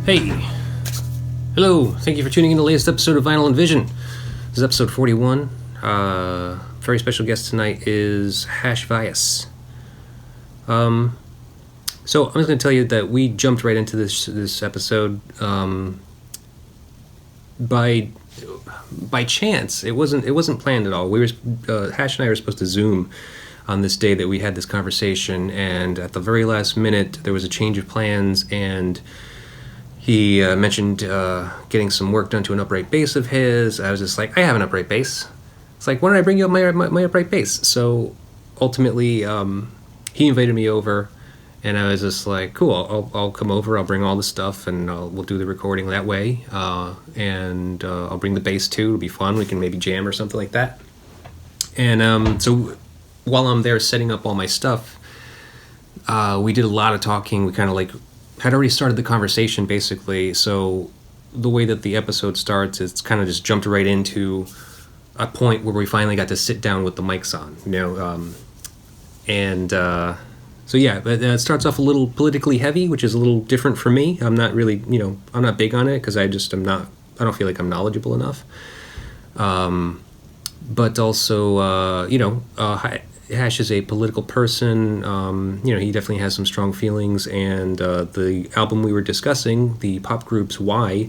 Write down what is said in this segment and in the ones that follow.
Hey, hello, thank you for tuning in to the latest episode of Vinyl and Vision. This is episode 41. Very special guest tonight is Vyas. So I'm just going to tell you that we jumped right into this episode by chance. It wasn't planned at all. Hash and I were supposed to Zoom on this day that we had this conversation, and at the very last minute there was a change of plans, and he mentioned getting some work done to an upright bass of his. I was just like, I have an upright bass. It's like, why don't I bring you up my upright bass? So ultimately, he invited me over, and I was just like, cool, I'll come over, I'll bring all the stuff, and we'll do the recording that way. And I'll bring the bass too, it'll be fun, we can maybe jam or something like that. And so while I'm there setting up all my stuff, we did a lot of talking. We kind of had already started the conversation basically, so the way that the episode starts, it's kind of just jumped right into a point where we finally got to sit down with the mics on, so yeah, but it starts off a little politically heavy, which is a little different for me. I'm not really, I'm not big on it because I don't feel like I'm knowledgeable enough. But also, Hash is a political person. He definitely has some strong feelings, and the album we were discussing, the pop group's Why,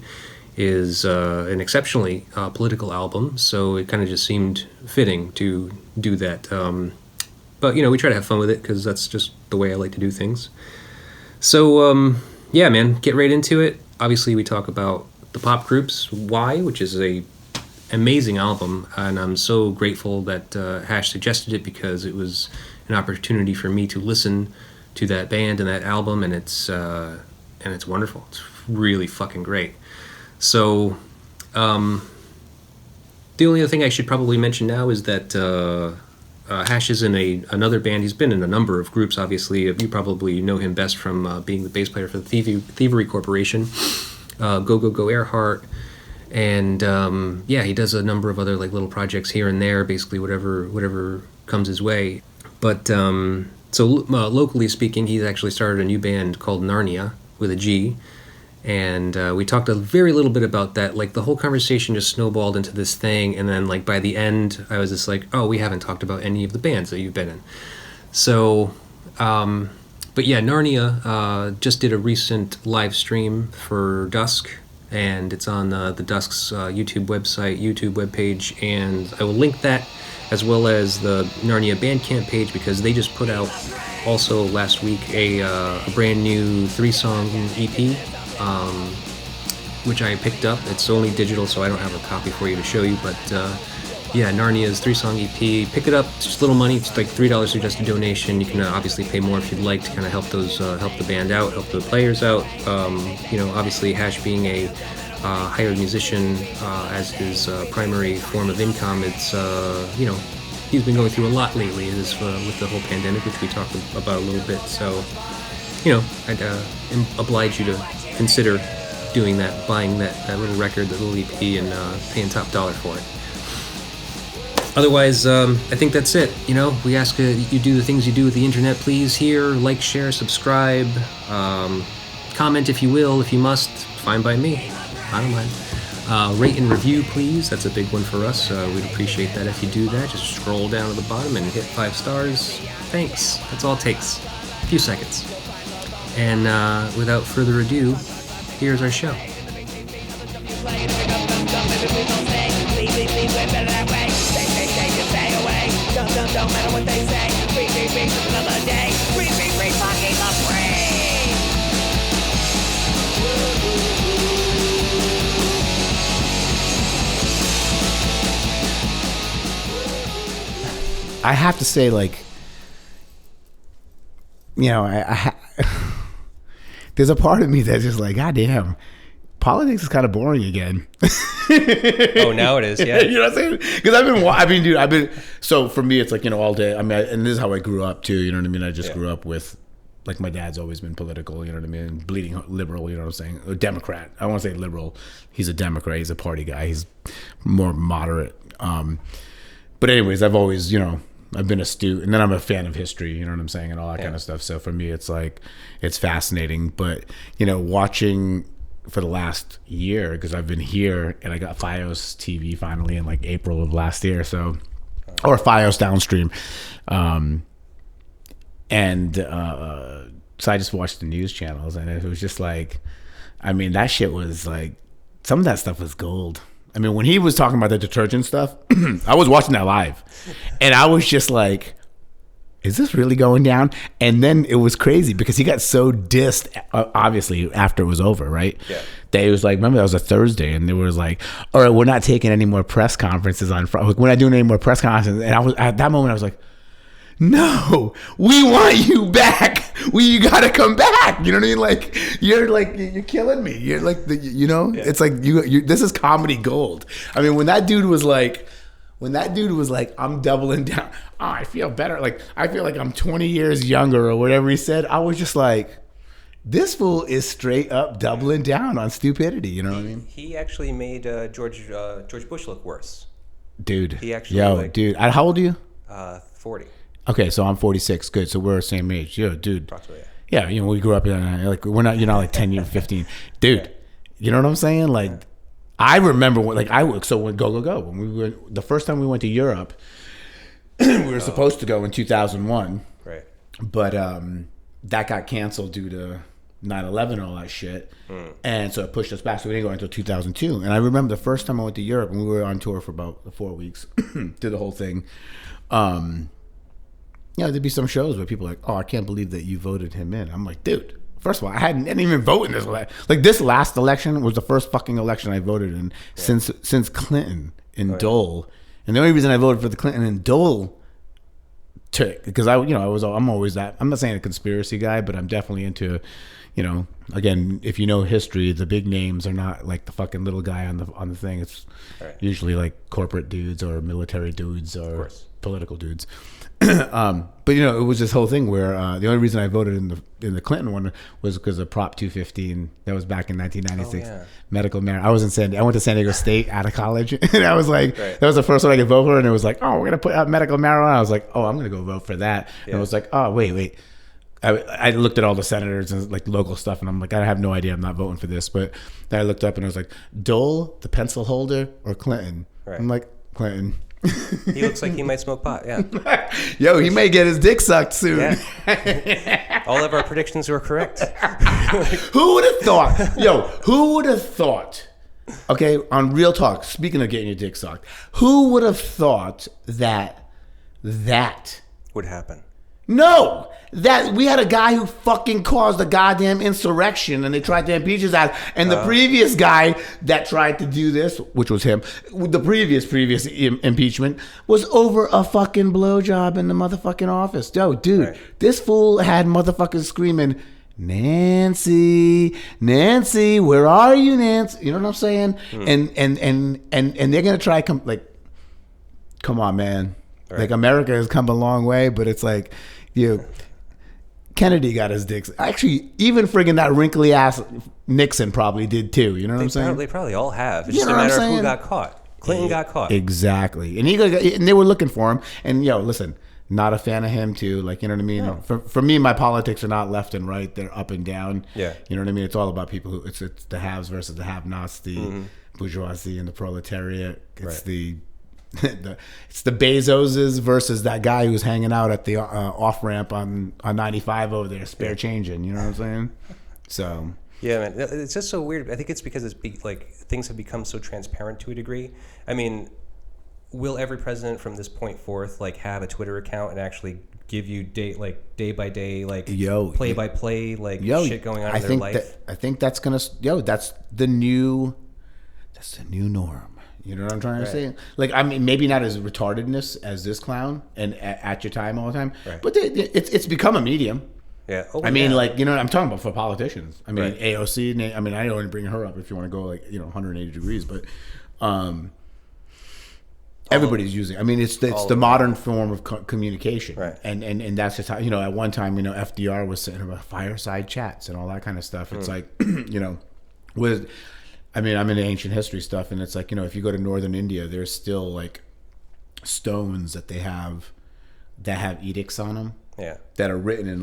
is an exceptionally political album, so it kind of just seemed fitting to do that. But, we try to have fun with it, because that's just the way I like to do things. So, yeah, man, get right into it. Obviously, we talk about the pop group's Why, which is a amazing album, and I'm so grateful that Hash suggested it, because it was an opportunity for me to listen to that band and that album, and it's wonderful. It's really fucking great. So the only other thing I should probably mention now is that Hash is in another band. He's been in a number of groups, obviously. You probably know him best from being the bass player for the Thievery Corporation, GoGoGo Airheart. And he does a number of other little projects here and there, basically whatever comes his way. But locally speaking, he's actually started a new band called Gnarnia with a G, and we talked a very little bit about that. The whole conversation just snowballed into this thing, and then by the end, I was just like, oh, we haven't talked about any of the bands that you've been in. So, but yeah, Gnarnia just did a recent live stream for Dusk, and it's on the Dusk's YouTube webpage, and I will link that, as well as the Gnarnia Bandcamp page, because they just put out also last week a brand new 3-song EP, which I picked up. It's only digital, so I don't have a copy for you to show you, but Gnarnia's 3-song EP. Pick it up, it's just a little money. It's $3 suggested donation. You can obviously pay more if you'd like to kind of help the band out, help the players out. Obviously Hash being a hired musician as his primary form of income, it's he's been going through a lot lately with the whole pandemic, which we talked about a little bit. So I'd oblige you to consider doing that, buying that little record, that little EP, and paying top dollar for it. Otherwise, I think that's it. We ask you do the things you do with the internet. Please like, share, subscribe, comment if you will, if you must. Fine by me. I don't mind. Rate and review, please. That's a big one for us. We'd appreciate that if you do that. Just scroll down to the bottom and hit 5 stars. Thanks. That's all it takes. A few seconds. And without further ado, here's our show. Don't matter what they say. Free, another day. Free, fucking free. I have to say, there's a part of me that's just like, God damn, politics is kind of boring again. Oh, now it is, yeah. You know what I'm saying? Because so for me, it's all day. And this is how I grew up too, you know what I mean? I just grew up with, my dad's always been political, you know what I mean? Bleeding liberal, you know what I'm saying? A Democrat. I want to say liberal. He's a Democrat. He's a party guy. He's more moderate. But anyways, I've always, I've been astute, and then I'm a fan of history, you know what I'm saying, and all that kind of stuff. So for me, it's fascinating. But watching for the last year because I've been here and I got Vyas TV finally in like April of last year. So, or Vyas downstream. So I just watched the news channels and it was just like, I mean, that shit was like, some of that stuff was gold. I mean, when he was talking about the detergent stuff, I was watching that live and I was just like, is this really going down? And then it was crazy because he got so dissed, obviously, after it was over, right? Yeah. They was like, remember that was a Thursday, and they was like, all right, we're not taking any more press conferences on Friday. We're not doing any more press conferences. And I was at that moment, I was like, no, we want you back. You got to come back. You know what I mean? Like you're killing me. You're like, it's like you. This is comedy gold. I mean, when that dude was like, I'm doubling down. Oh, I feel better. Like, I feel like I'm 20 years younger or whatever he said. I was just like, this fool is straight up doubling down on stupidity. You know what I mean? He actually made George Bush look worse. Dude. He actually, dude. How old are you? 40. Okay, so I'm 46. Good. So we're the same age. Yo, dude. Approximately, yeah. Yeah, we grew up in, like, you're not like 10 years, 15. Dude, yeah. You know what I'm saying? Like, I remember when GoGoGo, when we went, the first time we went to Europe, we were supposed to go in 2001. Right. But that got canceled due to 9/11 and all that shit. And so it pushed us back. So we didn't go until 2002. And I remember the first time I went to Europe, and we were on tour for about 4 weeks, did the whole thing. There'd be some shows where people are like, oh, I can't believe that you voted him in. I'm like, dude. First of all, I didn't even vote in this election. Like, this last election was the first fucking election I voted in since Clinton and Dole. And the only reason I voted for the Clinton and Dole because I'm always that. I'm not saying a conspiracy guy, but I'm definitely into, again, if you know history, the big names are not like the fucking little guy on the thing. It's usually like corporate dudes or military dudes or political dudes. But it was this whole thing where the only reason I voted in the Clinton one was because of Prop 215. That was back in 1996. Oh, yeah. Medical marijuana. I went to San Diego State out of college, and I was like, that was the first one I could vote for. And it was like, oh, we're gonna put out medical marijuana. I was like, oh, I'm gonna go vote for that. Yeah. And it was like, oh, wait. I looked at all the senators and like local stuff, and I'm like, I have no idea. I'm not voting for this. But then I looked up and I was like, Dole, the pencil holder, or Clinton? Right. I'm like, Clinton. He looks like he might smoke pot, yeah. Yo, he may get his dick sucked soon. Yeah. All of our predictions were correct. Who would have thought? Yo, who would have thought? Okay, on Real Talk, speaking of getting your dick sucked, who would have thought that would happen? No, that we had a guy who fucking caused a goddamn insurrection and they tried to impeach his ass. And the previous guy that tried to do this, which was him, the previous impeachment was over a fucking blowjob in the motherfucking office. Yo, dude, This fool had motherfuckers screaming, Nancy, where are you, Nancy? You know what I'm saying? And they're gonna try come on, man. Right. Like, America has come a long way, but it's like, Kennedy got his dicks. Actually, even friggin' that wrinkly ass Nixon probably did too. You know what I'm saying? They probably all have. It's just a matter of who got caught. Clinton got caught. Exactly. And and they were looking for him. And listen, not a fan of him too. Like, you know what I mean? No. For me, my politics are not left and right. They're up and down. Yeah. You know what I mean? It's all about people who, it's the haves versus the have-nots, the bourgeoisie and the proletariat. It's it's the Bezoses versus that guy who's hanging out at the off ramp on 95 over there, spare changing. You know what I'm saying? So yeah, man, it's just so weird. I think it's because things have become so transparent to a degree. I mean, will every president from this point forth have a Twitter account and actually give you day by day play by play shit going on in their life? I think that's gonna that's the new norm. You know what I'm trying to say? Like, I mean, maybe not as retardedness as this clown and at your time all the time, but it's become a medium. Yeah. I mean, I'm talking about for politicians. I mean, AOC. I mean, I don't want to bring her up if you want to go 180 degrees, but everybody's using. I mean, it's the modern form of communication, right? And that's just how at one time FDR was sitting about fireside chats and all that kind of stuff. It's like with. I mean, I'm into ancient history stuff, and it's like, if you go to northern India, there's still stones that they have that have edicts on them. Yeah. That are written in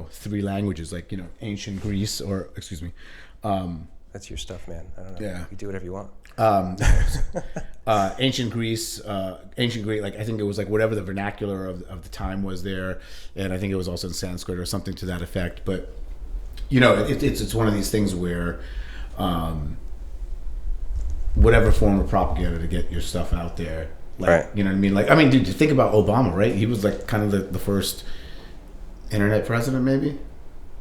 3 languages, ancient Greece or That's your stuff, man. I don't know. Yeah. You do whatever you want. Ancient Greece, like I think it was like whatever the vernacular of the time was there, and I think it was also in Sanskrit or something to that effect. But it's one of these things where whatever form of propaganda to get your stuff out there, like, right. You know what I mean? Like, I mean, dude, think about Obama, right? He was like kind of the first internet president, maybe,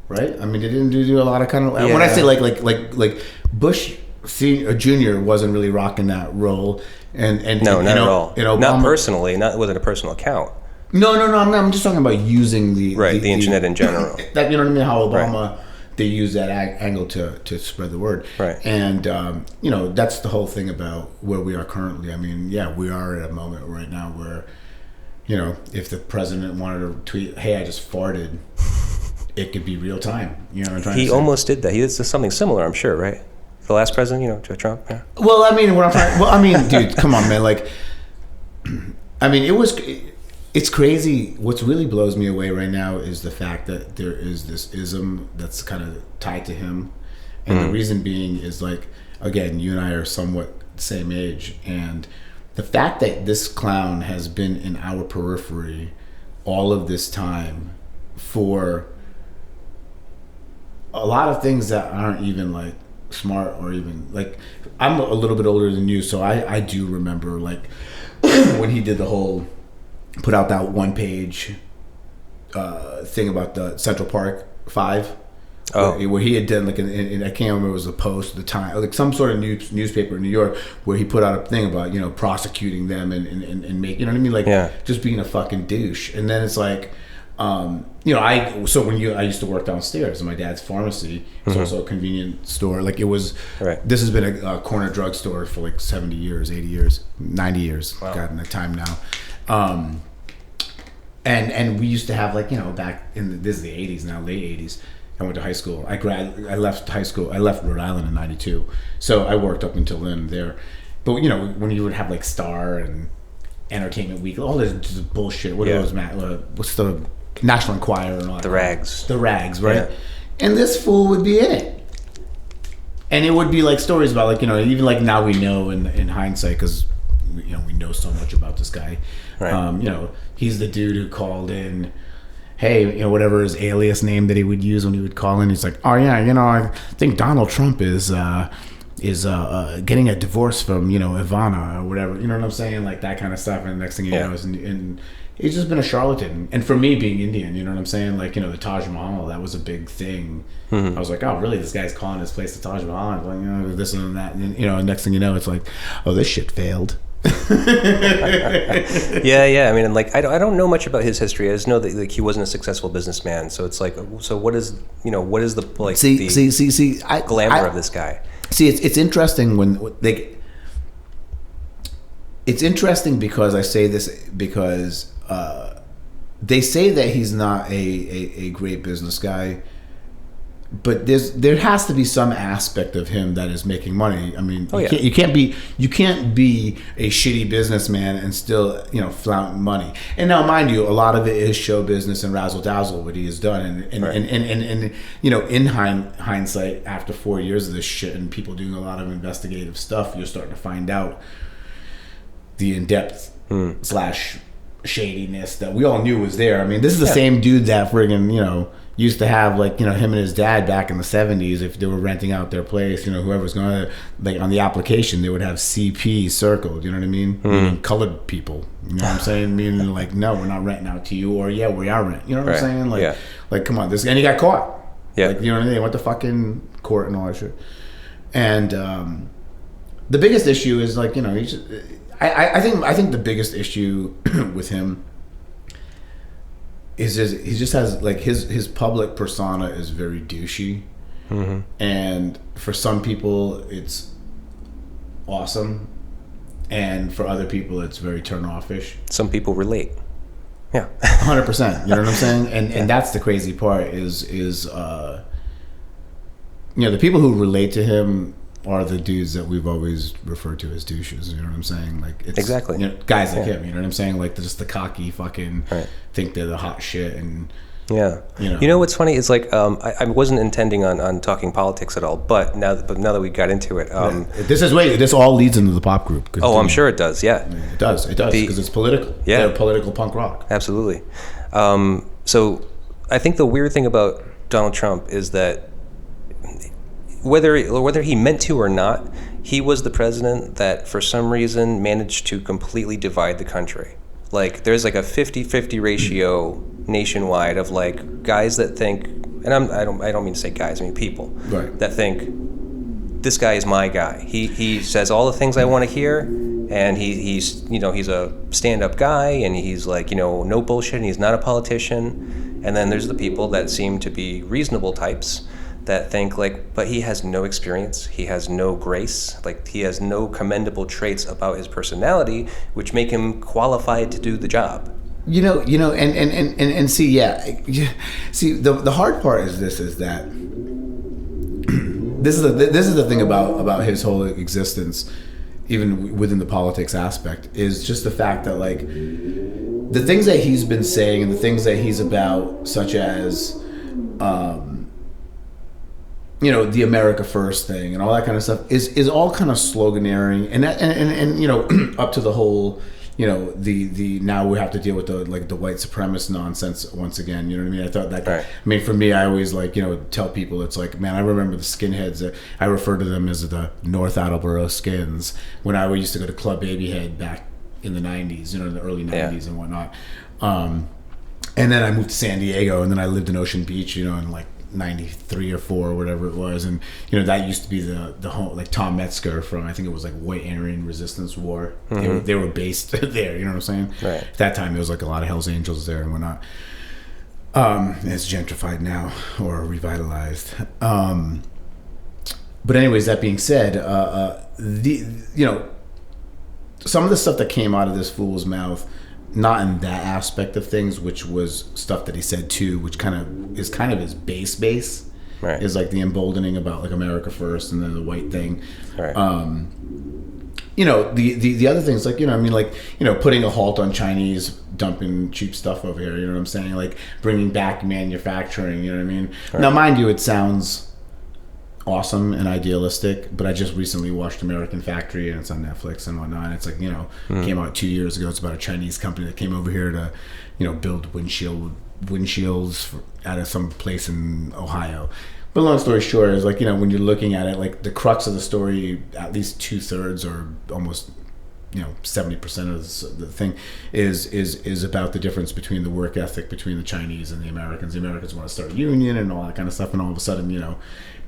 right? I mean, they didn't do a lot of kind of when I say like Bush Senior Junior wasn't really rocking that role, and no, not at all. Obama, not personally. Not wasn't a personal account. No. I'm just talking about using the internet in general. That, you know what I mean? How Obama. Right. They use that angle to spread the word, right? And that's the whole thing about where we are currently. I mean, we are at a moment right now where, if the president wanted to tweet, "Hey, I just farted," it could be real time. You know what I'm trying to say? He almost did that. He did something similar, I'm sure, right? The last president, Trump. Yeah. Well, I mean, dude, come on, man. Like, I mean, it's crazy. What really blows me away right now is the fact that there is this ism that's kind of tied to him. And the reason being is, like, again, you and I are somewhat the same age. And the fact that this clown has been in our periphery all of this time for a lot of things that aren't even, like, smart or even, like, I'm a little bit older than you. So I do remember, like, when he did the whole... put out that one-page thing about the Central Park 5, where he had done, like, I can't remember, it was a Post at the time, like some sort of newspaper in New York, where he put out a thing about, prosecuting them and make, you know what I mean, like, just being a fucking douche. And then it's like, I used to work downstairs in my dad's pharmacy. It's also a convenient store. Like, it was, this has been a corner drugstore for like 70 years, 80 years, 90 years. Wow. God, in the time now. And we used to have, like, back in this is the 80s now, late 80s. I went to high school. I left high school. I left Rhode Island in '92. So I worked up until then there. But when you would have, like, Star and Entertainment Week, all this bullshit. What are those? What's the National Enquirer and all that? The rags, right? Yeah. And this fool would be in it. And it would be like stories about, like, even like now we know in hindsight, because we know so much about this guy. Right. He's the dude who called in, hey, whatever his alias name that he would use when he would call in. He's like, oh yeah, I think Donald Trump is getting a divorce from Ivana or whatever. You know what I'm saying? Like that kind of stuff. And the next thing you know is and he's just been a charlatan. And for me, being Indian, you know what I'm saying? Like, the Taj Mahal, that was a big thing. I was like, oh, really? This guy's calling his place the Taj Mahal? Like, this and that. And, next thing you know, it's like, oh, this shit failed. Yeah. I mean, like, I don't know much about his history. I just know that, like, he wasn't a successful businessman. So it's like, what is the, like, the glamour of this guy? See, it's interesting when they. It's interesting because I say this because they say that he's not a great business guy, but there has to be some aspect of him that is making money. I mean, you can't be a shitty businessman and still flout money. And now, mind you, a lot of it is show business and razzle dazzle what he has done. And in hindsight, after 4 years of this shit and people doing a lot of investigative stuff, you're starting to find out the in-depth / shadiness that we all knew was there. I mean, this is the same dude that friggin', used to have, like, him and his dad back in the 70s, if they were renting out their place, whoever's going to, like, on the application, they would have CP circled, you know what I mean? Meaning colored people, you know what I'm saying? Meaning, like, no, we're not renting out to you, or yeah, we are renting, you know what I'm saying? Like, like, come on, and he got caught. Yeah. Like, you know what I mean? They went to fucking court and all that shit. And the biggest issue is, like, he's just, I think the biggest issue with him is he just has, like, his public persona is very douchey, and for some people it's awesome, and for other people it's very turn-offish. Some people relate. Yeah. 100%. You know what I'm saying? And that's the crazy part is the people who relate to him are the dudes that we've always referred to as douches. You know what I'm saying? Like, it's exactly, guys like him. You know what I'm saying? Like, just the cocky fucking think they're the hot shit, and Yeah. You know what's funny? It's like I wasn't intending on talking politics at all, but now that we got into it, this all leads into the pop group. Oh, I'm sure it does. Yeah, it does because it's political. Yeah, they're political punk rock. Absolutely. So I think the weird thing about Donald Trump is that whether he meant to or not, he was the president that for some reason managed to completely divide the country. Like there's like a 50-50 ratio nationwide of like guys that think, and I don't mean to say guys, I mean people that think this guy is my guy. He says all the things I want to hear, and he's a stand-up guy, and he's like no bullshit, and he's not a politician. And then there's the people that seem to be reasonable types that think like, but he has no experience, he has no grace, like he has no commendable traits about his personality, which make him qualified to do the job. And see, see the hard part is that this is the thing about his whole existence, even within the politics aspect, is just the fact that like the things that he's been saying and the things that he's about, such as the America First thing and all that kind of stuff is all kind of sloganeering and up to the whole the now we have to deal with the white supremacist nonsense once again. You know what I mean? I thought that I mean, for me, I always tell people, it's like, man, I remember the skinheads. I refer to them as the North Attleboro skins when I used to go to Club Babyhead back in the 90s, in the early 90s and whatnot. And then I moved to San Diego, and then I lived in Ocean Beach, in like 93 or 4 or whatever it was, and that used to be the home, like Tom Metzger from, I think it was like White Aryan Resistance War. They were based there, you know what I'm saying? Right. At that time, there was like a lot of Hells Angels there and whatnot. It's gentrified now or revitalized. But anyways, that being said, some of the stuff that came out of this fool's mouth, not in that aspect of things, which was stuff that he said too, which kind of his base, right, is like the emboldening about like America First and then the white thing. Right. The other things, like, putting a halt on Chinese dumping cheap stuff over here, you know what I'm saying? Like bringing back manufacturing, you know what I mean? Right. Now, mind you, it sounds awesome and idealistic, but I just recently watched American Factory, and it's on Netflix and whatnot, and it's like, came out 2 years ago. It's about a Chinese company that came over here to build windshields out of some place in Ohio. But long story short is, like, when you're looking at it, like the crux of the story, at least 2/3 or almost 70% of the thing is about the difference between the work ethic between the Chinese and the Americans. The Americans want to start a union and all that kind of stuff, and all of a sudden,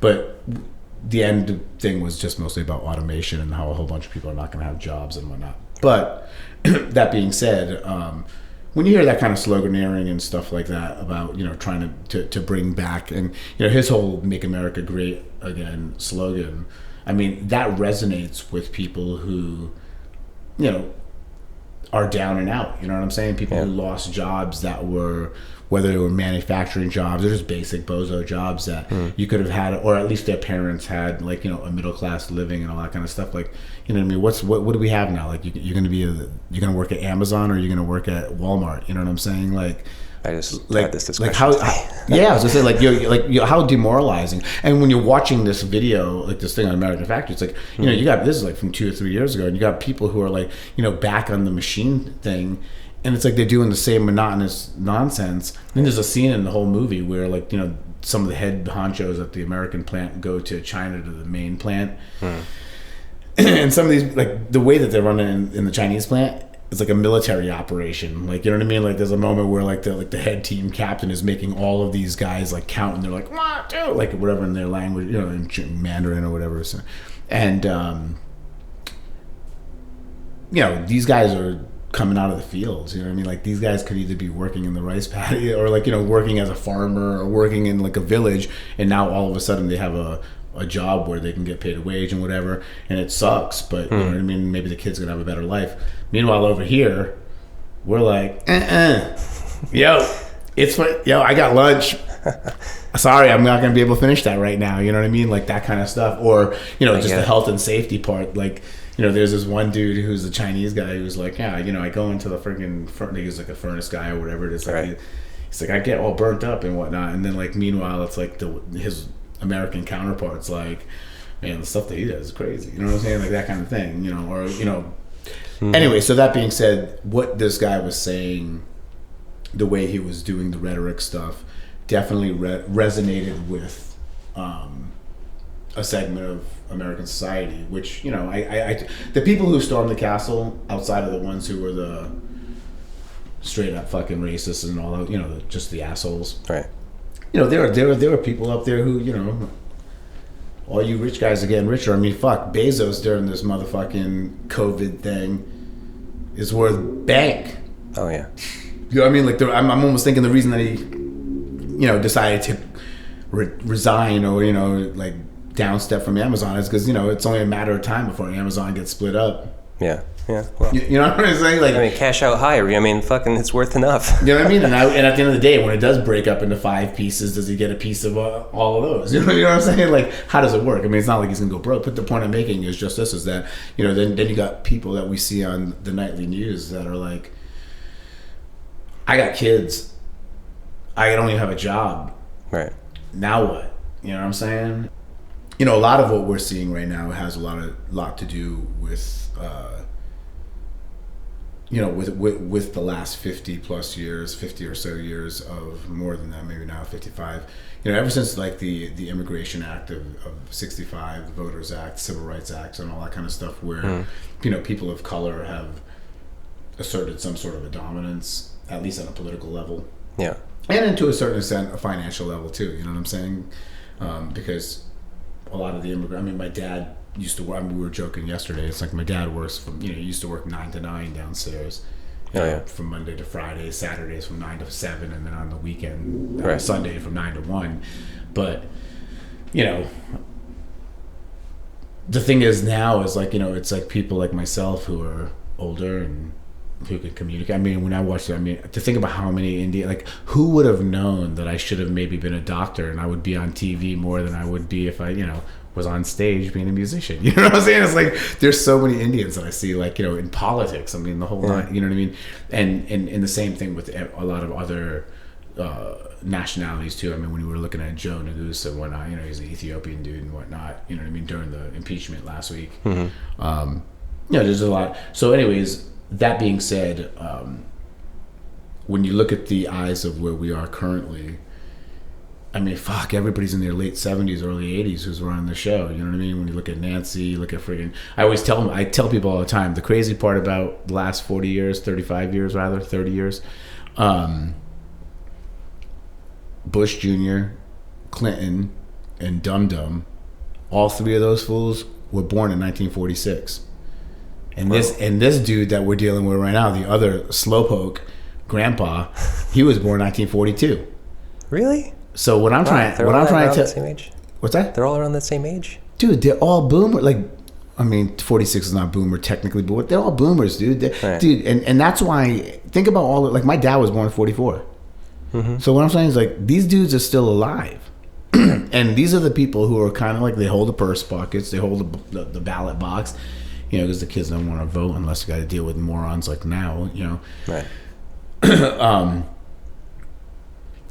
but the end thing was just mostly about automation and how a whole bunch of people are not going to have jobs and whatnot. But that being said, when you hear that kind of sloganeering and stuff like that about trying to bring back, and his whole "Make America Great Again" slogan, I mean, that resonates with people who are down and out. You know what I'm saying? People who lost jobs that were, whether they were manufacturing jobs or just basic bozo jobs that you could have had, or at least their parents had, like, a middle class living and all that kind of stuff. Like, what I mean? What do we have now? Like, you're going to work at Amazon, or you're going to work at Walmart? You know what I'm saying? Like, I just had this discussion. Like how, I was gonna say, you're how demoralizing. And when you're watching this video, like this thing on American Factory, it's like, you got, this is like from 2 or 3 years ago, and you got people who are like, back on the machine thing, and it's like they're doing the same monotonous nonsense. And there's a scene in the whole movie where, like, some of the head honchos at the American plant go to China to the main plant, and some of these, like, the way that they're running in the Chinese plant, it's like a military operation. Like, you know what I mean? Like, there's a moment where the head team captain is making all of these guys like count, and they're like 1, 2, like whatever in their language, in Mandarin or whatever. So, and these guys are coming out of the fields. You know what I mean? Like, these guys could either be working in the rice paddy, or like working as a farmer, or working in like a village, and now all of a sudden they have a job where they can get paid a wage and whatever, and it sucks, but you know what I mean, maybe the kid's gonna have a better life. Meanwhile, over here, we're like, yo, I got lunch. Sorry, I'm not gonna be able to finish that right now. You know what I mean? Like that kind of stuff, or just the health and safety part. Like, there's this one dude who's a Chinese guy who's like, I go into the freaking, he's like a furnace guy or whatever it is. Like, right. He's like, I get all burnt up and whatnot, and then like meanwhile, it's like his American counterparts like, man, the stuff that he does is crazy. You know what I'm saying? Like that kind of thing. You know, or you know. Anyway, so that being said, what this guy was saying, the way he was doing the rhetoric stuff, definitely resonated with a segment of American society. Which, you know, I the people who stormed the castle, outside of the ones who were the straight up fucking racists and all, you know, just the assholes. Right. You know, there were people up there who, you know, all you rich guys are getting richer. I mean, fuck, Bezos during this motherfucking COVID thing is worth bank. Oh yeah. You know what I mean? Like, I'm almost thinking the reason that he, you know, decided to resign or, you know, like downstep from Amazon is because, you know, it's only a matter of time before Amazon gets split up. Yeah. Yeah. Well, you know what I'm saying? Like, I mean, cash out higher. I mean, fucking, it's worth enough. You know what I mean? And at the end of the day, when it does break up into 5 pieces, does he get a piece of all of those? You know what I'm saying? Like, how does it work? I mean, it's not like he's gonna go broke. But the point I'm making is just this: is that, you know, then you got people that we see on the nightly news that are like, I got kids, I don't even have a job. Right. Now what? You know what I'm saying? You know, a lot of what we're seeing right now has a lot to do with. You know, with the last 50 plus years, 50 or so years of more than that, maybe now 55. You know, ever since like the Immigration Act of 65, the Voters Act, Civil Rights Acts, and all that kind of stuff, where you know, people of color have asserted some sort of a dominance, at least on a political level. Yeah. And to a certain extent, a financial level too. You know what I'm saying? Because a lot of the I mean, my dad used to work. I mean, we were joking yesterday. It's like my dad works from, you know, he used to work 9 to 9 downstairs. From Monday to Friday, Saturdays from 9 to 7, and then on the weekend, Sunday from 9 to 1. But, you know, the thing is now is like, you know, it's like people like myself who are older and who can communicate. I mean, when I watched it, I mean, to think about how many Indian, like, who would have known that I should have maybe been a doctor and I would be on TV more than I would be if I, you know, was on stage being a musician. You know what I'm saying? It's like there's so many Indians that I see, like, you know, in politics. I mean, the whole night, you know what I mean? And the same thing with a lot of other nationalities too. I mean, when we were looking at Joe Neguse and whatnot, you know, he's an Ethiopian dude and whatnot, you know what I mean, during the impeachment last week. You know, there's a lot. So anyways, that being said, when you look at the eyes of where we are currently, I mean, fuck, everybody's in their late 70s, early 80s who's running the show. You know what I mean? When you look at Nancy, you look at friggin'... I tell people all the time, the crazy part about the last 40 years, 35 years rather, 30 years, Bush Jr., Clinton, and Dum Dum, all 3 of those fools were born in 1946. And this dude that we're dealing with right now, the other slowpoke, Grandpa, he was born in 1942. Really? So what I'm trying to the same age? What's that? They're all around the same age? Dude, they're all boomer. Like, I mean, 46 is not boomer technically, but they're all boomers, dude. Dude, and that's why, think about all, like, my dad was born in 44. So what I'm saying is, like, these dudes are still alive. And these are the people who are kind of like, they hold the purse buckets, they hold the ballot box, you know, because the kids don't want to vote unless you got to deal with morons like now, you know. Right.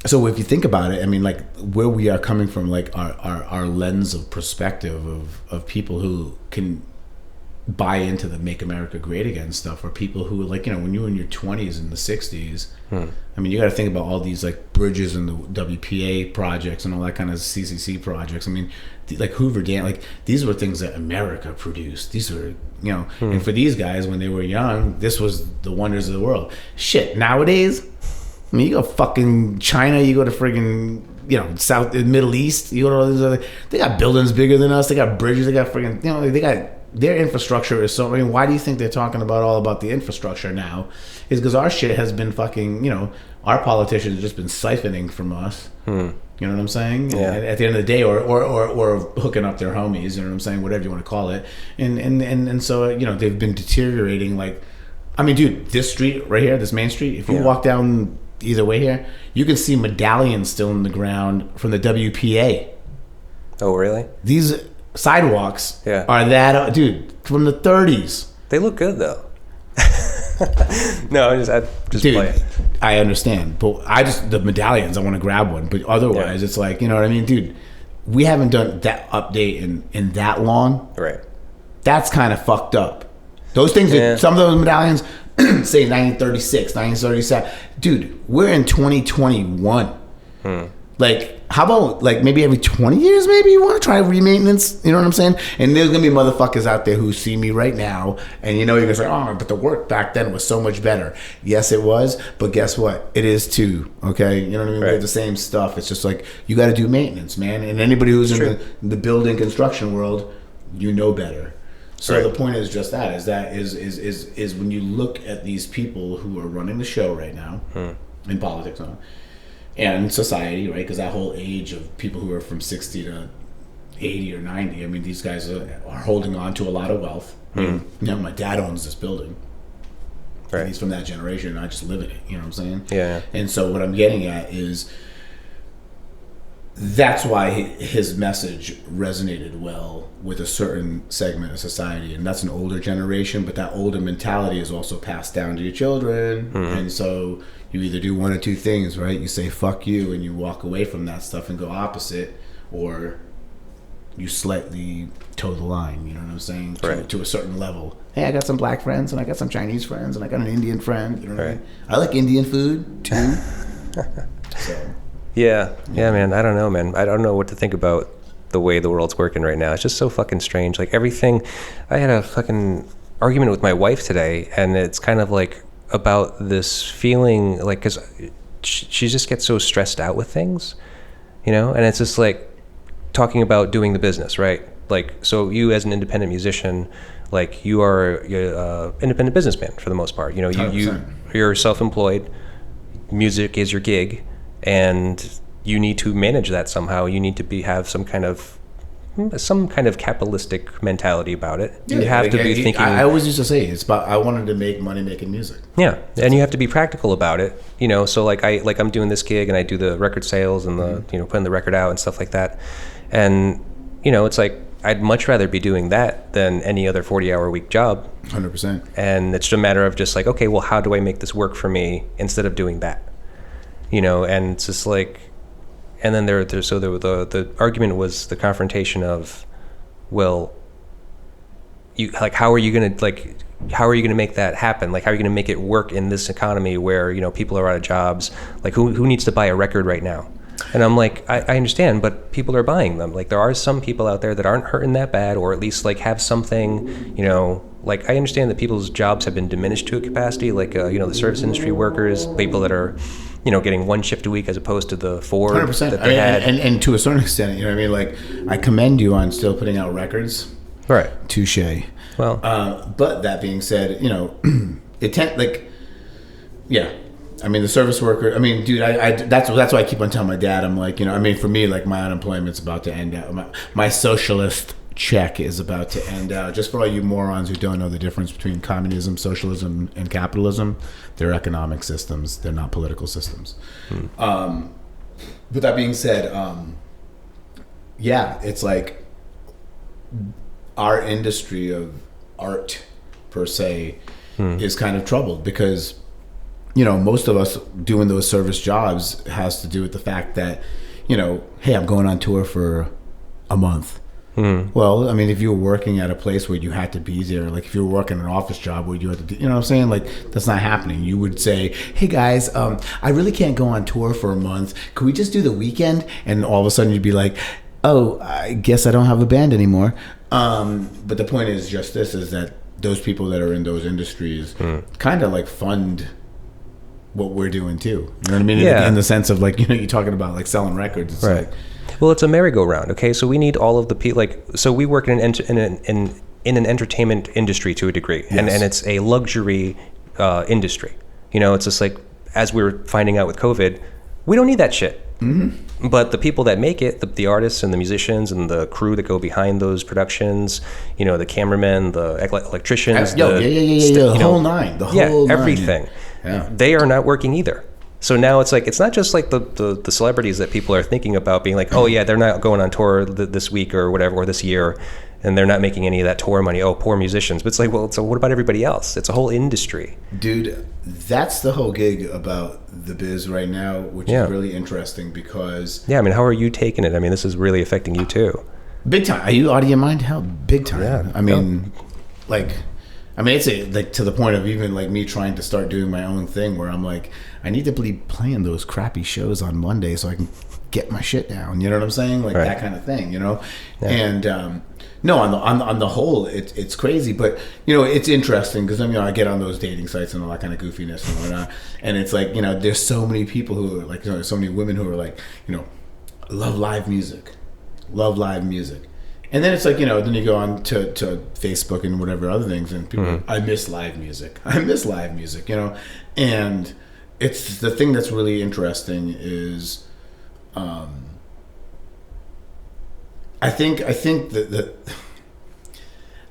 So if you think about it, I mean, like, where we are coming from, like our lens of perspective of people who can buy into the Make America Great Again stuff, or people who, like, you know, when you were in your 20s and the 60s, I mean, you got to think about all these, like, bridges and the WPA projects and all that kind of CCC projects. I mean, like Hoover Dam, like, these were things that America produced. These were, you know, and for these guys when they were young, this was the wonders of the world. Shit, nowadays, I mean, you go fucking China, you go to friggin', you know, South, Middle East, you go to all these other, they got buildings bigger than us, they got bridges, they got friggin', you know, they got, their infrastructure is so, I mean, why do you think they're talking about the infrastructure now? Is because our shit has been fucking, you know, our politicians have just been siphoning from us. You know what I'm saying? Yeah. At the end of the day, or hooking up their homies, you know what I'm saying? Whatever you want to call it. And so, you know, they've been deteriorating. Like, I mean, dude, this street right here, this main street, if you walk down either way here, you can see medallions still in the ground from the WPA. Oh, really? These sidewalks are that, dude, from the 30s. They look good, though. No, I just Dude, play it. I understand, but the medallions, I want to grab one, but otherwise it's like, you know what I mean, dude, we haven't done that update in that long. Right. That's kind of fucked up. Those things, some of those medallions say 1936, 1937. Dude, we're in 2021. Like, how about like maybe every 20 years, maybe you want to try re-maintenance? You know what I'm saying? And there's gonna be motherfuckers out there who see me right now, and you know you're gonna say, "Oh, but the work back then was so much better." Yes, it was, but guess what? It is too. Okay, you know what I mean? Right. We have the same stuff. It's just like you got to do maintenance, man. And anybody who's in the building construction world, you know better. So the point is just that is when you look at these people who are running the show right now in politics and society, right? Because that whole age of people who are from 60 to 80 or 90, I mean, these guys are holding on to a lot of wealth. You know, my dad owns this building. Right. And he's from that generation, and I just live in it. You know what I'm saying? Yeah. And so what I'm getting at is that's why his message resonated well with a certain segment of society, and that's an older generation, but that older mentality is also passed down to your children. And so you either do one or two things, right? You say fuck you and you walk away from that stuff and go opposite, or you slightly toe the line, you know what I'm saying, to a certain level. Hey, I got some black friends and I got some Chinese friends and I got an Indian friend, you know what I mean? I like Indian food too. So Yeah, man. I don't know, man. I don't know what to think about the way the world's working right now. It's just so fucking strange. Like everything, I had a fucking argument with my wife today, and it's kind of like about this feeling, like, because she just gets so stressed out with things, you know? And it's just like talking about doing the business, right? Like, so you as an independent musician, like you're independent businessman for the most part. You know, you're self-employed. Music is your gig. And you need to manage that somehow. You need to have some kind of capitalistic mentality about it. You have to be thinking. I always used to say it's about. I wanted to make money making music. Yeah, and you have to be practical about it. You know, so I'm doing this gig and I do the record sales and the putting the record out and stuff like that. And you know, it's like I'd much rather be doing that than any other 40-hour week job. 100%. And it's just a matter of just like, okay, well, how do I make this work for me instead of doing that? You know, and it's just like, and then the argument was the confrontation of, well, you like, how are you gonna make that happen? Like, how are you gonna make it work in this economy where, you know, people are out of jobs? Like, who needs to buy a record right now? And I'm like, I understand, but people are buying them. Like, there are some people out there that aren't hurting that bad, or at least like have something, you know. Like, I understand that people's jobs have been diminished to a capacity, like, you know, the service industry workers, people that are, you know, getting one shift a week as opposed to the 4 100%. that they had. And to a certain extent, you know what I mean? Like, I commend you on still putting out records. Right. Touche. Well, but that being said, you know, I mean, the service worker. I mean, dude, that's why I keep on telling my dad. I'm like, you know, I mean, for me, like, my unemployment's about to end out. My socialist check is about to end out. Just for all you morons who don't know the difference between communism, socialism, and capitalism, they're economic systems. They're not political systems. But that being said, it's like our industry of art per se is kind of troubled because, you know, most of us doing those service jobs has to do with the fact that, you know, hey, I'm going on tour for a month. Well, I mean, if you were working at a place where you had to be there, like if you were working an office job where you had to, you know what I'm saying? Like, that's not happening. You would say, hey guys, I really can't go on tour for a month. Could we just do the weekend? And all of a sudden you'd be like, oh, I guess I don't have a band anymore. But the point is just this, is that those people that are in those industries kind of like fund what we're doing too. You know what I mean? Yeah. In the sense of, like, you know, you're talking about like selling records. It's right. like, well, it's a merry-go-round. Okay, so we need all of the people. Like, so we work in an entertainment industry to a degree, and it's a luxury industry. You know, it's just like, as we were finding out with COVID, we don't need that shit. But the people that make it, the artists and the musicians and the crew that go behind those productions, you know, the cameramen, the electricians, the whole nine, everything. Yeah. They are not working either. So now it's like, it's not just like the celebrities that people are thinking about being like, oh yeah, they're not going on tour this week or whatever, or this year. and they're not making any of that tour money. Oh, poor musicians. But it's like, well, so what about everybody else? It's a whole industry. Dude, that's the whole gig about the biz right now, which is really interesting because... Yeah, I mean, how are you taking it? I mean, this is really affecting you too. Big time. Are you out of your mind? Hell, big time. Yeah. I mean, it's like to the point of even like me trying to start doing my own thing where I'm like, I need to be playing those crappy shows on Monday so I can get my shit down. You know what I'm saying? Like that kind of thing, you know? Yeah. And no, on the whole, it's crazy, but you know, it's interesting because I get on those dating sites and all that kind of goofiness and whatnot, and it's like, you know, there's so many people who are like, you know, so many women who are like, you know, love live music. And then it's like, you know, then you go on to Facebook and whatever other things, and people are like, I miss live music, you know? And it's the thing that's really interesting is, I think that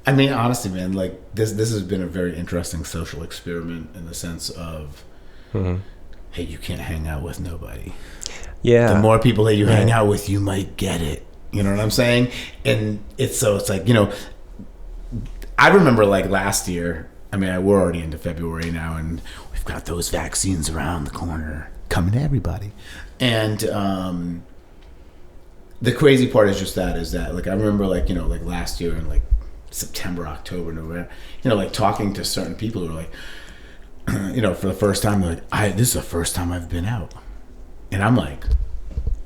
I mean, honestly, man, like this has been a very interesting social experiment in the sense of, hey, you can't hang out with nobody. Yeah. The more people that you hang out with, you might get it. You know what I'm saying? And it's like, you know, I remember like last year, I mean, we're already into February now, and we've got those vaccines around the corner coming to everybody. And the crazy part is that like I remember like, you know, like last year in like September, October, November, you know, like talking to certain people who are like, you know, for the first time, they're like, this is the first time I've been out. And I'm like,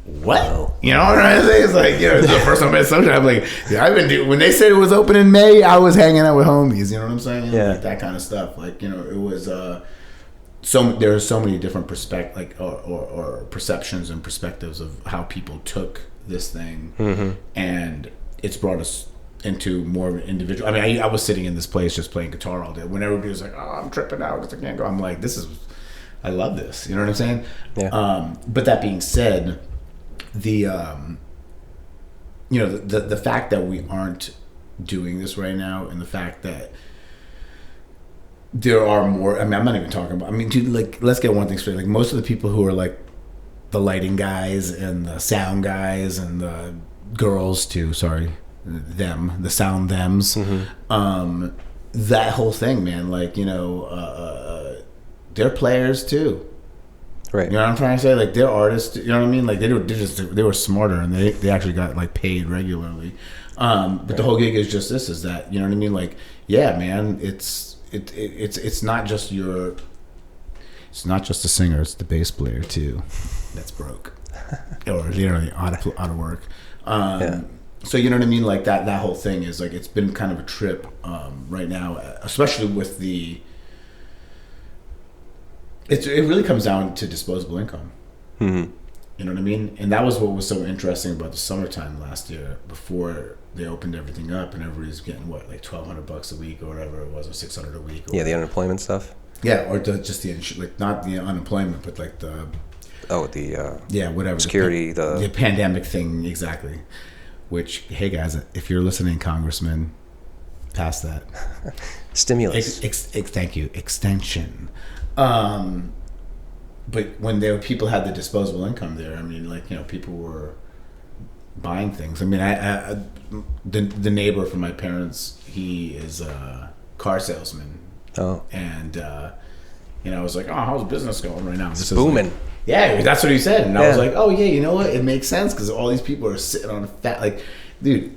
what? You know what I'm saying? It's like, you know, it's the first time I've been social. I'm like, yeah, when they said it was open in May, I was hanging out with homies. You know what I'm saying? Yeah. Like that kind of stuff. Like, you know, it was there are so many different or perceptions and perspectives of how people took this thing, and it's brought us into more of an individual. I mean, I was sitting in this place just playing guitar all day. When everybody was like, "Oh, I'm tripping out because I can't go," I'm like, I love this. You know what I'm saying? Yeah. But that being said, the you know, the fact that we aren't doing this right now, and the fact that there are more, I mean, I'm not even talking about, I mean, dude, like, let's get one thing straight. Like, most of the people who are like the lighting guys and the sound guys and the girls too, the sound thems, that whole thing, man, like, you know, they're players too. Right. You know what I'm trying to say? Like, they're artists. You know what I mean? Like, they were smarter, and they actually got like paid regularly. But the whole gig is just this: is that, you know what I mean? Like, yeah, man, it's not just the singer; it's the bass player too. That's broke, or you know, out of work. So you know what I mean? Like that whole thing is like, it's been kind of a trip right now, especially with the. It really comes down to disposable income. You know what I mean? And that was what was so interesting about the summertime last year, before they opened everything up, and everybody's getting what, like $1,200 a week or whatever it was, or $600 a week. Yeah, the unemployment stuff. Yeah, or just like not the unemployment, but like the whatever security, the pandemic thing, exactly. Which, hey guys, if you're listening, Congressman, pass that stimulus. Thank you, extension. But when people had the disposable income there, I mean, like, you know, people were buying things. I mean, the neighbor from my parents, he is a car salesman. Oh. And, you know, I was like, oh, how's business going right now? It's booming. Like, yeah, that's what he said. And I was like, oh, yeah, you know what? It makes sense, because all these people are sitting on a fat, like, dude,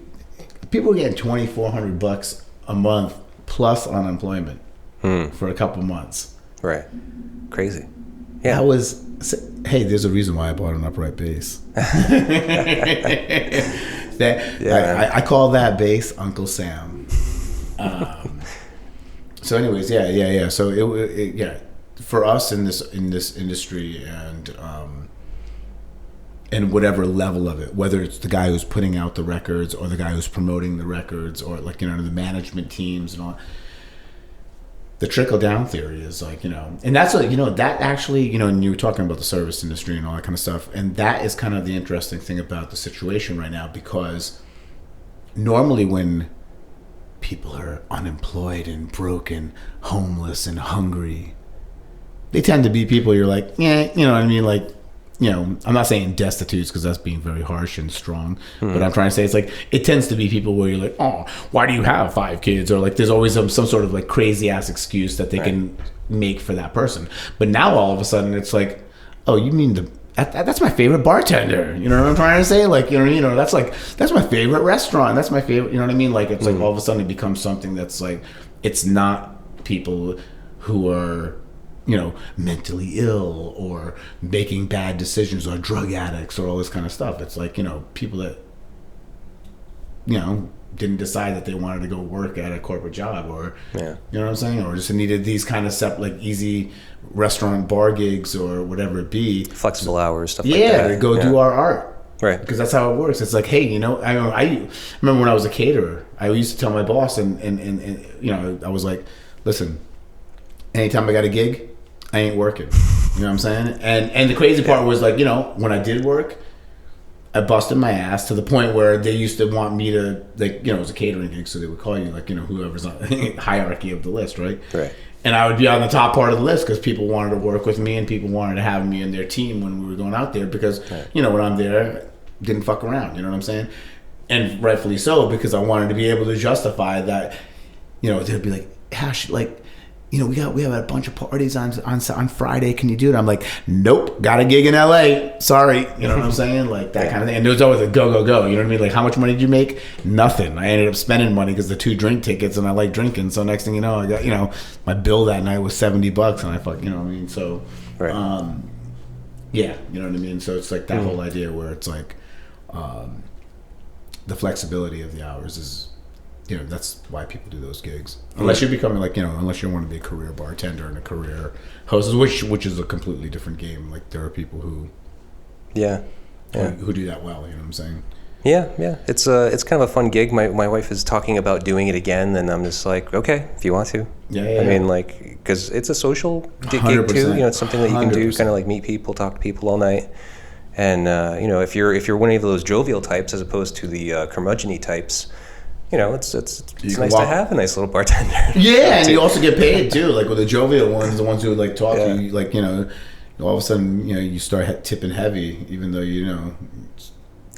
people are getting $2,400 a month plus unemployment for a couple months. Right. Crazy. Yeah. Hey, there's a reason why I bought an upright bass. I call that bass Uncle Sam. So anyways, yeah. So it for us in this industry, and whatever level of it, whether it's the guy who's putting out the records or the guy who's promoting the records, or like, you know, the management teams and all. The trickle down theory is like, you know, and that's what, you know, that actually, you know, and you were talking about the service industry and all that kind of stuff. And that is kind of the interesting thing about the situation right now, because normally when people are unemployed and broken, homeless and hungry, they tend to be people you're like, yeah, you know what I mean? Like, you know, I'm not saying destitutes because that's being very harsh and strong, but I'm trying to say it's like it tends to be people where you're like, oh, why do you have 5 kids? Or like there's always some sort of like crazy ass excuse that they can make for that person. But now all of a sudden it's like, oh, you mean that's my favorite bartender. You know what I'm trying to say? Like, you know, that's my favorite restaurant. That's my favorite. You know what I mean? Like it's like all of a sudden it becomes something that's like, it's not people who are, you know, mentally ill or making bad decisions or drug addicts or all this kind of stuff. It's like, you know, people that, you know, didn't decide that they wanted to go work at a corporate job or, you know what I'm saying? Or just needed these kind of like easy restaurant bar gigs or whatever it be. Flexible hours, stuff like that. Yeah, to go do our art. Right. Because that's how it works. It's like, hey, you know, I remember when I was a caterer, I used to tell my boss and you know, I was like, listen, anytime I got a gig, I ain't working. You know what I'm saying? And the crazy part was like, you know, when I did work, I busted my ass to the point where they used to want me to, like, you know, it was a catering gig, so they would call you, like, you know, whoever's on the hierarchy of the list, right? Right. And I would be on the top part of the list because people wanted to work with me and people wanted to have me in their team when we were going out there because, you know, when I'm there, didn't fuck around, you know what I'm saying? And rightfully so, because I wanted to be able to justify that, you know, they'd be like, Ash, like, you know, we have a bunch of parties on Friday. Can you do it? I'm like, nope, got a gig in LA. Sorry, you know what I'm saying? Like that kind of thing. And there was always a go. You know what I mean? Like, how much money did you make? Nothing. I ended up spending money because the 2 drink tickets, and I like drinking. So next thing you know, I got, you know, my bill that night was $70, and I fuck, you know what I mean? So, yeah, you know what I mean. So it's like that whole idea where it's like, the flexibility of the hours is. You know, that's why people do those gigs. Unless you're becoming like, you know, unless you want to be a career bartender and a career host, which is a completely different game. Like there are people who who do that well, you know what I'm saying? Yeah. It's kind of a fun gig. My wife is talking about doing it again, and I'm just like, okay, if you want to. I mean, like, because it's a social gig too. You know, it's something that you can do, kind of like meet people, talk to people all night. And you know, if you're one of those jovial types as opposed to the curmudgeon-y types, you know, it's nice to have a nice little bartender. Yeah, and you also get paid too. Like with the jovial ones, the ones who like talk to you, like, you know, all of a sudden, you know, you start tipping heavy, even though, you know,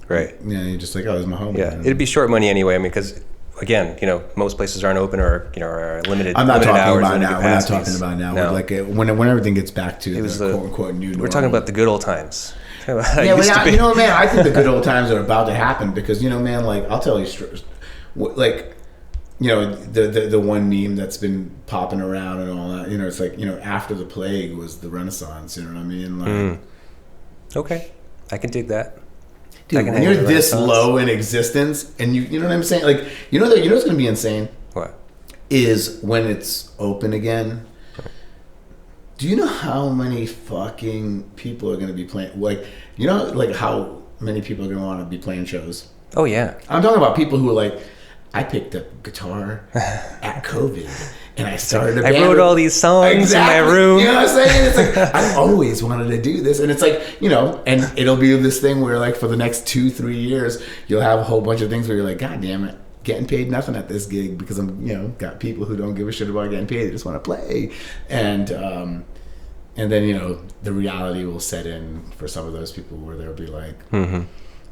right? Yeah, you're just like, oh, this is my homie. Yeah, it'd be short money anyway. I mean, because again, you know, most places aren't open or, you know, are limited. I'm not talking hours, about now. We're not talking about now. No. Like when everything gets back to the quote unquote new normal. We're talking about the good old times. Yeah, well, you know, man, I think the good old times are about to happen because, you know, man, like I'll tell you straight, like. You know, the one meme that's been popping around and all that, you know, it's like, you know, after the plague was the Renaissance, you know what I mean? Like, okay, I can dig that. Dude, when you're this low in existence and you know what I'm saying? Like, you know what's going to be insane? What? Is when it's open again. Do you know how many fucking people are going to be playing? Like, you know, like how many people are going to want to be playing shows? Oh, yeah. I'm talking about people who are like, I picked up guitar at COVID and I started a band. I wrote all these songs in my room. You know what I'm saying? It's like, I always wanted to do this. And it's like, you know, and it'll be this thing where like for the next 2-3 years, you'll have a whole bunch of things where you're like, God damn it, getting paid nothing at this gig because I'm, you know, got people who don't give a shit about getting paid. They just want to play. And then, you know, the reality will set in for some of those people where they'll be like,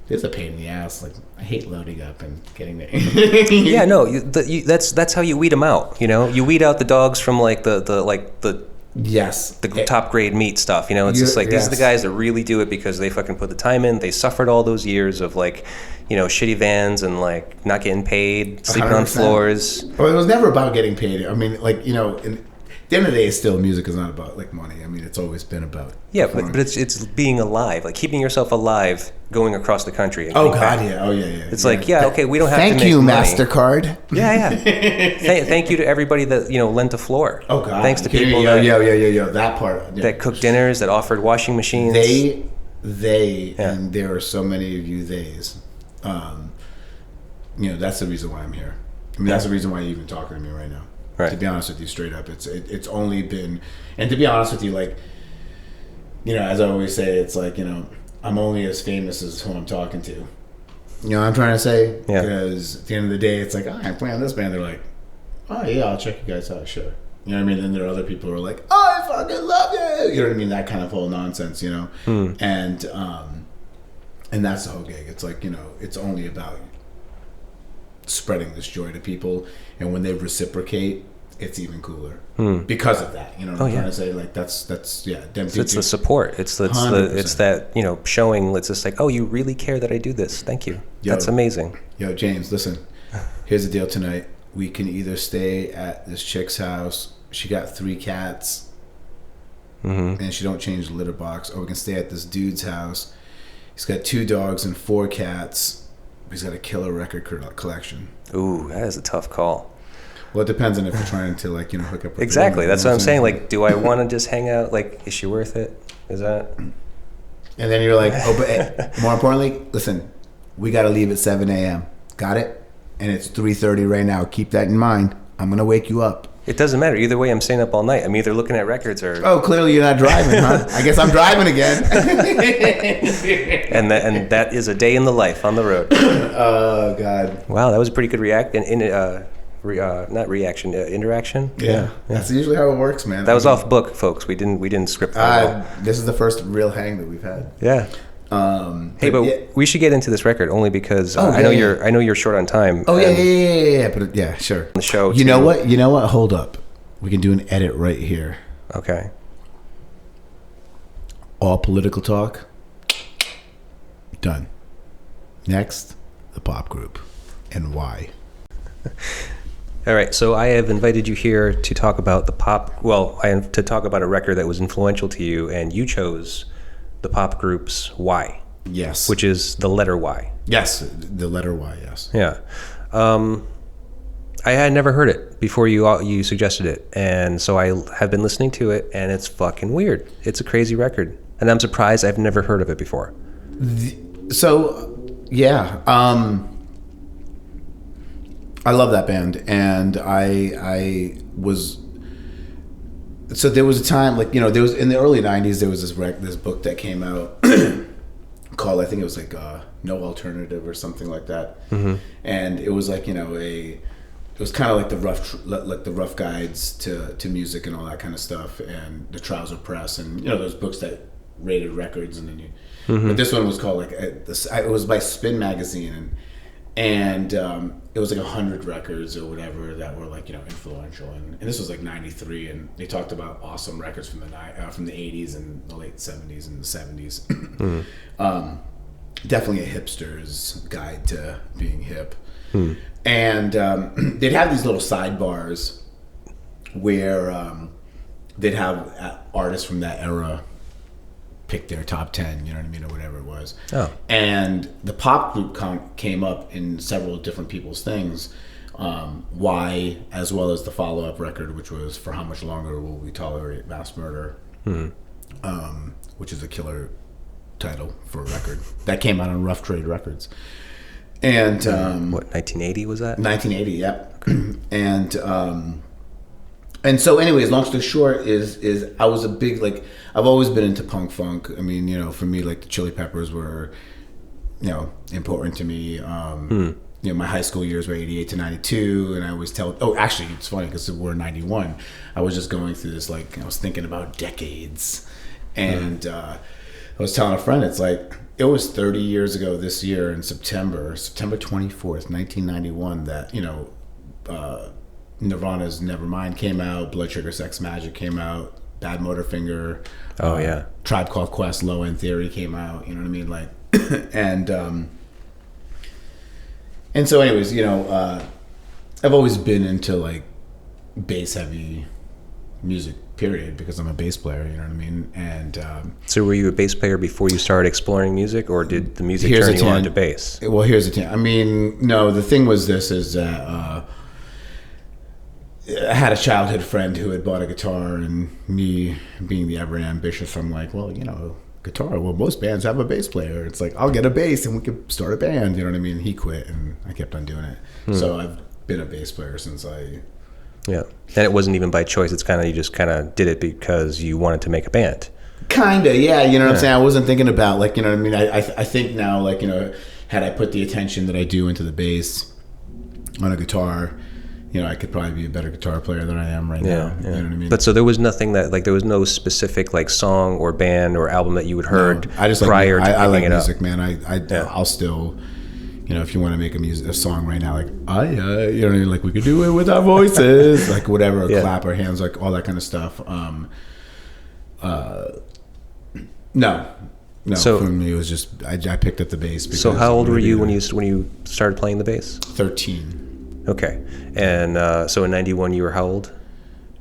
it's a pain in the ass. Like, I hate loading up and getting there. Yeah, no, that's how you weed them out. You know, you weed out the dogs from like the top grade meat stuff. You know, it's just like these are the guys that really do it because they fucking put the time in. They suffered all those years of like, you know, shitty vans and like not getting paid, sleeping 100%. On floors. Well, it was never about getting paid. I mean, like, you know. At the end of the day, still music is not about like money. I mean, it's always been about but it's being alive, like keeping yourself alive, going across the country. And oh God, yeah, oh yeah. It's like okay, we don't have to. Thank you, MasterCard. Yeah. Thank you to everybody that, you know, lent a floor. Oh God, thanks to people that part that cooked dinners, that offered washing machines. They and there are so many of you theys. You know, that's the reason why I'm here. I mean, that's the reason why you're even talking to me right now. Right. To be honest with you, straight up, it's only been, and to be honest with you, like, you know, as I always say, it's like, you know, I'm only as famous as who I'm talking to. You know what I'm trying to say? Yeah. Because at the end of the day, it's like, oh, I'm playing this band. They're like, oh yeah, I'll check you guys out, sure. You know what I mean? And there are other people who are like, oh, I fucking love you. You know what I mean? That kind of whole nonsense, you know? And that's the whole gig. It's like, you know, it's only about spreading this joy to people. And when they reciprocate, it's even cooler because of that. You know what I'm trying to say? Like that's yeah. So it's the support. It's that, you know, showing. It's just like, oh, you really care that I do this. Thank you. That's amazing. Yo, James, listen. Here's the deal tonight. We can either stay at this chick's house. She got 3 cats, and she don't change the litter box. Or we can stay at this dude's house. He's got 2 dogs and 4 cats. He's got a killer record collection. Ooh, that is a tough call. Well, it depends on if you're trying to, like, you know, hook up with exactly. her, That's what I'm saying. Like, do I want to just hang out? Like, is she worth it? Is that? And then you're like, oh, but more importantly, listen, we got to leave at 7 a.m. Got it? And it's 3:30 right now. Keep that in mind. I'm going to wake you up. It doesn't matter. Either way, I'm staying up all night. I'm either looking at records or... Oh, clearly you're not driving, huh? I guess I'm driving again. and that is a day in the life on the road. Oh, God. Wow, that was a pretty good interaction. Yeah, that's usually how it works, man. That was off book, folks. We didn't script that. This is the first real hang that we've had. Yeah. But we should get into this record only because I know you're short on time. Oh yeah. But yeah, sure. The show. You know what? Hold up. We can do an edit right here. Okay. All political talk. Done. Next, the pop group, and why. All right, so I have invited you here to talk about to talk about a record that was influential to you, and you chose the pop group's Y. Yes. Which is the letter Y. Yes, the letter Y, yes. Yeah. I had never heard it before you suggested it, and so I have been listening to it, and it's fucking weird. It's a crazy record, and I'm surprised I've never heard of it before. I love that band, and I was. So there was a time, like, you know, there was in the early '90s. There was this book that came out called, I think it was like No Alternative or something like that, and it was like, you know, it was kind of like the rough guides to music and all that kind of stuff, and the Trouser Press, and, you know, those books that rated records, and then you. But this one was called like it was by Spin Magazine, and it was like 100 records or whatever that were, like, you know, influential, and this was like '93, and they talked about awesome records from the 80s and the late '70s and the '70s. Definitely a hipster's guide to being hip. And they'd have these little sidebars where they'd have artists from that era pick their top 10, you know what I mean, or whatever it was. Oh. And the pop group came up in several different people's things. Y, as well as the follow-up record, which was For How Much Longer Will We Tolerate Mass Murder, which is a killer title for a record. That came out on Rough Trade Records. And what, 1980 was that? 1980, yep. And so, anyways, long story short is I was a big, like, I've always been into punk funk. I mean, you know, for me, like, the Chili Peppers were, you know, important to me. You know, my high school years were 88 to 92, and I always tell. Oh, actually, it's funny because we're 91. I was just going through this, like, I was thinking about decades, and I was telling a friend, it's like, it was 30 years ago this year in September 24th, 1991, that, you know, Nirvana's Nevermind came out, Blood Sugar Sex Magic came out, Bad Motorfinger, Tribe Called Quest, Low End Theory came out, you know what I mean, like, and so, anyways, you know, I've always been into, like, bass heavy music, period, because I'm a bass player, you know what I mean, and so were you a bass player before you started exploring music, or did the music turn you on to bass? Well, here's the thing. I mean, no, the thing was this, is that I had a childhood friend who had bought a guitar, and me being the ever ambitious, I'm like, well, you know, guitar, well, most bands have a bass player. It's like, I'll get a bass and we could start a band, you know what I mean? He quit and I kept on doing it. So I've been a bass player since Yeah. And it wasn't even by choice. It's kind of, you just kind of did it because you wanted to make a band. Kind of, yeah. You know what I'm saying? I wasn't thinking about, like, you know what I mean? I think now, like, you know, had I put the attention that I do into the bass on a guitar, you know, I could probably be a better guitar player than I am right now. You know what I mean? But so there was nothing that, like, there was no specific, like, song or band or album that you had heard I just prior to I like picking it music, up. man. I'll still, you know, if you want to make a song right now, like, you know what I mean? Like, we could do it with our voices, like, whatever, clap our hands, like, all that kind of stuff. No, So- for me, it was just, I picked up the bass. Because So how old were you when really you started playing the bass? 13. Okay. And so in 91 you were how old?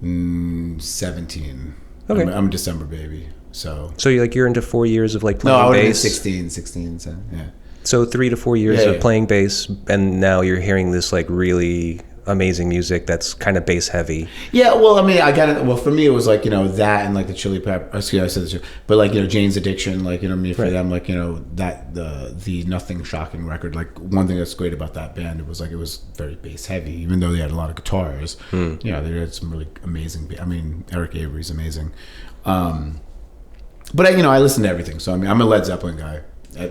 17. Okay. I'm a December baby, so. So you're into 4 years of, like, No, playing I would have been bass. 16, so, yeah. So 3 to 4 years Yeah, of yeah. playing bass, and now you're hearing this, like, really amazing music that's kind of bass heavy. Yeah, well, I mean, I got it. Well, for me, it was like, you know, that and like the Chili Pepper. Excuse me, I said this, but like, you know, Jane's Addiction, like, you know, me for them, like, you know, that the Nothing Shocking record. Like, one thing that's great about that band, it was very bass heavy, even though they had a lot of guitars. You know, they had some really amazing. I mean, Eric Avery's amazing. But you know, I listen to everything. So I mean, I'm a Led Zeppelin guy.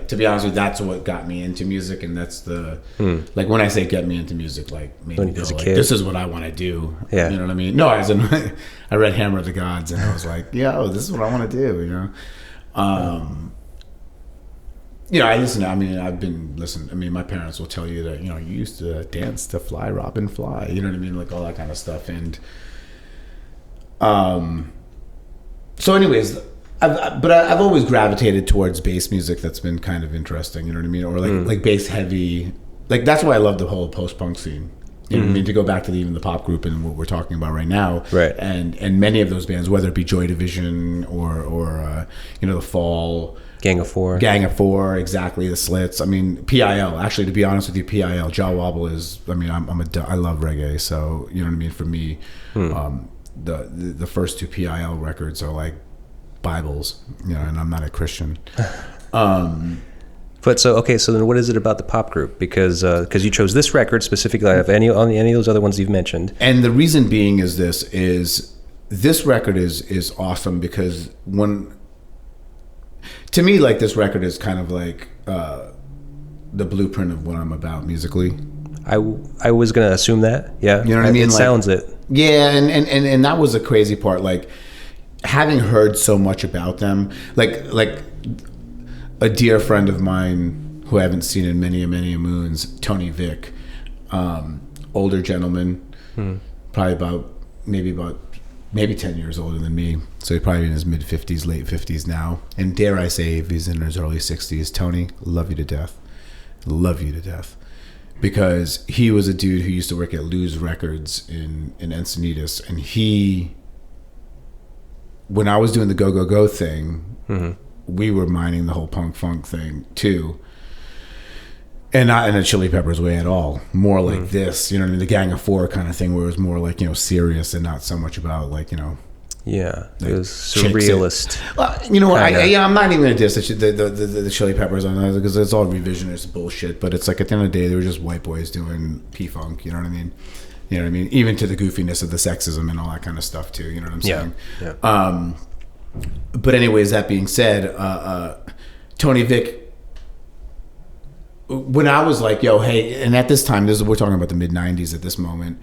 To be honest with you, that's what got me into music, and that's the like when I say get me into music, like maybe When- as a like, kid? this is what I want to do. Yeah. You know what I mean? No, as in I read Hammer of the Gods, and I was like, yo, this is what I want to do. You know, you know, I listen. I mean, I've been listening. I mean, my parents will tell you that, you know, you used to dance to Fly Robin Fly. You know what I mean? Like all that kind of stuff. And so, anyways. But I've always gravitated towards bass music. That's been kind of interesting, you know what I mean, or like bass heavy. Like that's why I love the whole post punk scene. You know what I mean? To go back to even the pop group and what we're talking about right now, Right. And many of those bands, whether it be Joy Division or you know, the Fall, Gang of Four. exactly, the Slits. I mean, PIL. Actually, to be honest with you, PIL, Jaw Wobble is. I mean, I love reggae, so you know what I mean. For me, the first two PIL records are like Bibles, you know, and I'm not a Christian. But so then what is it about the pop group? Because you chose this record specifically out of any of those other ones you've mentioned. And the reason being is this record is awesome because to me, like, this record is kind of like the blueprint of what I'm about musically. I was gonna assume that. Yeah. You know what I mean? It Like, sounds it. Yeah, and that was the crazy part. Like, having heard so much about them, like a dear friend of mine who I haven't seen in many moons, Tony Vick, older gentleman, probably about maybe 10 years older than me, so he's probably in his mid 50s, late 50s now, and dare I say, if he's in his early 60s, Tony, love you to death, because he was a dude who used to work at Lou's Records in Encinitas, and when I was doing the GoGoGo thing, we were mining the whole punk funk thing too. And not in a Chili Peppers way at all. More like this, you know what I mean? The Gang of Four kind of thing, where it was more like, you know, serious and not so much about, like, you know. Yeah, it was chicks surrealist. You know what? I'm not even going to diss the Chili Peppers on that because it's all revisionist bullshit. But it's like, at the end of the day, they were just white boys doing P-Funk, you know what I mean? You know what I mean? Even to the goofiness of the sexism and all that kind of stuff too. You know what I'm saying? Yeah. But anyways, that being said, Tony Vick, when I was like, yo, hey, and at this time, we're talking about the mid 90s at this moment,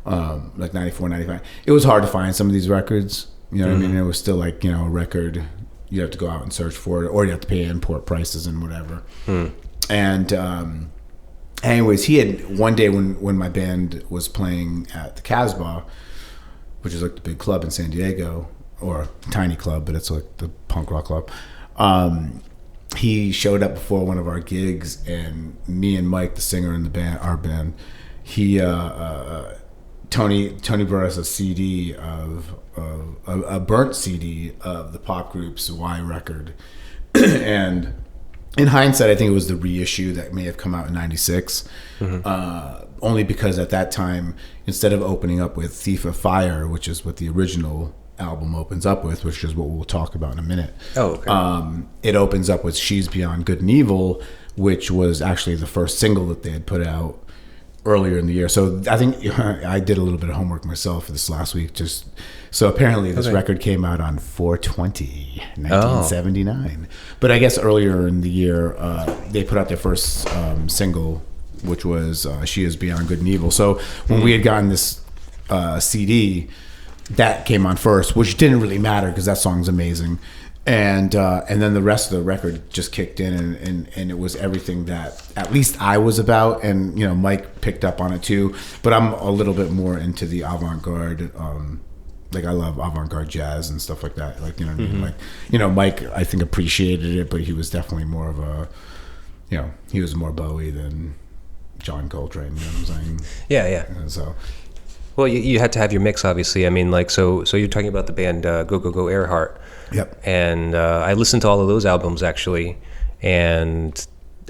like 94, 95, it was hard to find some of these records. You know what I mean? It was still like, you know, a record, you have to go out and search for it, or you have to pay import prices and whatever. And anyways, he had one day when my band was playing at the Casbah, which is like the big club in San Diego, or a tiny club, but it's like the punk rock club. He showed up before one of our gigs, and me and Mike, the singer in the band, our band, Tony brought us a CD of a burnt CD of the pop group's Y record, and in hindsight, I think it was the reissue that may have come out in '96. Only because at that time, instead of opening up with Thief of Fire, which is what the original album opens up with, which is what we'll talk about in a minute. Oh, okay. It opens up with She's Beyond Good and Evil, which was actually the first single that they had put out earlier in the year. So I think I did a little bit of homework myself for this last week. So apparently this record came out on 4/20, 1979. But I guess earlier in the year, they put out their first single, which was She Is Beyond Good and Evil. So when we had gotten this CD, that came on first, which didn't really matter because that song's amazing. And then the rest of the record just kicked in, and it was everything that at least I was about, and Mike picked up on it too. But I'm a little bit more into the avant-garde. Like I love avant-garde jazz and stuff like that. Like what I mean. Like Mike I think appreciated it, but he was definitely more of a he was more Bowie than John Coltrane. You know what I'm saying? Yeah. And so. Well, you had to have your mix, obviously. I mean, like, so you're talking about the band GoGoGo Airheart. Yep. And I listened to all of those albums, actually, and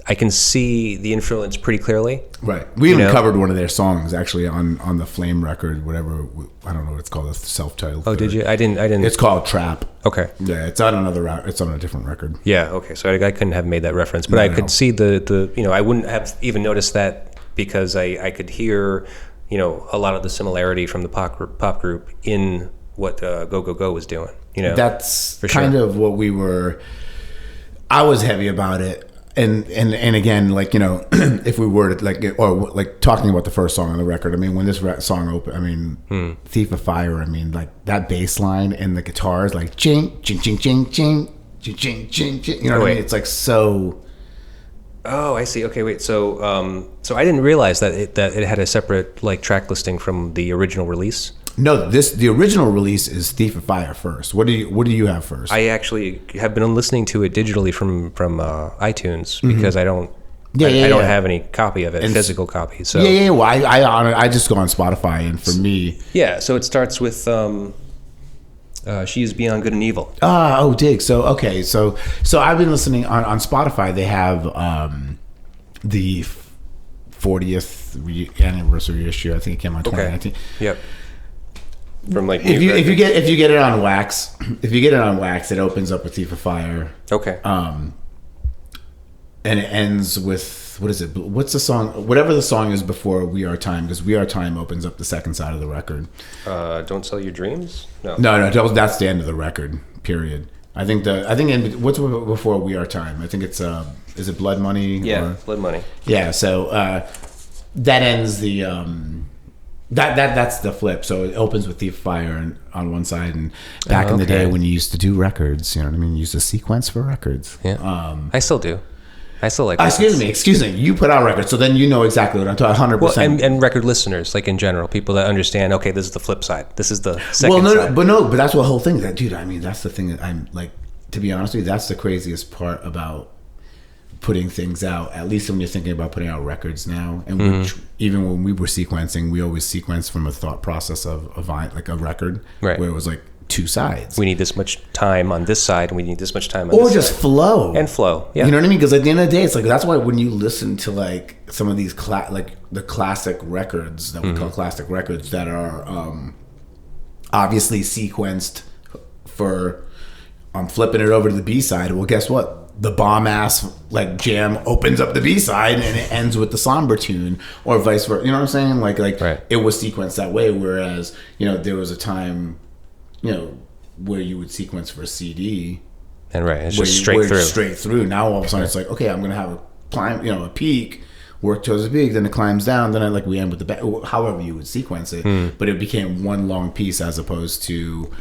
I can see the influence pretty clearly. Right. We even covered one of their songs, actually, on the Flame record, whatever. I don't know what it's called, a self-titled. Oh, did you? I didn't. It's called Trap. Okay. Yeah, it's on it's on a different record. Yeah, okay. So I couldn't have made that reference, but I could see the I wouldn't have even noticed that because I could hear a lot of the similarity from the pop group in what GoGoGo was doing. That's kind of what we were. I was heavy about it, and again, like if we were to talking about the first song on the record. I mean, when this song opened, I mean, Thief of Fire. I mean, like that bass line and the guitars, like ching ching ching ching ching ching ching ching ching. You know what I mean? It's like so. Oh, I see. Okay, wait. So, I didn't realize that it had a separate track listing from the original release. No, the original release is Thief of Fire first. What do you have first? I actually have been listening to it digitally from iTunes because I don't have any copy of it, physical copy. So Well, I just go on Spotify, and for me, So it starts with She Is Beyond Good and Evil. Dig. So okay, so I've been listening on Spotify. They have the 40th anniversary issue. I think it came out in 2019. Yep. From if you get it on wax, it opens up with Thief of Fire. Okay. And it ends with what is it? What's the song? Whatever the song is before We Are Time, because We Are Time opens up the second side of the record. Don't Sell Your Dreams? No, that's the end of the record. Period. I think what's before We Are Time? I think it's is it Blood Money? Yeah, Blood Money. Yeah. So that ends the. That's the flip. So it opens with Thief of Fire on one side, and back in the day when you used to do records, you know what I mean? You used to sequence for records. Yeah. I still do. I still like records. Excuse me. You put out records, so then you know exactly what I'm talking 100%. Well, and record listeners, like in general, people that understand, okay, this is the flip side. This is the second side. But that's the whole thing. Dude, I mean, that's the thing that I'm like, to be honest with you, that's the craziest part about putting things out, at least when you're thinking about putting out records now, and which even when we were sequencing, we always sequenced from a thought process of like a record, right, where it was like two sides. We need this much time on this side, and we need this much time on this side. Or just flow. Yeah. You know what I mean? Because at the end of the day, it's like, that's why when you listen to like some of these the classic records that we call classic records that are obviously sequenced for flipping it over to the B-side, well, guess what? The bomb ass jam opens up the B-side and it ends with the somber tune, or vice versa. You know what I'm saying? Like right. It was sequenced that way. Whereas there was a time where you would sequence for a CD, and right, it's just straight through. Now all of a sudden it's like, okay, I'm gonna have a climb, a peak, work towards the peak, then it climbs down, then we end with the back. However you would sequence it, but it became one long piece as opposed to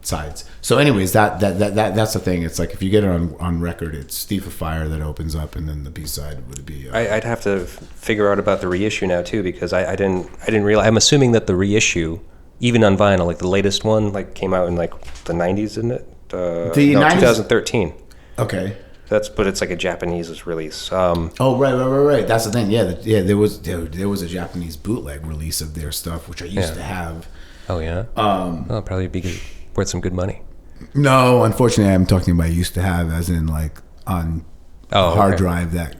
sides. So anyways, that's the thing. It's like if you get it on record, it's Thief of Fire that opens up, and then the B-side would be I'd have to figure out about the reissue now too, because I didn't realize. I'm assuming that the reissue, even on vinyl, like the latest one, came out in the 90s, isn't it? No, 2013. Okay. But it's like a Japanese release. Right. That's the thing. Yeah. There was a Japanese bootleg release of their stuff, which I used to have. Oh yeah. It'll probably be worth some good money. No, unfortunately, I'm talking about used to have, as in on hard drive that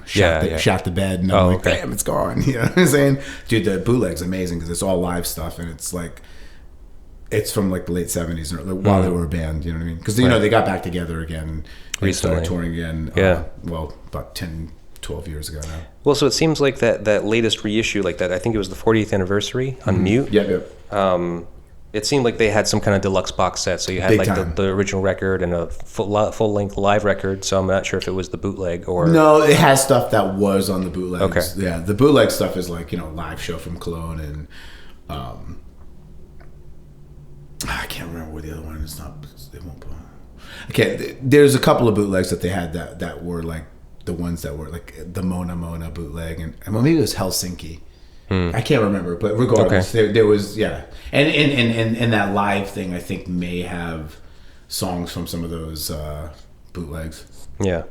shot the bed, and I'm damn, it's gone. You know what I'm saying, dude? The bootleg's amazing because it's all live stuff, and it's from the late '70s while they were a band. You know what I mean? Because they got back together again and started touring again. About 10-12 years ago now. Well, so it seems like that latest reissue, I think it was the 40th anniversary on Mute. Yep. It seemed like they had some kind of deluxe box set, so you had Big like time. the original record and a full length live record. So I'm not sure if it was the bootleg or No, it has stuff that was on the bootlegs. Okay. Yeah, the bootleg stuff is like, live show from Cologne and I can't remember where the other one is. Not, they won't put. Okay, there's a couple of bootlegs that they had that were like the ones that were like the Mona bootleg, and well, maybe it was Helsinki. I can't remember, but regardless, there was and that live thing I think may have songs from some of those bootlegs. Yeah.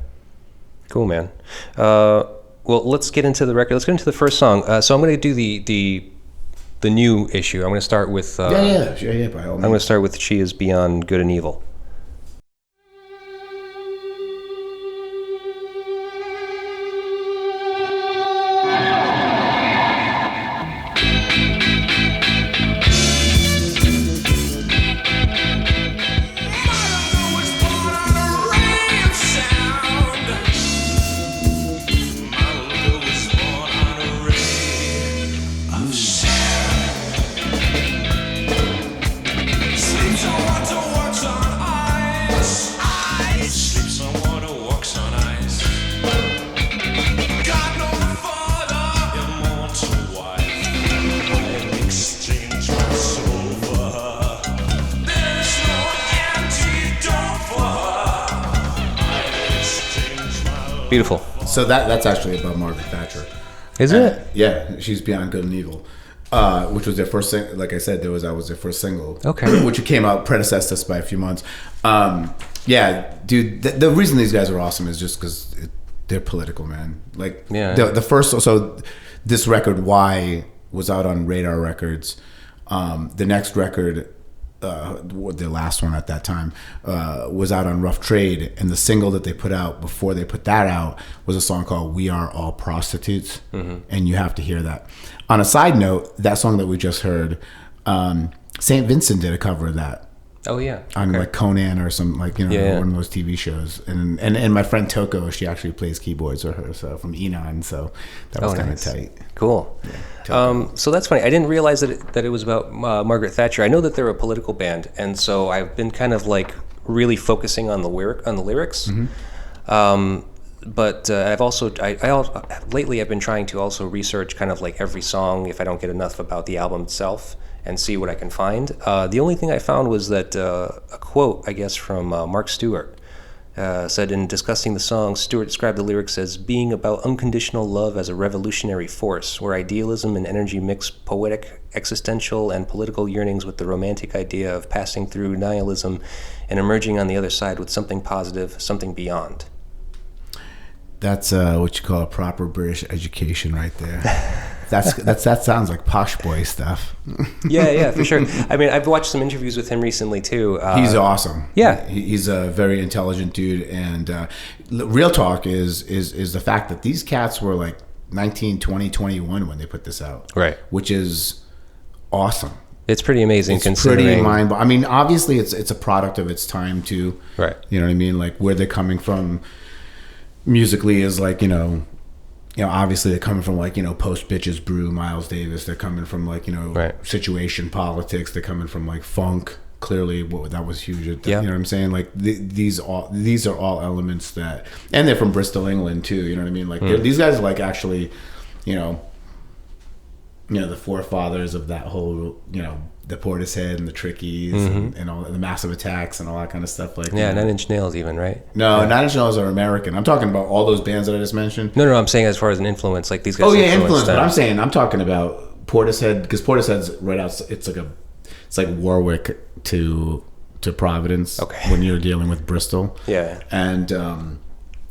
Cool, man. Well, let's get into the record. Let's get into the first song. So I'm going to do the new issue. I'm going to start with By all means. I'm going to start with She Is Beyond Good and Evil. Beautiful. So that's actually about Margaret Thatcher. Is it? Yeah, She's Beyond Good and Evil, which was their first. Like I said, that was their first single. Okay. Which came out, predecessed us by a few months. Yeah, dude. The reason these guys are awesome is just because they're political, man. Like, the first. So this record, Y, was out on Radar Records. The next record, the last one at that time, was out on Rough Trade, and the single that they put out before they put that out was a song called We Are All Prostitutes, and you have to hear that. On a side note, that song that we just heard, St. Vincent did a cover of that. Oh yeah, on like Conan or some one of those TV shows, and my friend Toko, she actually plays keyboards with her, so from Enon, so that was kind of tight. Cool. So that's funny. I didn't realize that it was about Margaret Thatcher. I know that they're a political band, and so I've been kind of like really focusing on the lyrics. But I've also lately I've been trying to also research kind of like every song if I don't get enough about the album itself, and see what I can find. The only thing I found was that a quote, I guess, from Mark Stewart said, in discussing the song, Stewart described the lyrics as being about unconditional love as a revolutionary force, where idealism and energy mix poetic, existential, and political yearnings with the romantic idea of passing through nihilism and emerging on the other side with something positive, something beyond. That's what you call a proper British education right there. That sounds like posh boy stuff. Yeah, for sure. I mean, I've watched some interviews with him recently too. He's awesome. Yeah, he's a very intelligent dude. And real talk is the fact that these cats were like 19, 20, 21 when they put this out. Right. Which is awesome. It's pretty amazing. It's considering. Pretty mind-boggling. I mean, obviously, it's a product of its time too. Right. You know what I mean? Like where they're coming from musically is like obviously they're coming from like post Bitches Brew, Miles Davis. They're coming from like situation politics. They're coming from like funk. Clearly, that was huge. You know what I'm saying? Like these are all elements that, and they're from Bristol, England too. You know what I mean? Like these guys are like actually, the forefathers of that whole the Portishead and the Trickies and all the Massive Attacks and all that kind of stuff. Like 9 Inch Nails, even, right? No, 9 Inch Nails are American. I'm talking about all those bands that I just mentioned. No, I'm saying as far as an influence, like these guys. Oh yeah, influence. But I'm talking about Portishead, because Portishead's right out. It's like Warwick to Providence. Okay. When you're dealing with Bristol. Yeah. And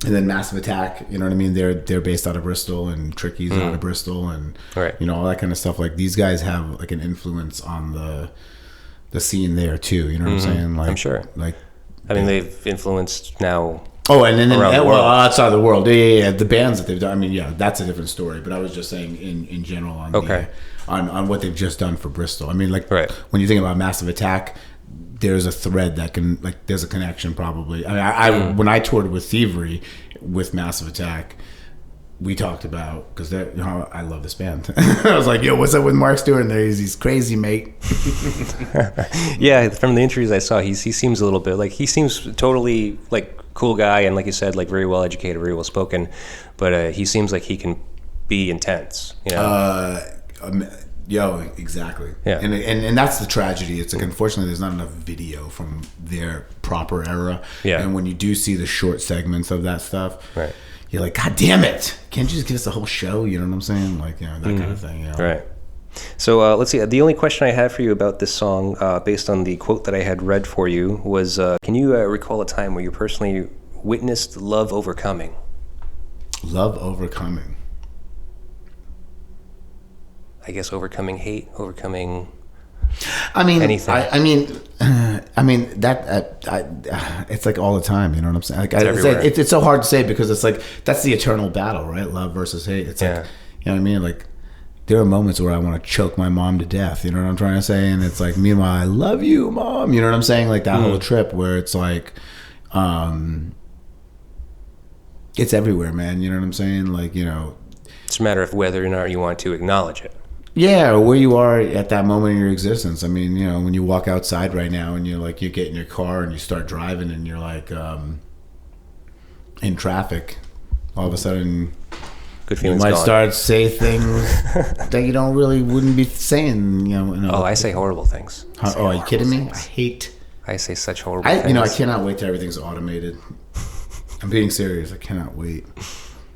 then Massive Attack, you know what I mean? They're based out of Bristol, and Tricky's out of Bristol, and all that kind of stuff. Like these guys have like an influence on the scene there too. You know what I'm saying? Like, I'm sure. Like, I mean, they've influenced now. Oh, and then outside of the world, yeah, the bands that they've done. I mean, yeah, that's a different story. But I was just saying in general on on what they've just done for Bristol. I mean, like when you think about Massive Attack, there's a thread that can, like, there's a connection probably. I mean, when I toured with Thievery with Massive Attack, we talked about, because I love this band. I was like, yo, what's up with Mark Stewart? And he's crazy, mate. Yeah, from the interviews I saw, he seems a little bit like, he seems totally like cool guy, and like you said, like very well educated, very well spoken, but he seems like he can be intense, you know? Exactly. Yeah. And that's the tragedy. It's like, unfortunately, there's not enough video from their proper era. Yeah. And when you do see the short segments of that stuff, Right. You're like, God damn it! Can't you just give us a whole show? You know what I'm saying? Like, you know, that kind of thing. You know? Right. So let's see. The only question I had for you about this song, based on the quote that I had read for you, was can you recall a time where you personally witnessed love overcoming? Love overcoming. I guess overcoming hate, overcoming. I mean, anything. I mean that. It's like all the time. You know what I'm saying? Like, it's so hard to say, because it's like that's the eternal battle, right? Love versus hate. It's like, you know what I mean? Like, there are moments where I want to choke my mom to death. You know what I'm trying to say? And it's like, meanwhile, I love you, Mom. You know what I'm saying? Like that whole trip where it's like, it's everywhere, man. You know what I'm saying? Like, you know, It's a matter of whether or not you want to acknowledge it. yeah, or where you are at that moment in your existence. I mean, you know, when you walk outside right now and you're like, you get in your car and you start driving and you're like in traffic, all of a sudden Good you feelings might gone. start say things that you wouldn't be saying. You know. Oh, I say horrible things. Oh, are you kidding me? I say such horrible things. I cannot wait till everything's automated. I'm being serious. I cannot wait.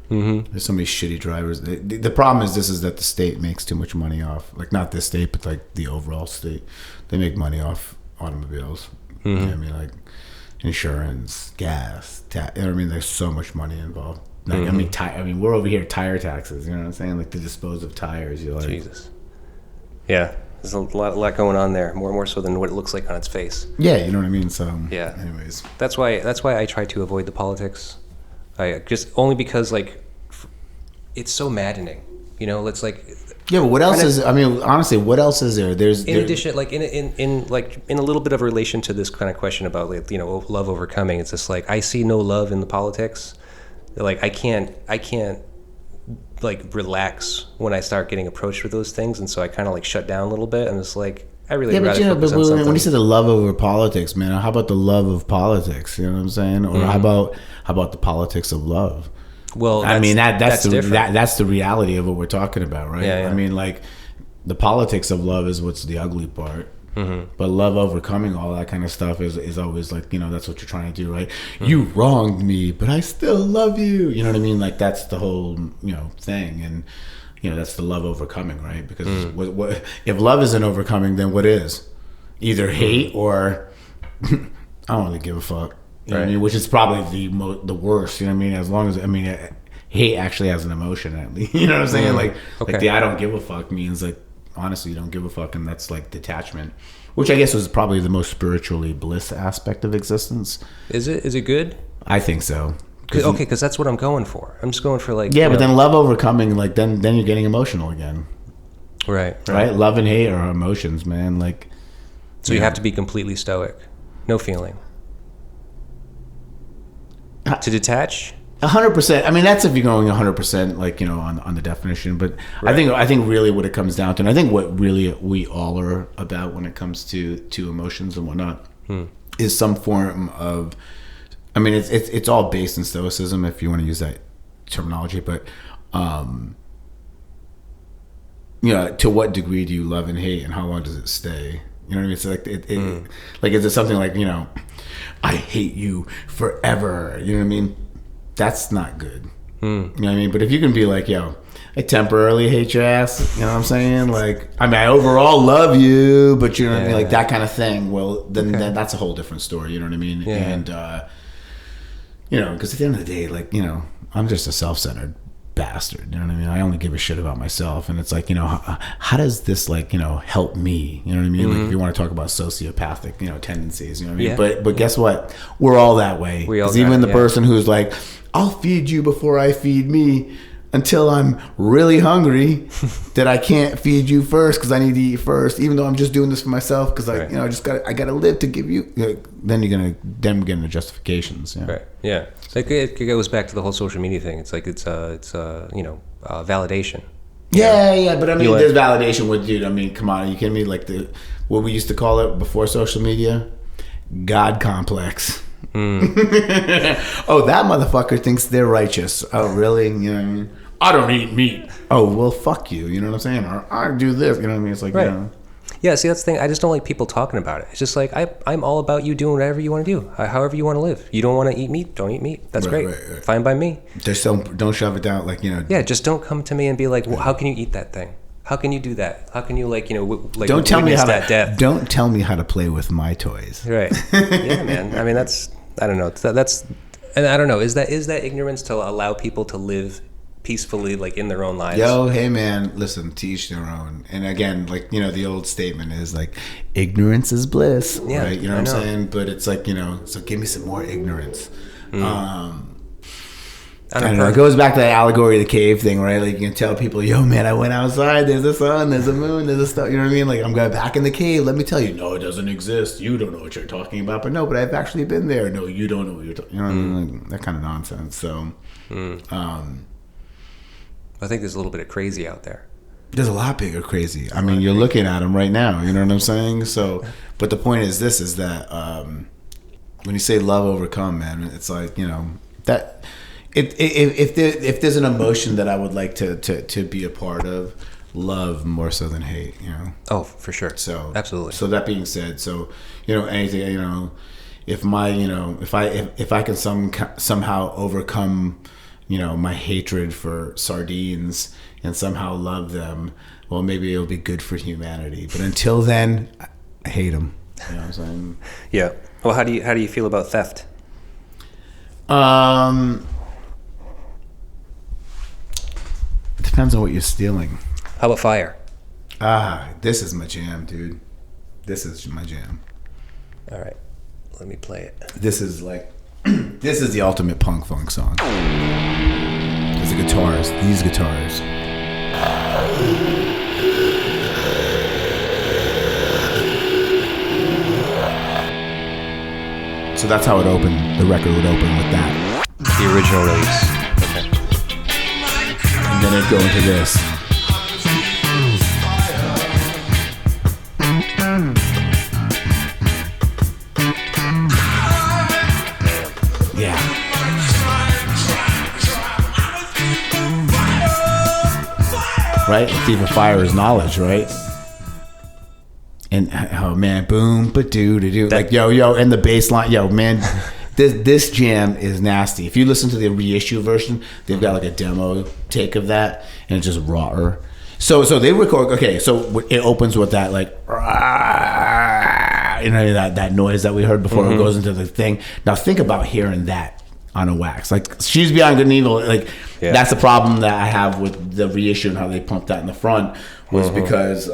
Mm-hmm. There's so many shitty drivers. The problem is that the state makes too much money off, like, not this state, but like the overall state. They make money off automobiles. Mm-hmm. You know what I mean, like insurance, gas, you know what I mean? There's so much money involved. Like, I mean, we're over here tire taxes. You know what I'm saying? Like, to dispose of tires. You're like, Jesus. Yeah, there's a lot going on there. More so than what it looks like on its face. yeah, you know what I mean. So Yeah. Anyways, That's why I try to avoid the politics. I just only because like it's so maddening, you know. It's like yeah, but what else is? I mean, honestly, what else is there? in addition, like in a little bit of relation to this kind of question about, like, you know, love overcoming. It's just like I see no love in the politics. Like I can't like relax when I start getting approached with those things, and so I kind of like shut down a little bit. And it's like I really rather focus on something. When you say the love over politics, man, how about the love of politics? You know what I'm saying? Or how about the politics of love? Well, I mean that's the reality of what we're talking about, right? Yeah. I mean, like, the politics of love is what's the ugly part. Mm-hmm. But love overcoming all that kind of stuff is always like, you know, that's what you're trying to do, right? Mm-hmm. You wronged me, but I still love you. You know what I mean? Like, that's the whole, you know, thing. And, you know, that's the love overcoming, right? Because what if love isn't overcoming, then what is? Either hate or I don't really give a fuck. You know what I mean? Which is probably the worst. You know what I mean? As long as, I mean, hate actually has an emotion, at least. You know what I'm saying? Like the I don't give a fuck means, like, honestly, you don't give a fuck, and that's like detachment, which I guess was probably the most spiritually bliss aspect of existence. Is it good? I think so. Because that's what I'm going for. I'm just going for, like, yeah, but then love overcoming, like, then you're getting emotional again. Right. Love and hate are emotions, man. Like, So you have to be completely stoic, no feeling. To detach. 100%. I mean, that's if you're going 100%, like, you know, on the definition. But right. I think really what it comes down to, and I think what really we all are about when it comes to emotions and whatnot, is some form of. I mean, it's all based in stoicism, if you want to use that terminology. But, you know, to what degree do you love and hate, and how long does it stay? You know what I mean? So like like, is it something like, you know, I hate you forever? You know what I mean? That's not good. You know what I mean? But if you can be like, yo, I temporarily hate your ass, you know what I'm saying? Like, I mean, I overall love you, but you know what I mean? Like, that kind of thing. Well, then that's a whole different story. You know what I mean? Yeah. And, you know, because at the end of the day, like, you know, I'm just a self-centered bastard. You know what I mean? I only give a shit about myself. And it's like, you know, how does this, like, you know, help me? You know what I mean? Like, if you want to talk about sociopathic, you know, tendencies, you know what I mean? But guess what? We're all that way. Because even the person who's like, I'll feed you before I feed me. until I'm really hungry that I can't feed you first because I need to eat first, even though I'm just doing this for myself because I gotta live to give you. Then you're gonna get into justifications. Yeah. Right. Yeah. It's like it goes back to the whole social media thing. It's like it's validation. Yeah, but I mean, there's validation with, dude. I mean, come on, are you kidding me? Like what we used to call it before social media, God complex. Oh, that motherfucker thinks they're righteous. Oh, really? You know what I mean? I don't eat meat. Oh, well, fuck you. You know what I'm saying? Or I do this. You know what I mean? It's like, right. Yeah, see, that's the thing. I just don't like people talking about it. It's just like, I'm all about you doing whatever you want to do, however you want to live. You don't want to eat meat, don't eat meat. That's great. Right. Fine by me. Just don't shove it down, like, Yeah, just don't come to me and be like, well, how can you eat that thing? How can you do that? How can you, don't tell me how that death? Don't tell me how to play with my toys. Right. Yeah, man. I mean, I don't know. And I don't know. Is that ignorance to allow people to live peacefully, like, in their own lives? Yo, hey man, listen, to each their own. And again, like, the old statement is like, ignorance is bliss. Yeah, right? You know what I'm saying? But it's like, so give me some more ignorance. I don't know. It goes back to that allegory of the cave thing, right? Like, you can tell people, yo, man, I went outside. There's a sun, there's a moon, there's a star. You know what I mean? Like, I'm going back in the cave. Let me tell you, no, it doesn't exist. You don't know what you're talking about. But no, but I've actually been there. No, you don't know what you're talking. You know what I mean? Like, that kind of nonsense. So, I think there's a little bit of crazy out there. There's a lot bigger crazy. I mean, you're looking at them right now. You know what I'm saying? So, but the point is this: is that when you say love overcome, man, it's like, that. If there's an emotion that I would like to be a part of, love more so than hate, Oh, for sure. So absolutely. So that being said, anything, if I can somehow overcome, my hatred for sardines and somehow love them, well, maybe it'll be good for humanity. But until then, I hate them. You know what I'm saying? Yeah. Well, how do you feel about theft? Depends on what you're stealing. How about fire? This is my jam, dude. This is my jam. All right, let me play it. This is like, this is the ultimate punk funk song. There's the guitars, these guitars. So that's how it opened. The record would open with that. The original release. Okay. And then it'd go into this. Yeah. Right? Even fire is knowledge, right? And oh man, boom, ba doo doo doo. Like yo, and the bass line, yo, man. This jam is nasty. If you listen to the reissue version, they've got like a demo take of that, and it's just rawer. So they record. Okay, so it opens with that like, that noise that we heard before it goes into the thing. Now think about hearing that on a wax. Like She's Beyond Good and Evil. Like that's the problem that I have with the reissue and how they pumped that in the front was because.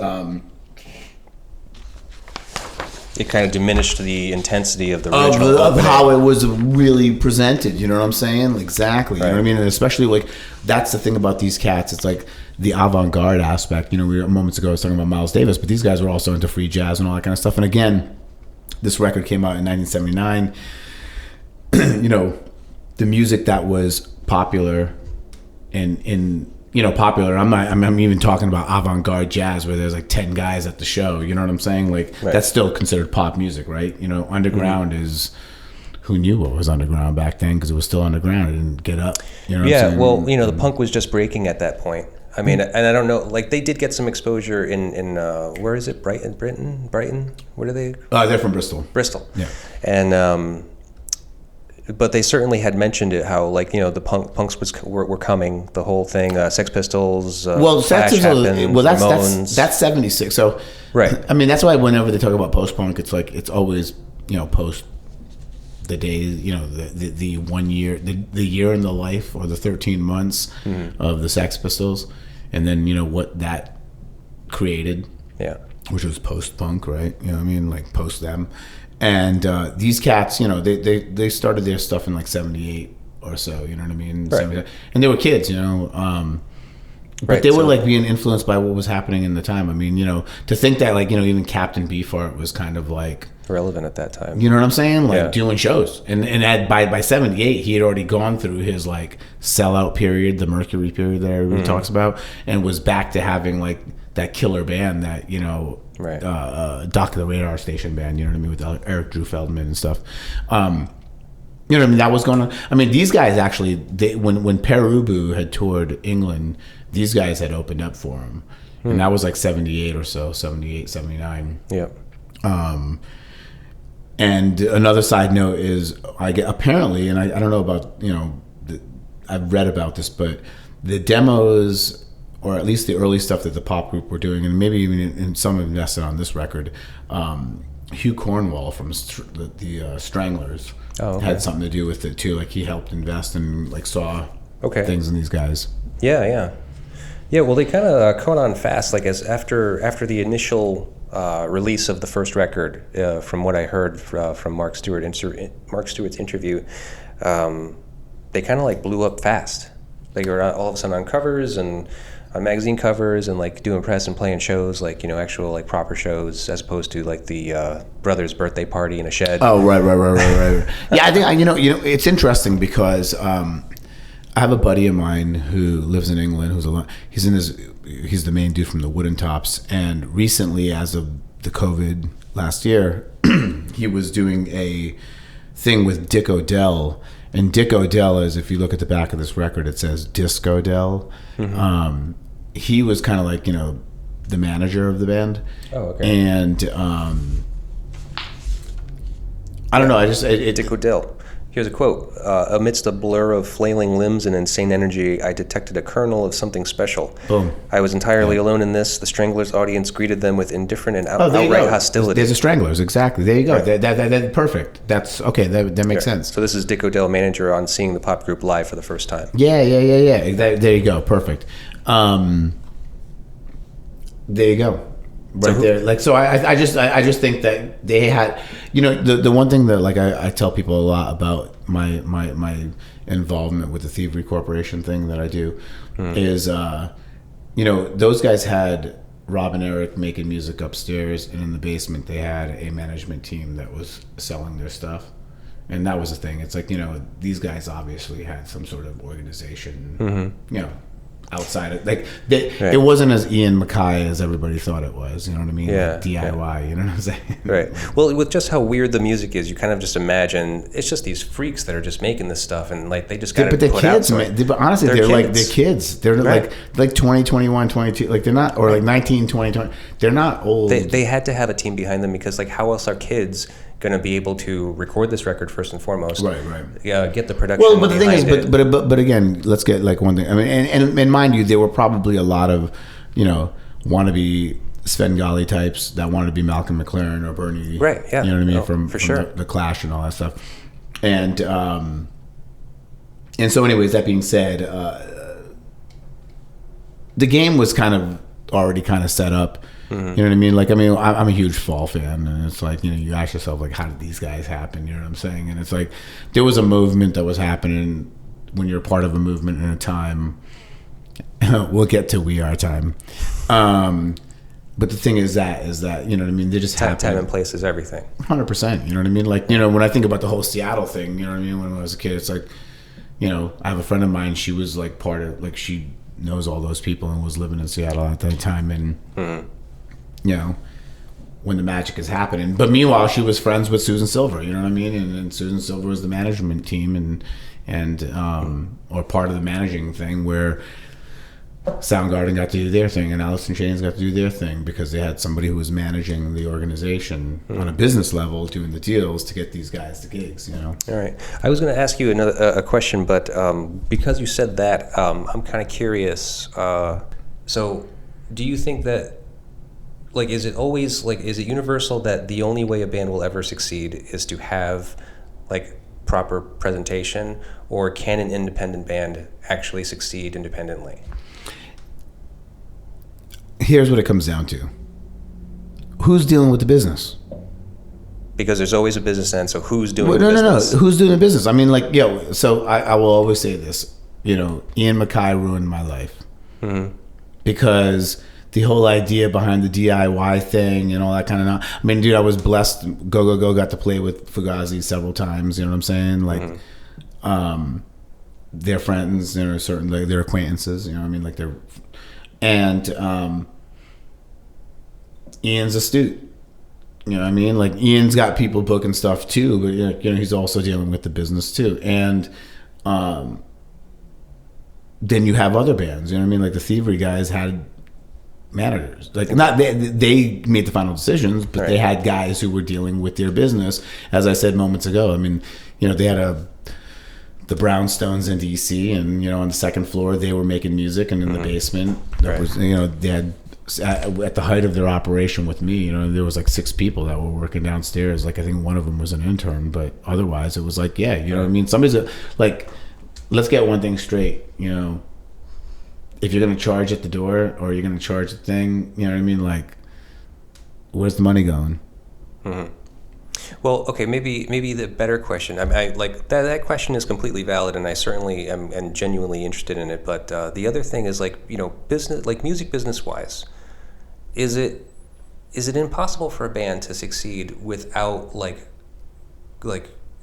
It kind of diminished the intensity of the original of how it was really presented. You know what I'm saying? Exactly. Right. You know what I mean? And especially like that's the thing about these cats. It's like the avant-garde aspect. We were moments ago I was talking about Miles Davis, but these guys were also into free jazz and all that kind of stuff. And again, this record came out in 1979. The music that was popular in popular. I'm even talking about avant-garde jazz where there's like 10 guys at the show. You know what I'm saying? Like that's still considered pop music, right? Underground is. Who knew what was underground back then? Because it was still underground. It didn't get up. You know what I'm saying? Well, the punk was just breaking at that point. I mean, and I don't know. Like they did get some exposure in where is it? Brighton. Where are they? They're from Bristol. Yeah. And but they certainly had mentioned it, how the punks were coming, the whole thing, Sex Pistols, Flash happened, that's 76. So right. I mean, that's why whenever they talk about post-punk, it's like it's always post the days, the 1 year, the year in the life or the 13 months of the Sex Pistols, and then what that created, which was post-punk, right? You know what I mean, like post them. And these cats, they started their stuff in like 78, or so. You know what I mean? Right. And they were kids, you know. But Right, they were so- like being influenced by what was happening in the time. I mean, you know, to think that like, you know, even Captain Beefheart was kind of like, relevant at that time. you know what I'm saying? Like Yeah. doing shows. And by 78, he had already gone through his like sellout period, the Mercury period that everybody talks about, and was back to having like that killer band that, you know, Right. Doc the Radar Station band, you know what I mean, with Eric Drew Feldman and stuff. You know what I mean? That was going on. I mean, these guys actually, when Perubu had toured England, these guys had opened up for him. And that was like 78 or so, 78, 79. Yep. And another side note is, apparently, and I don't know about, you know, I've read about this, but the demos, or at least the early stuff that the pop group were doing, and maybe even in some invested on this record, Hugh Cornwall from the Stranglers had something to do with it too. Like he helped invest and like saw things in these guys. Yeah. Well, they kind of caught on fast. Like as after the initial release of the first record, from what I heard from Mark Stewart's interview, they kind of like blew up fast. They were all of a sudden on covers and on magazine covers and like doing press and playing shows, like, you know, actual like proper shows, as opposed to like the brother's birthday party in a shed. Oh, right. Yeah, I think you know it's interesting because I have a buddy of mine who lives in England. He's the main dude from the Wooden Tops, and recently, as of the COVID last year, he was doing a thing with Dick O'Dell. And Dick O'Dell is, if you look at the back of this record, it says Disc O'Dell. He was kind of like, you know, the manager of the band. Oh, okay. And I don't know. Dick O'Dell. Here's a quote. Amidst a blur of flailing limbs and insane energy, I detected a kernel of something special. Boom. I was entirely alone in this. The Stranglers' audience greeted them with indifferent and there you outright go. hostility. There's the Stranglers, exactly. There you go. Right. That perfect. That's okay. That makes sense. So this is Dick O'Dell, manager, on seeing the pop group live for the first time. Yeah. There you go. Perfect. There you go. Right there. Like, so I just think that they had, you know, the one thing that like I tell people a lot about my involvement with the Thievery Corporation thing that I do is, you know, those guys had Rob and Eric making music upstairs, and in the basement they had a management team that was selling their stuff. And that was the thing. It's like, you know, these guys obviously had some sort of organization, you know, outside of, like, it wasn't as Ian Mackay as everybody thought it was, you know what I mean? Yeah, like DIY, you know what I'm saying? Right. Well, with just how weird the music is, you kind of just imagine it's just these freaks that are just making this stuff, and like they just got to But they're put kids, out. man. But honestly, they're like, they're kids. They're Right. like 20, 21, 22. Like they're not, or like 19, 20, 20. They're not old. They had to have a team behind them, because like how else are kids going to be able to record this record first and foremost? Right. Get the production. Well, but the thing is, behind it. but again, let's get like one thing. I mean, and mind you, there were probably a lot of, you know, wannabe Svengali types that wanted to be Malcolm McLaren or Bernie. Right. Yeah. You know what I mean? No, from sure. the Clash and all that stuff. And so, anyways, that being said, the game was kind of already kind of set up. You know what I mean? Like, I mean, I'm a huge Fall fan, and it's like, you know, you ask yourself, like, how did these guys happen? You know what I'm saying? And it's like, there was a movement that was happening when you're part of a movement in a time. We'll get to We Are Time. But the thing is that, you know what I mean? They just happen. Time and place is everything. 100%. You know what I mean? Like, you know, when I think about the whole Seattle thing, you know what I mean? When I was a kid, it's like, you know, I have a friend of mine, she was like part of, like, she knows all those people and was living in Seattle at that time. And, you know, when the magic is happening. But meanwhile, she was friends with Susan Silver, you know what I mean? And Susan Silver was the management team and or part of the managing thing, where Soundgarden got to do their thing and Alice in Chains got to do their thing, because they had somebody who was managing the organization on a business level, doing the deals to get these guys the gigs, you know? All right. I was going to ask you a question, but because you said that, I'm kind of curious. So do you think that, like, is it universal that the only way a band will ever succeed is to have, like, proper presentation, or can an independent band actually succeed independently? Here's what it comes down to. Who's dealing with the business? Because there's always a business end. So who's doing Well, the no. business? Who's doing the business? I mean, like, so I will always say this. Ian MacKaye ruined my life. Mm-hmm. Because the whole idea behind the DIY thing and all that kind of... I mean, dude, I was blessed. GoGoGo got to play with Fugazi several times. You know what I'm saying? Like, they're friends. Certain, like, they're acquaintances. You know what I mean? Like, they're... And Ian's astute. You know what I mean? Like, Ian's got people booking stuff too, but he's also dealing with the business too. And then you have other bands. You know what I mean? Like the Thievery guys had managers. Like, not they made the final decisions, but they had guys who were dealing with their business. As I said moments ago, I mean, they had the Brownstones in DC, and on the second floor they were making music, and in the basement there was, they had. At the height of their operation with me, there was like 6 people that were working downstairs. Like, I think one of them was an intern, but otherwise it was like, you know what I mean? Somebody's like, let's get one thing straight. If you're going to charge at the door or you're going to charge the thing, you know what I mean? Like, where's the money going? Mm-hmm. Well, okay, maybe the better question. I like that question is completely valid, and I certainly am genuinely interested in it. But the other thing is, like, business, like music business wise, is it impossible for a band to succeed without like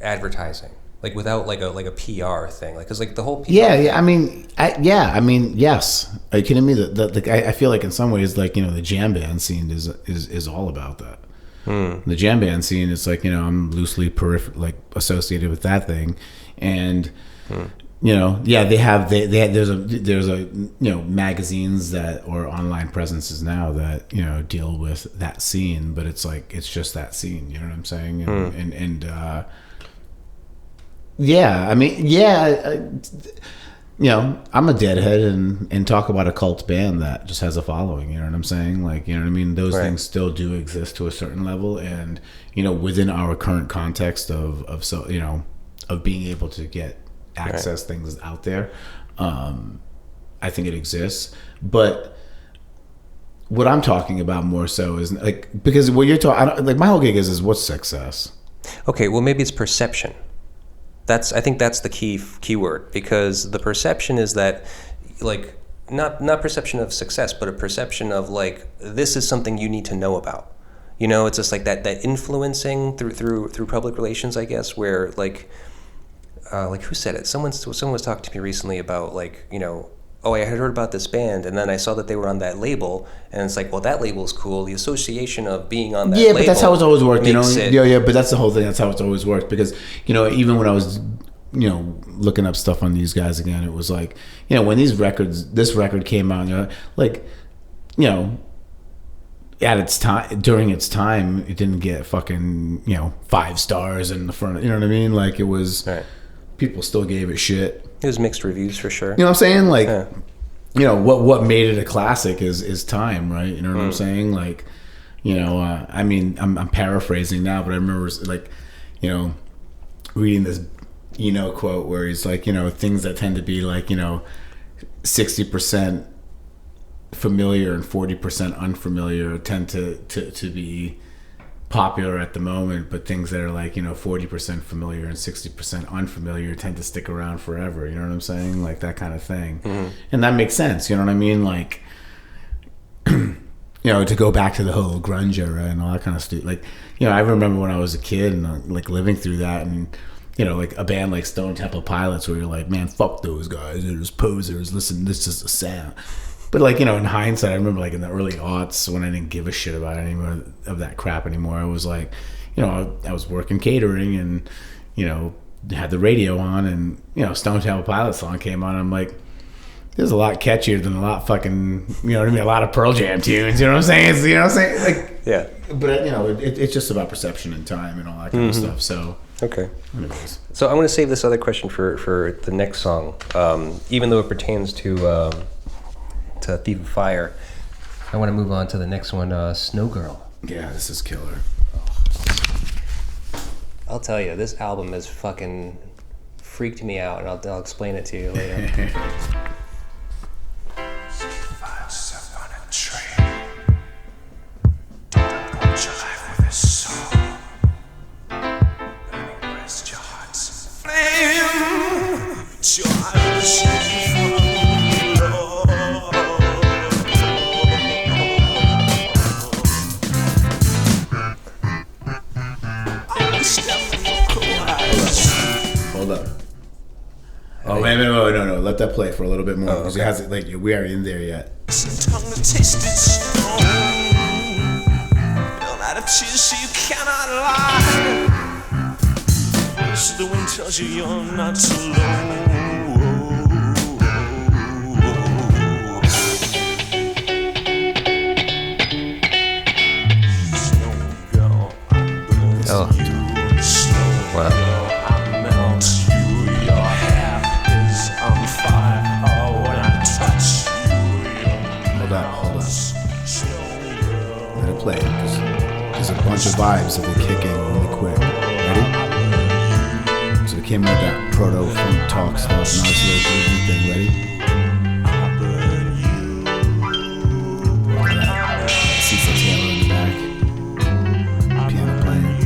advertising, like without like a PR thing, like, because like the whole PR I mean yes. Are you kidding me? I feel like in some ways, like, the jam band scene is all about that. The jam band scene is like, I'm loosely associated with that thing, and there's a magazines that, or online presences now that deal with that scene, but it's like, it's just that scene, you know what I'm saying? I'm a deadhead and talk about a cult band that just has a following, you know what I'm saying? Like, you know what I mean? Those things still do exist to a certain level, and within our current context of being able to get access things out there, I think it exists. But what I'm talking about more so is like, because what you're talking, like, my whole gig is what's success? Okay, well, maybe it's perception. I think that's the key word, because the perception is that, like, not perception of success, but a perception of, like, this is something you need to know about. It's just like that influencing through public relations, I guess, where like who said it? Someone was talking to me recently about, like, oh, I had heard about this band, and then I saw that they were on that label, and it's like, well, that label's cool. The association of being on that label. Yeah, but that's how it's always worked, Yeah, but that's the whole thing. That's how it's always worked, because, even when I was, looking up stuff on these guys again, it was like, when this record came out, at its time, during its time, it didn't get fucking, 5 stars in the front, you know what I mean? Like, it was, people still gave it shit. It was mixed reviews for sure. You know what I'm saying? Like, what made it a classic is time, right? You know what I'm saying? Like, I mean, I'm paraphrasing now, but I remember, like, reading this, quote where he's like, things that tend to be like, 60% familiar and 40% unfamiliar tend to be popular at the moment, but things that are like 40% familiar and 60% unfamiliar tend to stick around forever. You know what I'm saying? Like, that kind of thing. And that makes sense. You know what I mean? Like, to go back to the whole grunge era and all that kind of stuff. Like, I remember when I was a kid and like living through that, and like a band like Stone Temple Pilots, where you're like, man, fuck those guys, they're just posers. Listen, this is the sound. But like, in hindsight, I remember like in the early aughts when I didn't give a shit about any more of that crap anymore. I was like, I was working catering and, had the radio on, and, Stone Temple Pilots song came on. I'm like, this is a lot catchier than a lot fucking, a lot of Pearl Jam tunes. You know what I'm saying? It's, what I'm saying? Like, yeah. But, it's just about perception and time and all that kind of stuff. So. Okay. Anyways. So I'm going to save this other question for the next song, even though it pertains to Thief of Fire. I want to move on to the next one, Snow Girl. Yeah, this is killer. I'll tell you, this album has fucking freaked me out, and I'll explain it to you later. Hold up. Oh, wait, no. Let that play for a little bit more. Because it hasn't, like, we aren't in there yet. You cannot lie. So the wind tells you you're not too low. Oh. Wow. Hold up. Let it play. There's a bunch of vibes that they kick in really quick. Ready? So it came with that proto-funk talk stuff. Now it's a little groovy thing. Ready? Cecil Taylor in the back. Piano playing.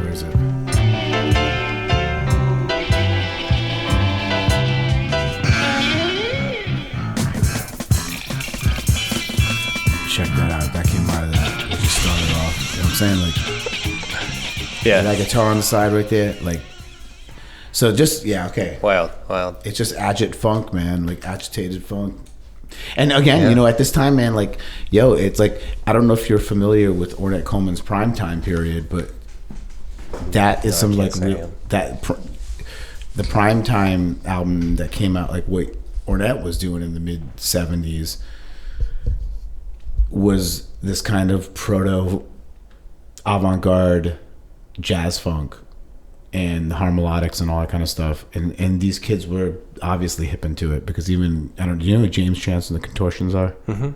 Where is it? Check that out. That came out of that. We just started off. You know what I'm saying? Like, that guitar on the side right there. Like, so just, okay. Wild. It's just funk, man. Like, agitated funk. And again, you know, at this time, man, like, it's like, I don't know if you're familiar with Ornette Coleman's Primetime period, but that is some, like, the Primetime album that came out, like, what Ornette was doing in the mid-'70s was this kind of proto avant-garde jazz funk and the harmonics and all that kind of stuff, and these kids were obviously hip into it, because even, I don't, do you know who James Chance and the Contortions are? Mm-hmm.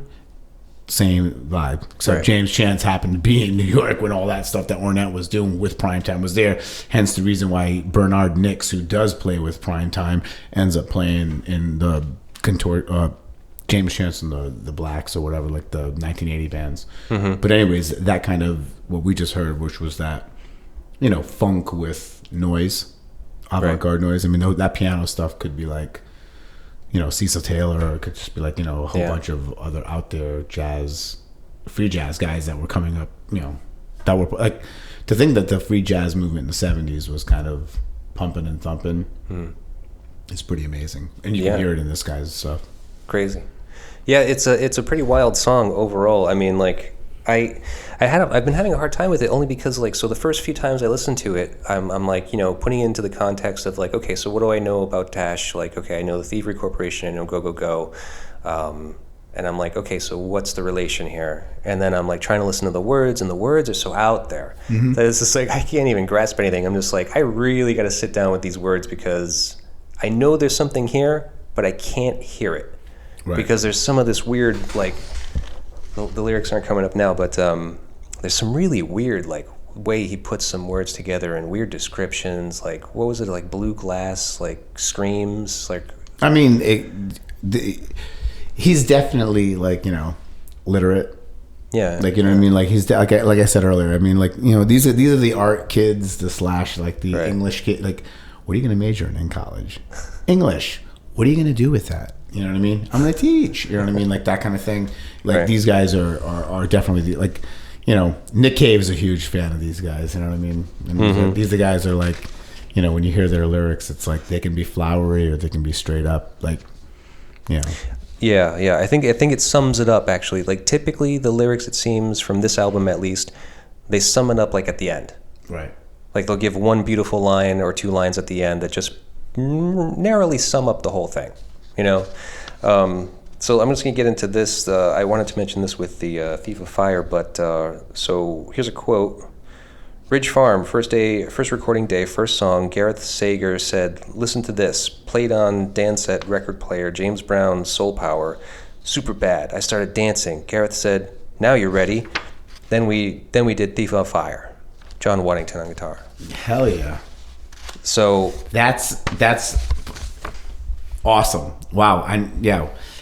Same vibe, except James Chance happened to be in New York when all that stuff that Ornette was doing with Primetime was there. Hence the reason why Bernard Nix, who does play with Primetime, ends up playing in the James Chance and the Blacks or whatever, like the 1980 bands. Mm-hmm. But anyways, that kind of what we just heard, which was that, you know, funk with noise, avant-garde noise. I mean, that piano stuff could be like, you know, Cecil Taylor, or it could just be like, you know, a whole bunch of other out there free jazz guys that were coming up, you know, that were like, to think that the free jazz movement in the 70s was kind of pumping and thumping. It's pretty amazing. And you can hear it in this guy's stuff. Crazy. Yeah, it's a pretty wild song overall. I mean, like, I've been having a hard time with it only because, like, so the first few times I listened to it, I'm like, you know, putting it into the context of like, okay, so what do I know about Dash? Like, okay, I know the Thievery Corporation, I know GoGoGo, and I'm like, okay, so what's the relation here? And then I'm like trying to listen to the words, and the words are so out there that it's just like I can't even grasp anything. I'm just like, I really got to sit down with these words because I know there's something here, but I can't hear it. Right. Because there's some of this weird, like, the lyrics aren't coming up now, but there's some really weird, like, way he puts some words together and weird descriptions. Like, what was it, like blue glass, like screams, like. I mean, he's definitely, like, you know, literate. Yeah. Like, you know what I mean? Like, he's like I said earlier. I mean, like, you know, these are the art kids, like the English kid. Like, what are you going to major in college? English. What are you going to do with that? You know what I mean? I'm going to teach. You know what I mean? Like, that kind of thing. Like, these guys are definitely, like, you know, Nick Cave's a huge fan of these guys. You know what I mean? And these are guys are like, you know, when you hear their lyrics, it's like they can be flowery or they can be straight up. Like, you know. Yeah. I think it sums it up, actually. Like, typically the lyrics, it seems, from this album at least, they sum it up, like, at the end. Right. Like, they'll give one beautiful line or two lines at the end that just narrowly sum up the whole thing, you know? So I'm just going to get into this. I wanted to mention this with the Thief of Fire, but so here's a quote. Ridge Farm, first recording day, first song, Gareth Sager said, "Listen to this, played on Dansette record player, James Brown's Soul Power, super bad. I started dancing. Gareth said, now you're ready. Then we did Thief of Fire, John Waddington on guitar." Hell yeah. So that's awesome. Wow.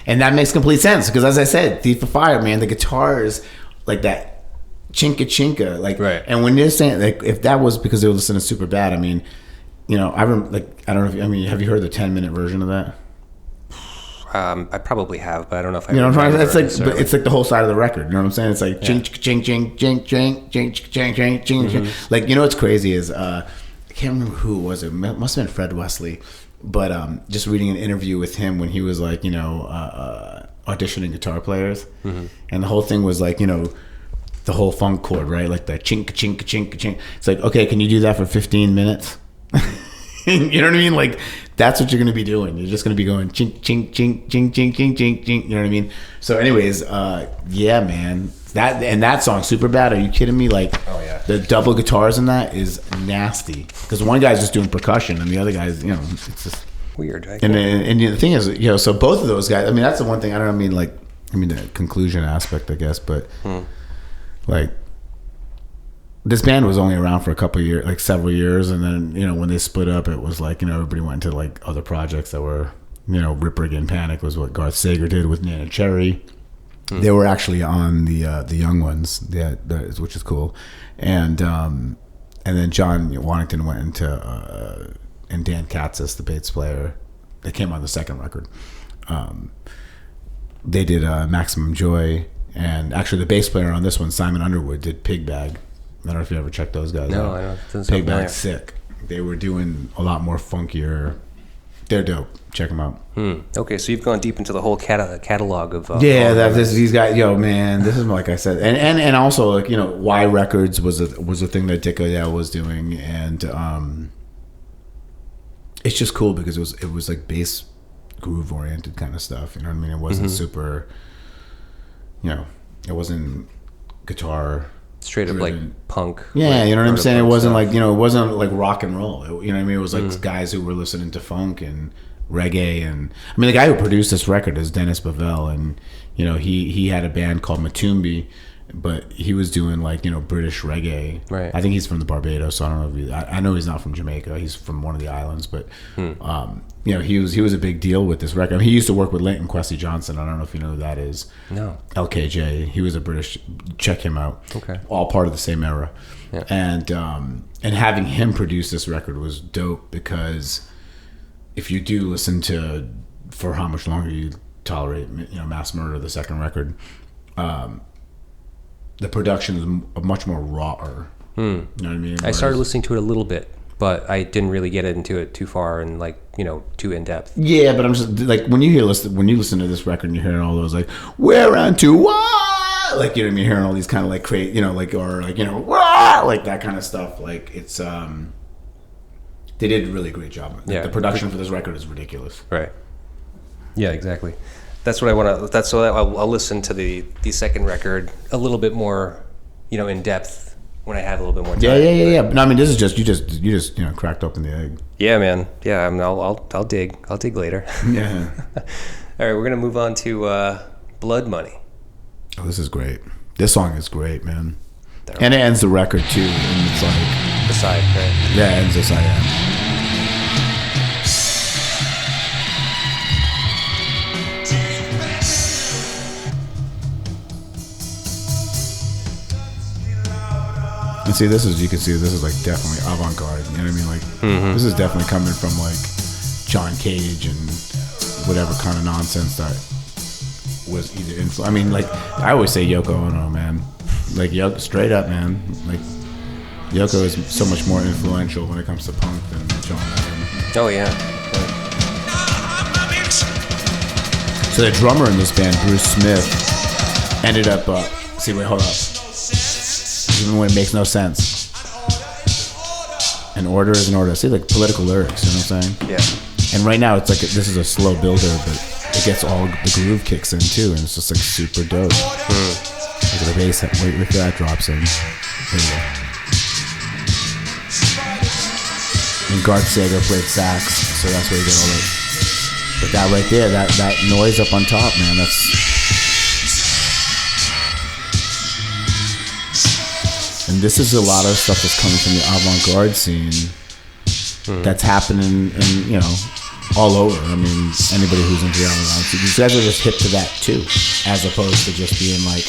And that makes complete sense because, as I said, Thief of Fire, man, the guitars, like that chinka chinka, like, Right. and when you're saying, like, if that was because they were listening to Super Bad, I mean, you know, I remember, like, I don't know if, I mean, have you heard the 10-minute version of that? I probably have, but I don't know if I. You know what I'm trying to say? It's like, but necessarily. it's like the whole side of the record. You know what I'm saying? It's like ching ching ching ching ching ching ching ching ching ching. Like, you know what's crazy is I can't remember who it was. It must have been Fred Wesley, but just reading an interview with him when he was like, you know, auditioning guitar players, and the whole thing was like, you know, the whole funk chord, right? Like the chink chink chink chink. It's like, okay, can you do that for 15 minutes? You know what I mean? Like, that's what you're going to be doing. You're just going to be going chink, chink, chink, chink, chink, chink, chink, chink. You know what I mean? So anyways, yeah, man. That song, Super Bad, are you kidding me? Like, Oh, yeah. the double guitars in that is nasty. Because one guy's just doing percussion and the other guy's, you know, it's just... Weird. I And the thing is, you know, so both of those guys, I mean, that's the one thing, I don't mean, like, I mean, the conclusion aspect, I guess, but, like, this band was only around for a couple of years, like several years, and then, you know, when they split up, it was like, you know, everybody went into like other projects that were, you know, Rip Again Panic was what Garth Sager did with Nana Cherry. They were actually on the Young Ones, which is cool, and then John Wannington went into and Dan Katzis, the bass player, they came on the second record. They did Maximum Joy, and actually the bass player on this one, Simon Underwood, did Pig Bag. I don't know if you ever checked those guys No, out. I don't. Doesn't sound Pig familiar. Bag's sick. They were doing a lot more funkier. They're dope. Check them out. Okay, so you've gone deep into the whole catalog of. Yeah, these guys. Yo, man, this is like I said, and also, like, you know, Y Records was a thing that Dick Odell was doing, and it's just cool because it was like bass groove oriented kind of stuff. You know what I mean? It wasn't super. You know, it wasn't guitar. Straight up like driven. punk. Yeah, like, you know what I'm saying? It punk wasn't stuff. like, you know, it wasn't like rock and roll. You know what I mean? It was like guys who were listening to funk and reggae. And I mean, the guy who produced this record is Dennis Bavell, and, you know, he had a band called Matumbi, but he was doing like, you know, British reggae. Right. I think he's from the Barbados, so I don't know if I know he's not from Jamaica. He's from one of the islands, but you know, he was a big deal with this record. I mean, he used to work with Leighton Kwesi Johnson. I don't know if you know who that is. No. LKJ. He was a British. Check him out. Okay. All part of the same era. Yeah. And having him produce this record was dope, because if you do listen to For How Much Longer You Tolerate, you know, Mass Murder, the second record, the production is much more rawer. You know what I mean? I started listening to it a little bit, but I didn't really get into it too far and, like, you know, too in depth. Yeah, but I'm just like, when you listen to this record and you're hearing all those like, we're on to what, like, you know what I mean, hearing all these kind of like crazy, you know, like, or like, you know, wah! Like that kind of stuff. Like, it's they did a really great job. Yeah. The production for this record is ridiculous. Right. Yeah, exactly. That's what I want to. I'll listen to the second record a little bit more, you know, in depth when I have a little bit more time. Yeah. But no, I mean, this is just you just you know, cracked open the egg. Yeah, man. Yeah, I mean, I'll dig. I'll dig later. Yeah. All right, we're gonna move on to Blood Money. Oh, this is great. This song is great, man. And it ends the record too, and it's like, The side, right? yeah, it ends the side. Yeah. And see, you can see this is like definitely avant-garde. You know what I mean? Like, this is definitely coming from like John Cage and whatever kind of nonsense that was either I mean, like, I always say Yoko Ono, man. Like, straight up, man. Like, Yoko is so much more influential when it comes to punk than John Lennon. Oh yeah. So the drummer in this band, Bruce Smith, ended up. Hold up. Even when it makes no sense. An order is an order. See, like political lyrics. You know what I'm saying? Yeah. And right now, it's like this is a slow builder, but it gets all the groove kicks in too, and it's just like super dope. Look at the bass. Wait for that drops in. There you go. And Garth Sager played sax, so that's where you get all that. But that right there, that noise up on top, man, that's. And this is a lot of stuff that's coming from the avant-garde scene that's happening, and you know, all over. I mean, anybody who's into the avant-garde scene, these guys are just hip to that too, as opposed to just being like,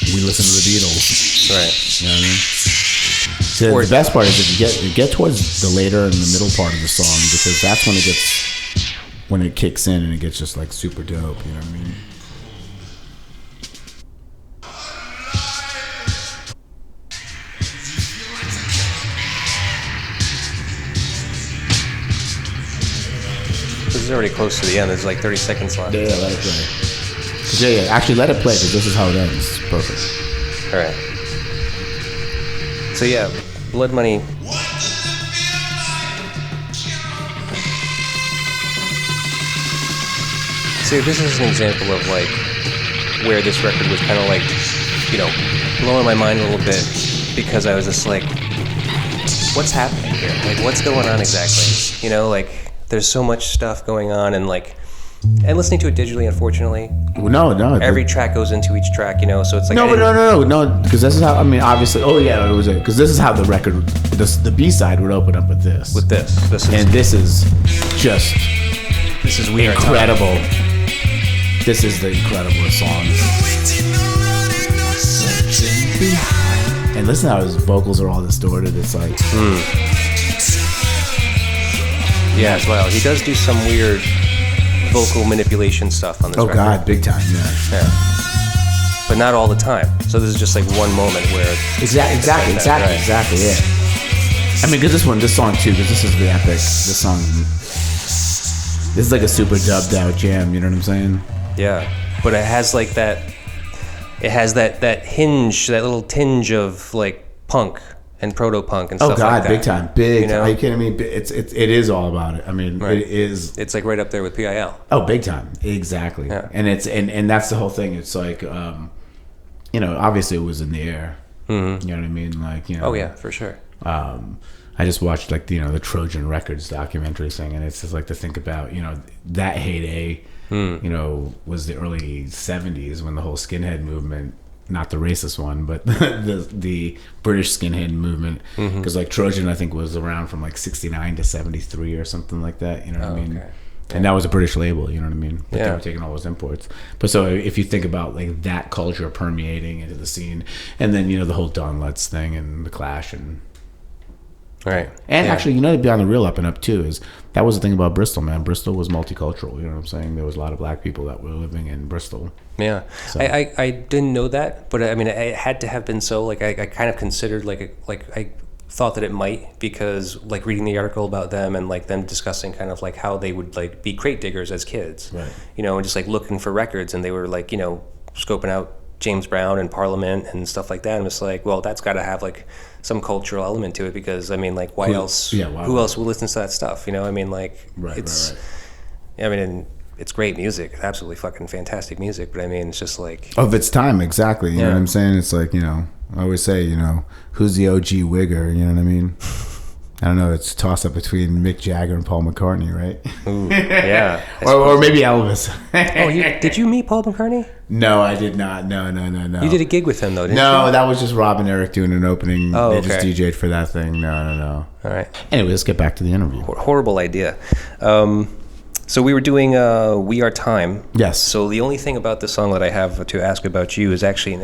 we listen to the Beatles. Right. You know what I mean? So the best part is if you get towards the later and the middle part of the song, because that's when it kicks in and it gets just like super dope. You know what I mean? This is already close to the end. There's like 30 seconds left. Yeah, let it play. Yeah, actually let it play because this is how it ends. Perfect. All right. So yeah, Blood Money. See, this is an example of like where this record was kind of like, you know, blowing my mind a little bit because I was just like, what's happening here? Like, what's going on exactly? You know, like there's so much stuff going on and like. And listening to it digitally, unfortunately. No. Every track goes into each track, you know. So it's like no. Because this is how. I mean, obviously. Oh yeah, it was it. Because this is how the record, the B side would open up with this. And this is just. This is weird. Incredible. This is the incredible song. And listen how his vocals are all distorted. It's like. Yeah, as well. He does do some weird vocal manipulation stuff on this record. Oh God, big time, yeah. But not all the time. So this is just like one moment where exactly, yeah. I mean, because this song too, because this is the epic. This song, this is like a super dubbed out jam. You know what I'm saying? Yeah, but it has like that. It has that hinge, that little tinge of like punk and proto-punk and stuff like that. Oh God, big time. Big. You know? Are you kidding me? It is all about it. I mean, right. It is. It's like right up there with PIL. Oh, big time. Exactly. Yeah. And it's and that's the whole thing. It's like, you know, obviously it was in the air. Mm-hmm. You know what I mean? Like, you know. Oh yeah, for sure. I just watched like the Trojan Records documentary thing, and it's just like to think about, you know, that heyday. You know, was the early 70s when the whole skinhead movement. Not the racist one, but the British skinhead movement. Because like Trojan, I think was around from like 69 to 73 or something like that. You know what I mean? Okay. And that was a British label. You know what I mean? But they were taking all those imports. But so if you think about like that culture permeating into the scene, and then the whole Don Lutz thing and the Clash and. Right. And actually, to be on the real up and up too, is that was the thing about Bristol, man. Bristol was multicultural. You know what I'm saying? There was a lot of black people that were living in Bristol. Yeah. So. I didn't know that, but I mean, it had to have been so. Like, I kind of considered, I thought that it might, because, like, reading the article about them and, like, them discussing kind of, like, how they would, like, be crate diggers as kids. Right. You know, and just, like, looking for records, and they were, like, scoping out James Brown and Parliament and stuff like that. And it's like, well, that's got to have, like, some cultural element to it, because I mean, like, who else will listen to that stuff? I mean, like, right. I mean, and it's great music, absolutely fucking fantastic music, but I mean, it's just like of its time, exactly. You know what I'm saying? It's like, I always say, who's the OG wigger? You know what I mean? I don't know. It's a toss up between Mick Jagger and Paul McCartney, right? Ooh, yeah. or maybe Elvis. Did you meet Paul McCartney? No, I did not. No. You did a gig with him, though, didn't you? No, that was just Rob and Eric doing an opening. Oh, they just DJ'd for that thing. No. All right. Anyway, let's get back to the interview. Horrible idea. So we were doing We Are Time. Yes. So the only thing about the song that I have to ask about you is actually an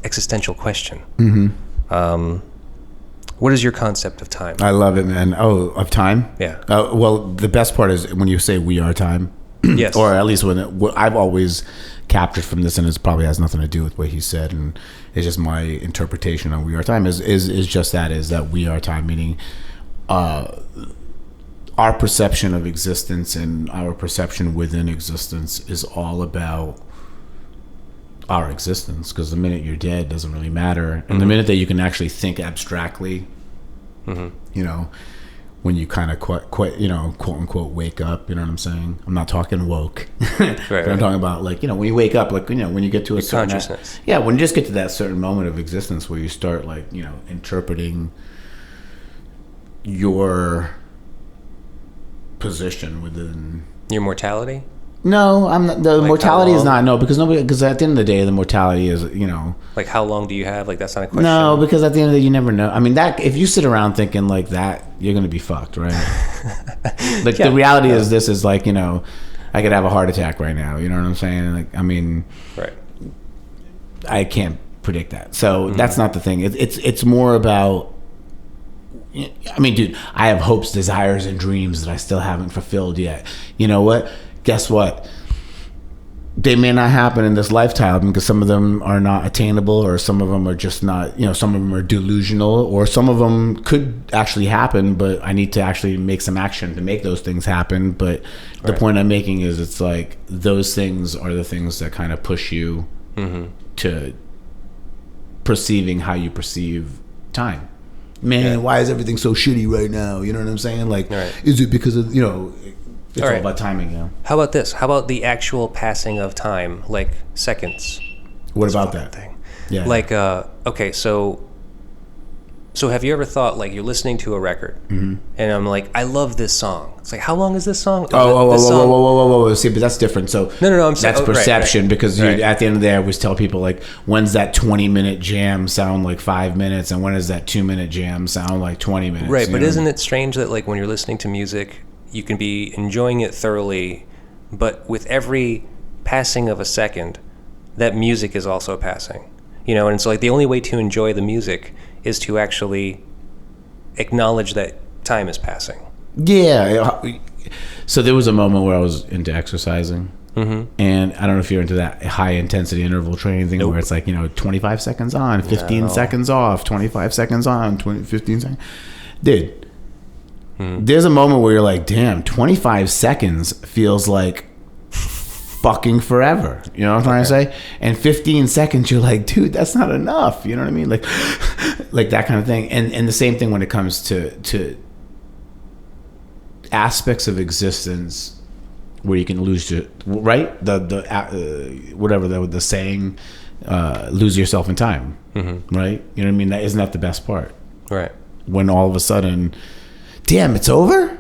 existential question. Mm-hmm. What is your concept of time? I love it, man. Oh, of time? Yeah. Well, the best part is when you say we are time. Yes. Or at least what I've always captured from this, and it probably has nothing to do with what he said, and it's just my interpretation of we are time is just that, is that we are time, meaning our perception of existence and our perception within existence is all about our existence, because the minute you're dead doesn't really matter, and the minute that you can actually think abstractly, when you kind of quote unquote wake up, you know what I'm saying? I'm not talking woke, but I'm talking about, like, when you wake up, like, when you get to a certain consciousness. When you just get to that certain moment of existence where you start, like, interpreting your position within your mortality. No, I'm not. The mortality is not. No, because at the end of the day, the mortality is, Like, how long do you have? Like, that's not a question. No, because at the end of the day, you never know. I mean, that if you sit around thinking like that, you're gonna be fucked, right? Like, the reality is, this is like, I could have a heart attack right now. You know what I'm saying? Like, I mean, right. I can't predict that. So that's not the thing. It's more about. I mean, dude, I have hopes, desires, and dreams that I still haven't fulfilled yet. You know what? Guess what? They may not happen in this lifetime because some of them are not attainable, or some of them are just not, some of them are delusional, or some of them could actually happen, but I need to actually make some action to make those things happen. But the point I'm making is it's like those things are the things that kind of push you to perceiving how you perceive time. Man, why is everything so shitty right now? You know what I'm saying? Like, is it because of, it's all about timing, How about this? How about the actual passing of time, like seconds? What about that thing? Yeah. Like, okay, so have you ever thought, like, you're listening to a record, and I'm like, I love this song. It's like, how long is this song? Whoa. See, but that's different. So no, I'm saying that's perception, because at the end of the day, I always tell people, like, when's that 20-minute jam sound like 5 minutes, and when does that 2-minute jam sound like 20 minutes? Right, but isn't it strange that, like, when you're listening to music, you can be enjoying it thoroughly, but with every passing of a second, that music is also passing. And it's like the only way to enjoy the music is to actually acknowledge that time is passing. Yeah. So there was a moment where I was into exercising, and I don't know if you're into that high intensity interval training thing where it's like, 25 seconds on, 15 seconds off, 25 seconds on, 15 seconds. Dude, there's a moment where you're like, damn, 25 seconds feels like fucking forever. You know what I'm trying to say? And 15 seconds, you're like, dude, that's not enough. You know what I mean? Like that kind of thing. And the same thing when it comes to aspects of existence where you can lose your, right? The saying, lose yourself in time, right? You know what I mean? Isn't that the best part? Right. When all of a sudden, damn, it's over?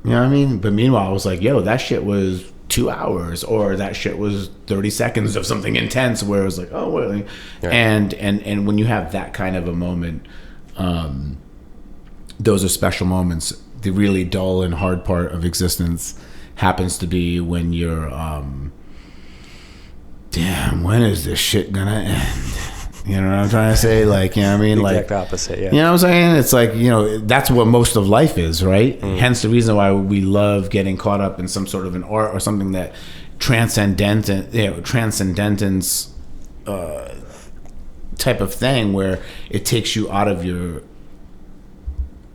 You know what I mean? But meanwhile, I was like, yo, that shit was 2 hours, or that shit was 30 seconds of something intense where it was like, oh, well. Right. And when you have that kind of a moment, those are special moments. The really dull and hard part of existence happens to be when you're, damn, when is this shit gonna end? You know what I'm trying to say? Like, you know what I mean? The like, exact opposite, yeah. You know what I'm saying? It's like, that's what most of life is, right? Hence the reason why we love getting caught up in some sort of an art or something that transcendence type of thing where it takes you out of your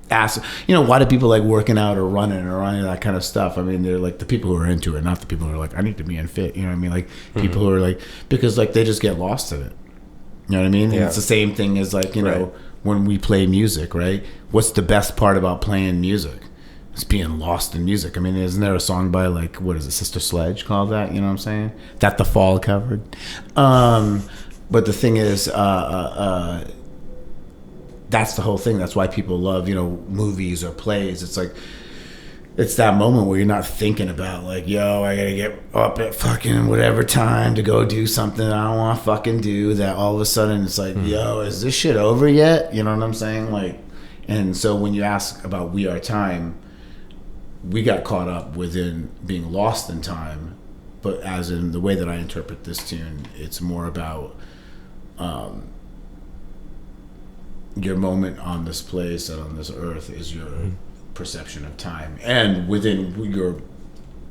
ass. Why do people like working out or running that kind of stuff? I mean, they're like the people who are into it, not the people who are like, I need to be unfit. You know what I mean? Like people who are like, because like they just get lost in it. You know what I mean? Yeah. And it's the same thing as like, when we play music, right? What's the best part about playing music? It's being lost in music. I mean, isn't there a song by like, what is it, Sister Sledge called that? You know what I'm saying? That The Fall covered. But the thing is, that's the whole thing. That's why people love, movies or plays. It's like, it's that moment where you're not thinking about like, yo, I gotta get up at fucking whatever time to go do something I don't want to fucking do. That all of a sudden it's like, yo, is this shit over yet? You know what I'm saying? Like, and so when you ask about We Are Time, we got caught up within being lost in time. But as in the way that I interpret this tune, it's more about your moment on this place and on this earth is your perception of time, and within your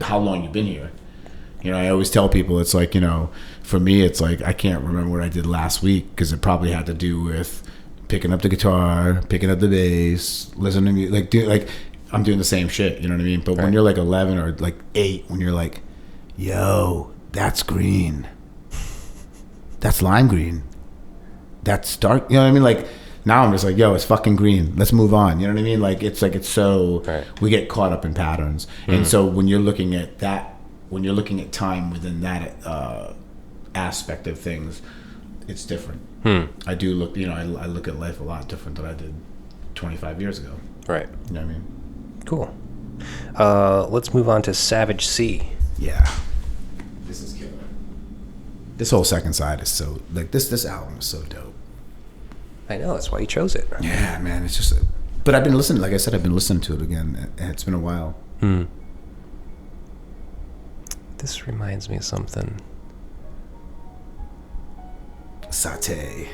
how long you've been here. I always tell people it's like, for me it's like I can't remember what I did last week because it probably had to do with picking up the guitar, picking up the bass, listening to music, like I'm doing the same shit, you know what I mean? But when you're like 11 or like 8, when you're like, yo, that's green, that's lime green, that's dark, you know what I mean? Like now I'm just like, yo, it's fucking green. Let's move on. You know what I mean? Like it's so we get caught up in patterns. And so when you're looking at that, when you're looking at time within that aspect of things, it's different. I do look, I look at life a lot different than I did 25 years ago. Right. You know what I mean? Cool. Let's move on to Savage Sea. Yeah. This is killer. This whole second side is so like this album is so dope. I know, that's why you chose it. Yeah, man, it's just. But I've been listening. Like I said, I've been listening to it again. It's been a while. This reminds me of something. Satay.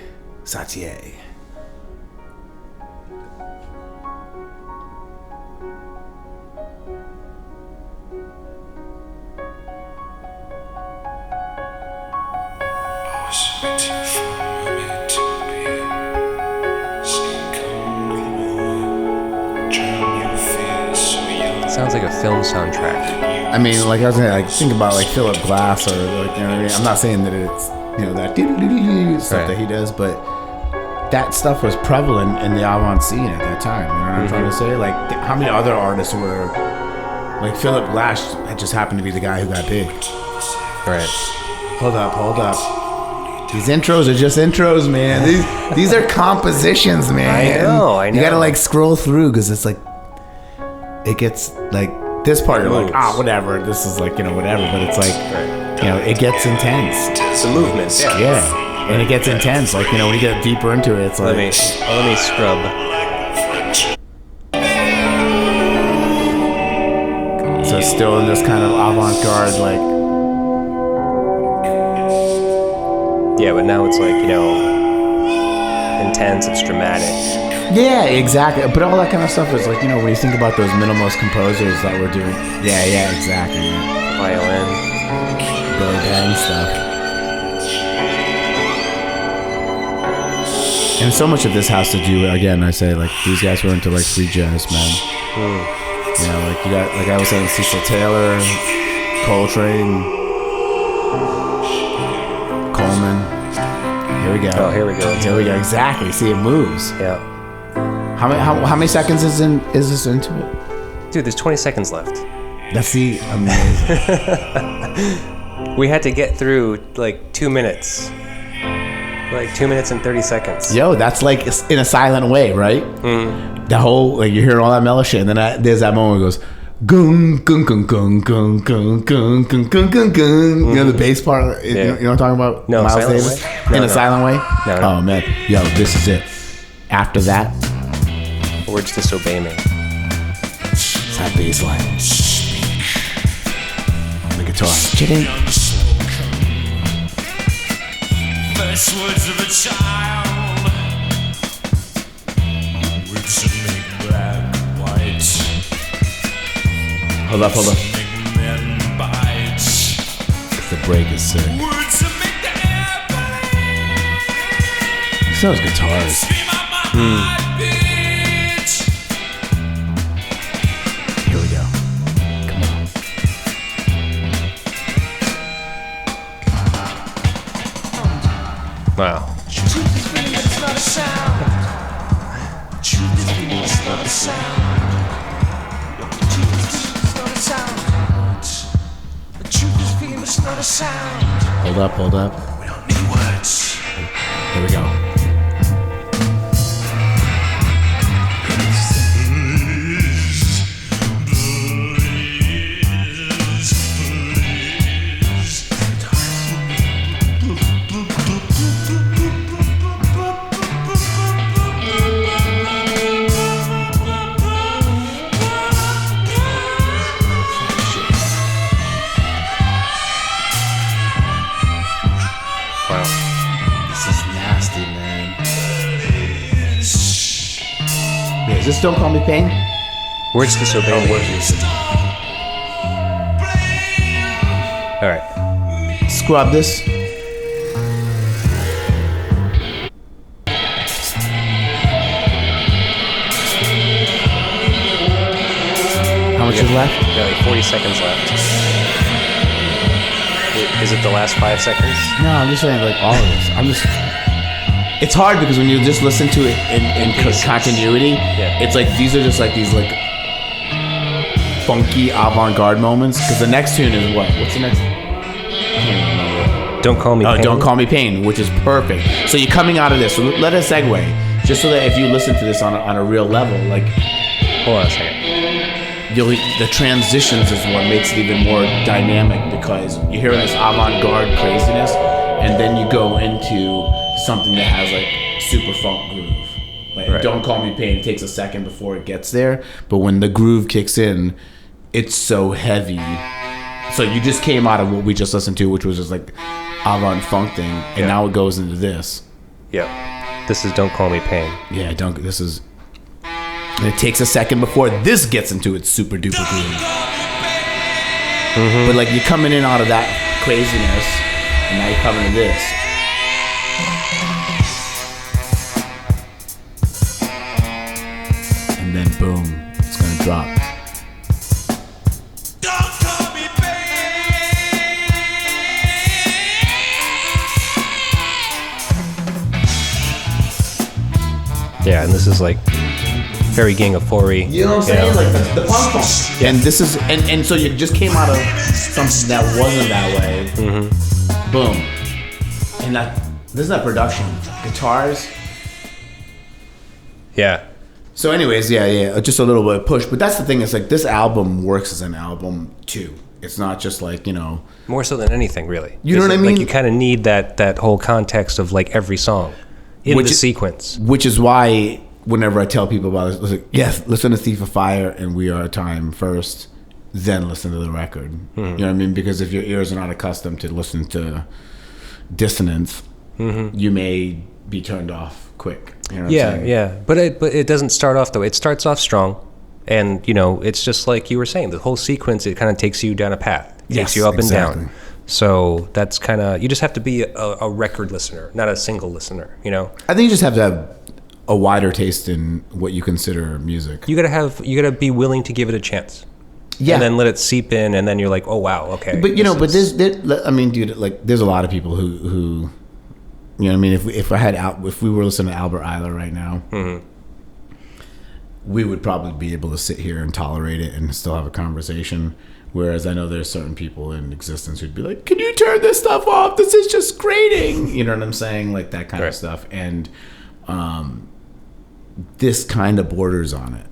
Sounds like a film soundtrack. I mean, like I was saying, like think about like Philip Glass or like, you know what I mean. I'm not saying that it's, you know, that stuff that he does, but that stuff was prevalent in the avant scene at that time. You know what I'm trying to say? Like, how many other artists were like Philip Glass? Had just happened to be the guy who got big. Right. Hold up. These intros are just intros, man. These are compositions, man. I know. You gotta like scroll through because it's like it gets like this part. You're like, whatever. This is like, you know, whatever. But it's like, you know, it gets intense. It's a movement. Yeah. And it gets intense. Like, you know, when you get deeper into it, it's like. Let me scrub. So still in this kind of avant-garde, like. Yeah, but now it's like, you know, intense. It's dramatic. Yeah, exactly. But all that kind of stuff is like, you know, when you think about those minimalist composers that were doing. Yeah, exactly. Man. Violin. Billy Bang stuff. And so much of this has to do, again, I say, like, these guys were into, like, free jazz, man. You know, like, you got, like I was saying, Cecil Taylor, Coltrane, Coleman. Here we go. Oh, here we go. Here we go. Exactly. See, it moves. Yeah. How many seconds is this into it? Dude, there's 20 seconds left. That's the amazing. We had to get through, like, 2 minutes. Like 2 minutes and 30 seconds. Yo, that's like in a silent way, right? The whole, like, you're hearing all that mellow shit, and then there's that moment where it goes, gung, gung, gung, gung, gung, gung, gung, gung, gung, gung, gung. You know the bass part? You know what I'm talking about? No, Miles silent Davis? way? In a silent way? No. Oh, man. Yo, this is it. After that, Words disobey me. it's that bass line. The guitar. Chitting. First words of a child, words that make black white, Hold up. make men bite, The break is sick. words that make the air bleed. Those guitars. Scream out my heartbeat. Here we go. Come on. Wow. Truth is feeling, but it's not a sound. Truth is feeling, it's not a sound. Truth is feeling, it's not a sound. The truth is feeling, but it's not a sound. Hold up. We don't need words. Here we go. Is this Don't Call Me Pain? Words disobey me. All right. Scrub this. How much is left? Yeah, like 40 seconds left. Is it the last 5 seconds? No, I'm just saying, like, all of this. It's hard because when you just listen to it in continuity, it's like these are just like these like funky avant-garde moments. Because the next tune is what? What's the next? I can't remember. Don't Call Me Pain. Don't Call Me Pain, which is perfect. So you're coming out of this. So let us segue, just so that if you listen to this on a real level, like, Hold on a second. the transitions is what makes it even more dynamic because you're hearing this avant-garde craziness, and then you go into something that has like super funk groove. Like, Right. Don't Call Me Pain, it takes a second before it gets there, but when the groove kicks in, it's so heavy. So you just came out of what we just listened to, which was just like avant funk thing, and Yeah. now it goes into this. Yep. This is Don't Call Me Pain. Yeah, don't. This is. And it takes a second before this gets into its super duper groove. But like you're coming in out of that craziness, and now you're coming to this. And then boom, it's gonna drop. Yeah, and this is like very Gang of Four-y. You know what I'm saying? Like the punk funk. And this is and so you just came out of something that wasn't that way. Boom. And this is that production. Guitars. Yeah. So anyways, yeah, just a little bit of push. But that's the thing, it's like this album works as an album too. It's not just like, More so than anything, really. You know what I mean? Like you kind of need that whole context of like every song in the sequence. Which is why whenever I tell people about this, it's like, yes, listen to Thief of Fire and We Are Time first, then listen to the record. You know what I mean? Because if your ears are not accustomed to listen to dissonance, you may be turned off quick. You know what I'm saying? Yeah. But it doesn't start off though. It starts off strong, and it's just like you were saying. The whole sequence, it kind of takes you down a path. It takes you up and down. So that's kind of, you just have to be a record listener, not a single listener. I think you just have to have a wider taste in what you consider music. You gotta be willing to give it a chance. Yeah. And then let it seep in, and then you're like, oh wow, okay. But dude, like there's a lot of people who you know what I mean, if we were listening to Albert Eiler right now, we would probably be able to sit here and tolerate it and still have a conversation. Whereas I know there's certain people in existence who'd be like, can you turn this stuff off? This is just grating. You know what I'm saying? Like that kind of stuff. And this kind of borders on it.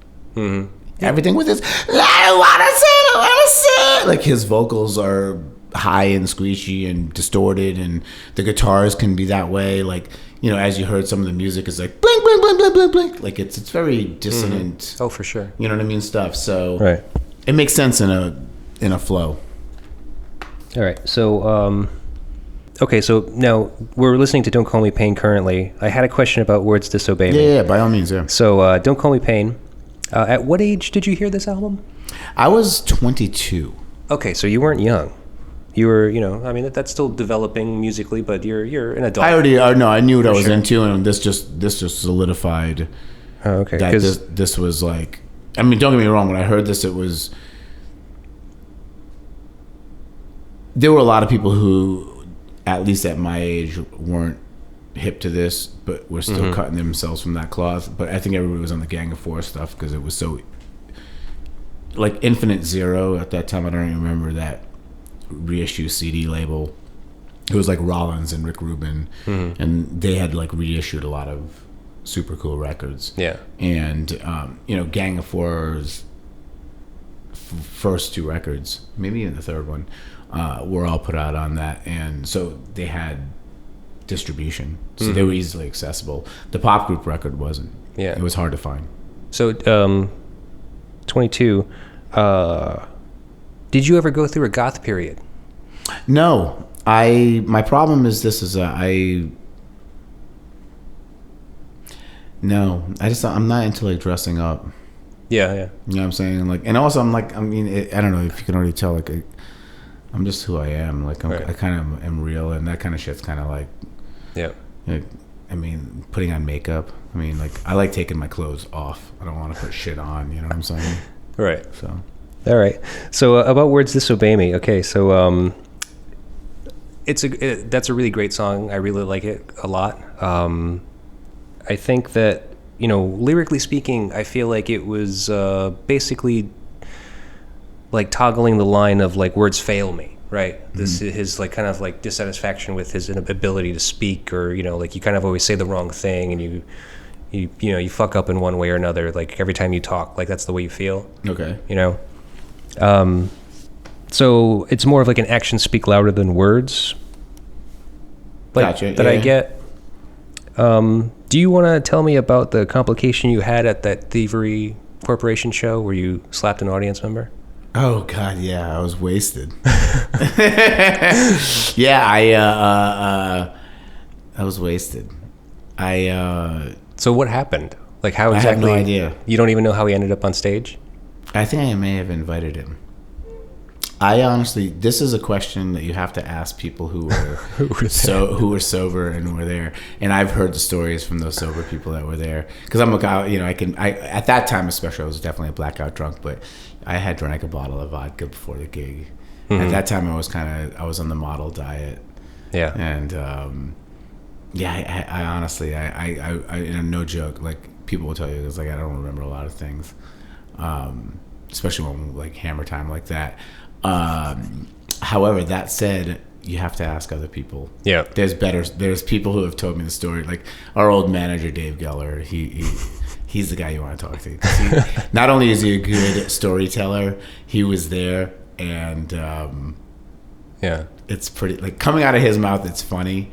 Everything with this, I want to say. Like his vocals are high and squeaky and distorted, and the guitars can be that way. Like, as you heard, some of the music is like blink, blink, blink, blink, blink, blink. Like it's very dissonant. Oh, for sure. You know what I mean? Stuff. So it makes sense in a flow. All right. So, okay. So now we're listening to Don't Call Me Pain currently. I had a question about Words Disobey Me. Yeah, by all means, yeah. So, Don't Call Me Pain. At what age did you hear this album? I was 22. Okay, so you weren't young. You were, that's still developing musically, but you're an adult. I knew what I was into, and this just solidified. Oh, okay. That this was like, don't get me wrong. When I heard this, there were a lot of people who, at least at my age, weren't hip to this, but were still cutting themselves from that cloth. But I think everybody was on the Gang of Four stuff because it was so, like Infinite Zero at that time. I don't even remember that reissue CD label. It was like Rollins and Rick Rubin, and they had like reissued a lot of super cool records. Yeah. And Gang of Four's first two records, maybe even the third one, were all put out on that, and so they had distribution, so they were easily accessible. The pop group record wasn't. Yeah, it was hard to find. So 22, did you ever go through a goth period? No, my problem is I'm not into like dressing up. Yeah. You know what I'm saying? Like, and also I don't know if you can already tell, like I'm just who I am. Like I kind of am real, and that kind of shit's kind of like, putting on makeup. Like I like taking my clothes off. I don't want to put shit on. You know what I'm saying? Right. So. All right. So about Words Disobey Me. Okay. So that's a really great song. I really like it a lot. I think that, lyrically speaking, I feel like it was basically like toggling the line of like words fail me, right? This is his like kind of like dissatisfaction with his inability to speak, or like you kind of always say the wrong thing, and you fuck up in one way or another, like every time you talk, like that's the way you feel. Okay. So it's more of like an actions speak louder than words. Like, gotcha. That I get. Do you want to tell me about the complication you had at that Thievery Corporation show where you slapped an audience member? Oh God, yeah, I was wasted. Yeah, I was wasted. So what happened? Like how I have exactly? no idea. You don't even know how he ended up on stage? I think I may have invited him. I honestly, this is a question that you have to ask people who were who were sober and were there. And I've heard the stories from those sober people that were there. Because I'm a guy, you know, I at that time especially, I was definitely a blackout drunk, but I had drank a bottle of vodka before the gig. At that time, I was on the model diet. Yeah. And yeah, I honestly, I you know, no joke, like people will tell you, it's like I don't remember a lot of things, especially when like hammer time like that. However, that said, you have to ask other people. Yeah. There's people who have told me the story. Like our old manager, Dave Geller, he's the guy you want to talk to. 'Cause not only is he a good storyteller, he was there, and Yeah. it's pretty, like, coming out of his mouth, it's funny,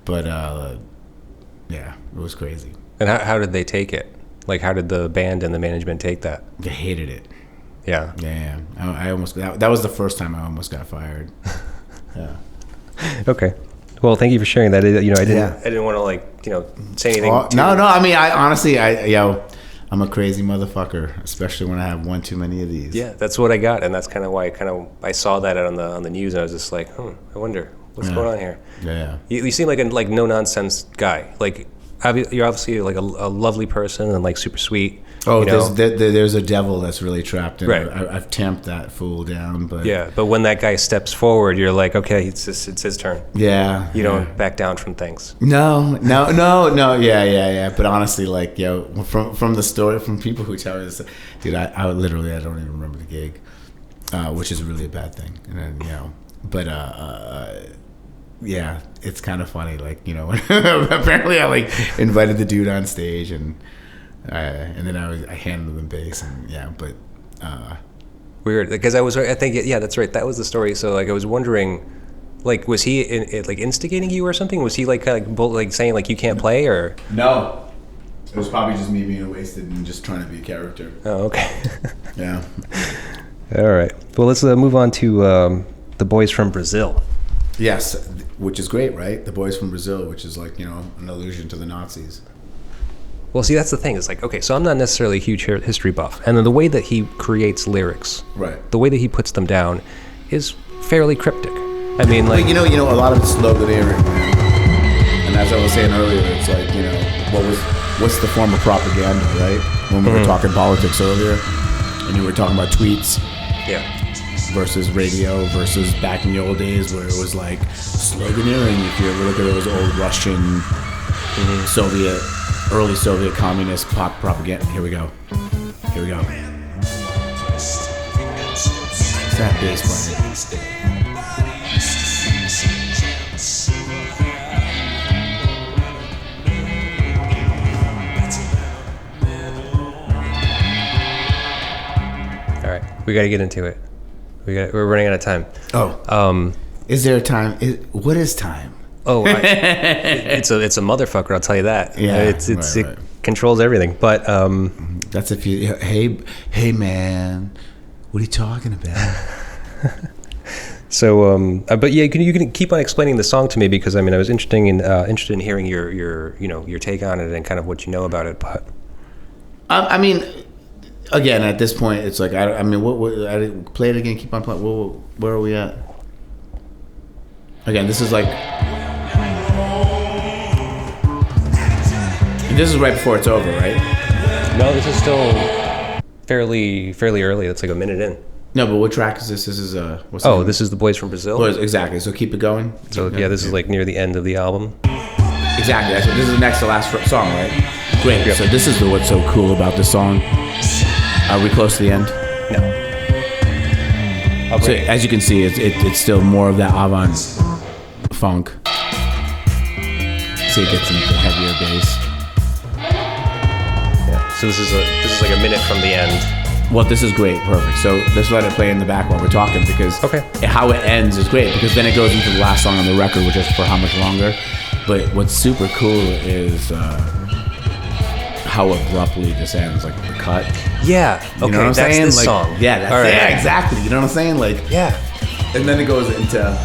but yeah, it was crazy. And how did they take it? Like, how did the band and the management take that? They hated it. Yeah. Yeah, I almost, that was the first time I almost got fired. Yeah. Okay. Well, thank you for sharing that. You know, I Yeah. didn't want to, like, you know, say anything. No. I mean, I honestly, I'm a crazy motherfucker, especially when I have one too many of these. Yeah, that's what I got, and that's kind of why I saw that on the news, and I was just like, I wonder what's going on here. Yeah. You seem like a no nonsense guy. Like, you're obviously like a lovely person and like super sweet. Oh, you know? there's a devil that's really trapped in Right. it. I've tamped that fool down, but Yeah, but when that guy steps forward, you're like, okay, it's his turn. yeah, You don't back down from things. No, yeah. But honestly, like, from the story, from people who tell me this, dude, I literally, I don't even remember the gig, which is really a bad thing. And then, but yeah, it's kind of funny, like, apparently I like invited the dude on stage, and then I handed him bass, and but Weird, because I think that's right. That was the story. So like I was wondering, like, was he like instigating you or something? Was he like saying like you can't play or? no, it was probably just me being wasted and just trying to be a character. Oh, okay. Yeah. All right. Well, let's move on to the boys from Brazil. Yes, which is great, right? The boys from Brazil, which is like, an allusion to the Nazis. Well, see, that's the thing. It's like, okay, so I'm not necessarily a huge history buff, and then the way that he creates lyrics, Right. the way that he puts them down, is fairly cryptic. I mean, like, But a lot of it's sloganeering, man. And as I was saying earlier, it's like, what's the form of propaganda, right? When we were talking politics earlier, and you were talking about tweets yeah, versus radio versus back in the old days where it was like sloganeering. If you ever look at those old Russian, early Soviet communist pop propaganda. Here we go. It's that bass playing. all right, we got to get into it. We're running out of time. Oh. Is there a time? What is time? Oh, it's a motherfucker. I'll tell you that. Yeah, it right. controls everything. But That's if you. Hey, man, what are you talking about? so, but yeah, you can keep on explaining the song to me because I mean I was interested in hearing your take on it and kind of what you know about it. But I mean, again, at this point, it's like I play it again. Keep on playing. Where are we at? Again, this is like. This is right before it's over, right? no, this is still fairly early. It's like a minute in. No, but what track is this? This is what's Oh, the- this is the boys from Brazil. Well, exactly. So keep it going. So yeah, this is like near the end of the album. Exactly. This is the next to last song, right? Great. Yep. So this is what's so cool about this song. Are we close to the end? No. So as you can see, it's still more of that avant funk. See, it gets into the heavier bass. Yeah. So this is like a minute from the end. Well, this is great, perfect. So let's let it play in the back while we're talking because how it ends is great because then it goes into the last song on the record, which is for how much longer. But what's super cool is how abruptly this ends, like the cut. Yeah. You Okay, know what I'm that's saying? this Like, song. Yeah, that's All right. yeah, exactly. You know what I'm saying? Like, Yeah. and then it goes into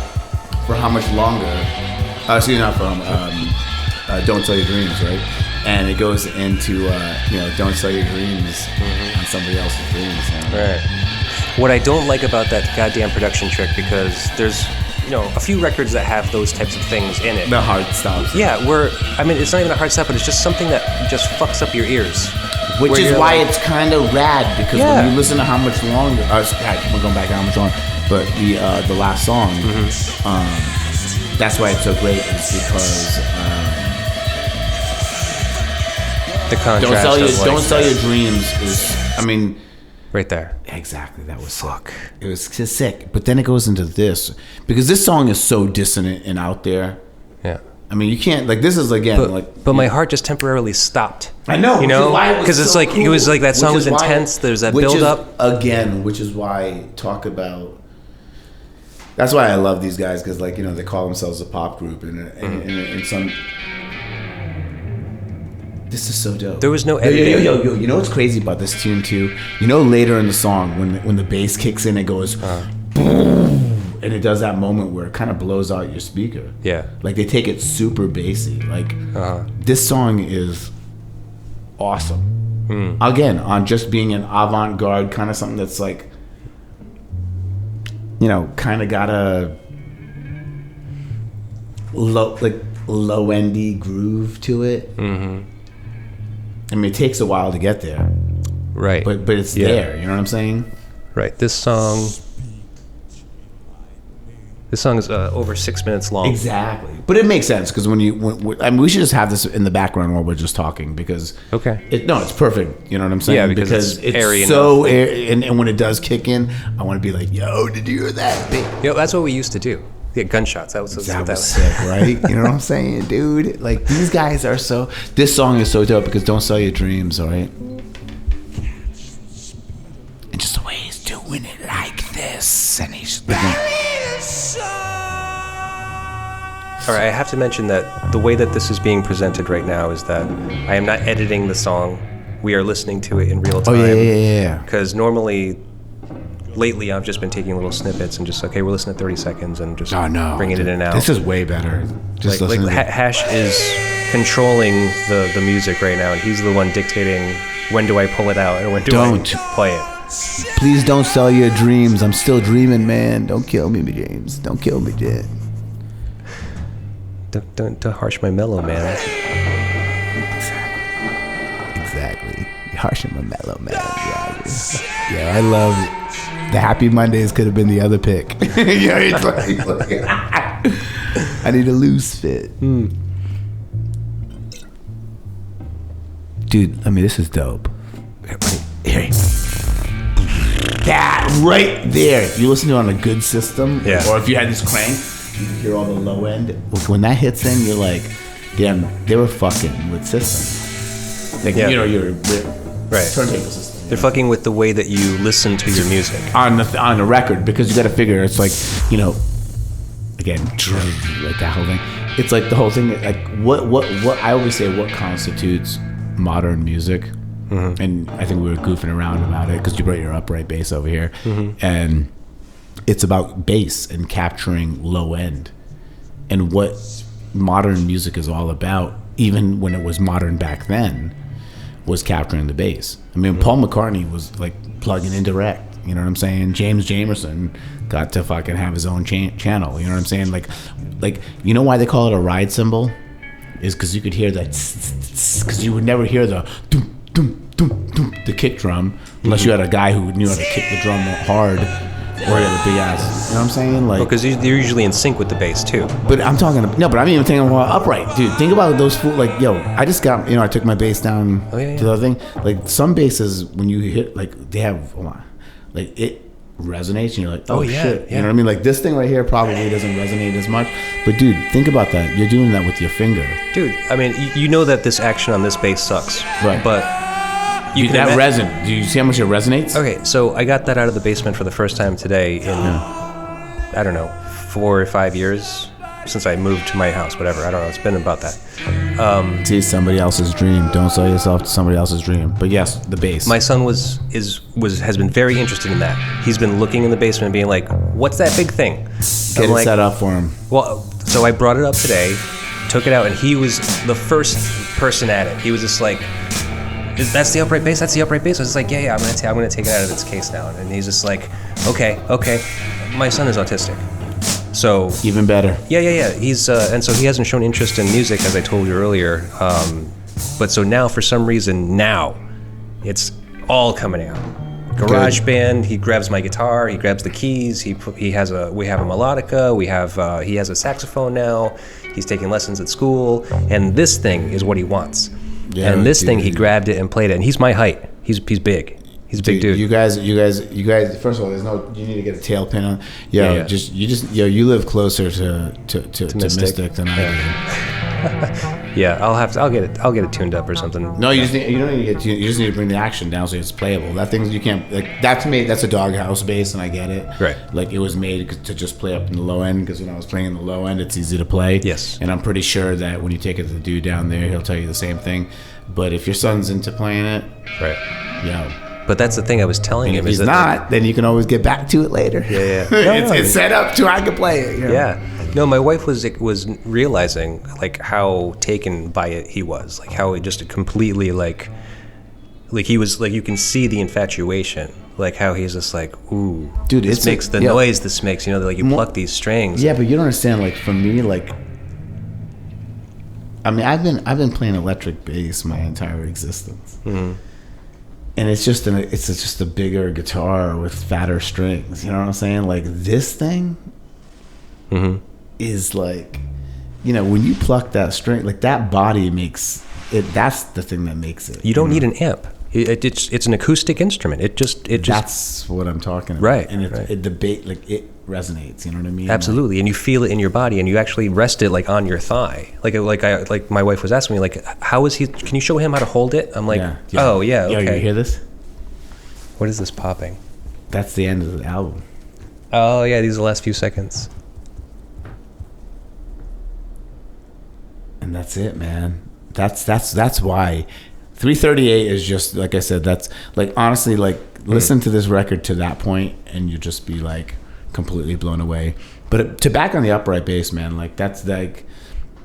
for how much longer? Excuse me, not from Don't Sell Your Dreams, right? And it goes into Don't Sell Your Dreams on somebody else's dreams. You know? Right. What I don't like about that goddamn production trick, because there's, a few records that have those types of things in it. The hard stops. Yeah, it's not even a hard stop, but it's just something that just fucks up your ears. Which Where is you're why like- it's kind of rad, because Yeah. when you listen to how much longer, we're going back to how much longer, but the last song, that's why it's so great, is because The contrast Don't Sell Your Dreams is, right there. exactly, that was sick. It was just sick. But then it goes into this, because this song is so dissonant and out there. Yeah. You can't, this is again, But my heart just temporarily stopped. I know, because it's like it was like that song was intense. There's that build up again, which is why that's why I love these guys, because they call themselves a pop group, and some. This is so dope. There was no editing. Yo, you know what's crazy about this tune too? Later in the song when the bass kicks in, it goes boom, and it does that moment where it kind of blows out your speaker. Yeah. They take it super bassy. This song is awesome. Again, on just being an avant-garde kind of something that's kind of got a low-endy groove to it. Mm-hmm. It takes a while to get there. Right. But it's there, you know what I'm saying? Right. This song is over 6 minutes long. Exactly. But it makes sense, because we should just have this in the background while we're just talking, because Okay. It's perfect, you know what I'm saying? Yeah, because it's airy so airy, and when it does kick in, I want to be like, yo, did you hear that? That's what we used to do. Yeah, gunshots. That was Sick, right? You know what I'm saying, dude? These guys are so. This song is so dope, because Don't Sell Your Dreams, all right? And just the way he's doing it like this, and he's. All right, I have to mention that the way that this is being presented right now is that I am not editing the song. We are listening to it in real time. Oh yeah. Because normally, lately, I've just been taking little snippets and just, okay, we're listening to 30 seconds and just bringing it in and out. This is way better. Just listen to Hash is controlling the music right now, and he's the one dictating when do I pull it out and when do I play it. Please don't sell your dreams. I'm still dreaming, man. Don't kill me, James. Don't kill me, Jet. Don't harsh my mellow, man. Exactly. You're harshing my mellow, man. Yeah, I love it. The Happy Mondays could have been the other pick. It's I need a loose fit. Dude, this is dope. Here. That right there. If you listen to it on a good system, or if you had this crank, you hear all the low end. When that hits in, you're like, damn, they were fucking with systems. Your turntable system. They're fucking with the way that you listen to your music on the record, because you got to figure it's again, like that whole thing. It's like the whole thing. What I always say, what constitutes modern music? Mm-hmm. And I think we were goofing around about it, because you brought your upright bass over here, and it's about bass and capturing low end, and what modern music is all about. Even when it was modern back then, was capturing the bass. Paul McCartney was plugging in direct. You know what I'm saying? James Jamerson got to fucking have his own channel. You know what I'm saying? You know why they call it a ride cymbal? Is because you could hear that, because you would never hear the doom, doom, doom, doom, the kick drum, unless you had a guy who knew how to kick the drum hard, or he had a big ass. You know what I'm saying? Because they're usually in sync with the bass too. But I'm talking, but I'm even thinking about upright, dude. Think about those I just got, I took my bass down to the other thing. Some basses, when you hit, they have, it resonates, and you're like, shit. You know what I mean? This thing right here probably doesn't resonate as much. But dude, think about that. You're doing that with your finger. Dude, you know that this action on this bass sucks. Right. But resin. Do you see how much it resonates? Okay, so I got that out of the basement for the first time today in, I don't know, 4 or 5 years since I moved to my house, whatever. I don't know. It's been about that. See, somebody else's dream. Don't sell yourself to somebody else's dream. But yes, the bass. My son has been very interested in that. He's been looking in the basement and being like, "What's that big thing?" Get I'm it like, set up for him. Well, so I brought it up today, took it out, and he was the first person at it. He was just like, "That's the upright bass. That's the upright bass." I was like, "Yeah, I'm gonna take it out of its case now." And he's just like, "Okay." My son is autistic, so Even better. yeah. He's and so he hasn't shown interest in music, as I told you earlier. But so now, for some reason, now it's all coming out. Garage band. He grabs my guitar. He grabs the keys. We have a melodica. He has a saxophone now. He's taking lessons at school, and this thing is what he wants. Yeah, and this thing, he dude. grabbed it and played it. And he's my height. He's big. He's a big dude. You guys. First of all, you need to get a tail pin on. Yeah. You live closer to Mystic than I do. Yeah, I'll get it tuned up or something. No, you don't need to get. You just need to bring the action down so it's playable. That thing you can't. Like, that to me, that's a doghouse bass, and I get it. Right. Like, it was made to just play up in the low end, because when I was playing in the low end, it's easy to play. Yes. And I'm pretty sure that when you take it to the dude down there, he'll tell you the same thing. But if your son's into playing it, Right. yo. But that's the thing I was telling him. If he's not, then you can always get back to it later. Yeah. It's set up to I can play it. You know? Yeah. No, my wife was realizing like how taken by it he was, like how it just completely like he was like, you can see the infatuation, like how he's just like, ooh, Dude, this it's makes the noise this makes, you know, like you pluck these strings. Yeah, but you don't understand. Like, for me, like, I mean, I've been playing electric bass my entire existence, and it's just a bigger guitar with fatter strings. You know what I'm saying? Like, this thing is like, you know, when you pluck that string, like, that body makes it. That's the thing that makes it. You don't need an amp. It's an acoustic instrument. It just That's what I'm talking about. Right, And right. it resonates. You know what I mean? Absolutely, and you feel it in your body, and you actually rest it like on your thigh. Like my wife was asking me, like, how is he? Can you show him how to hold it? I'm like, oh yeah, okay. Yo, you hear this? What is this popping? That's the end of the album. Oh yeah, these are the last few seconds. And that's it, man. That's why 338 is just, like I said, that's like, honestly, like, listen to this record to that point and you just be like completely blown away. But to back on the upright bass, man, like, that's like,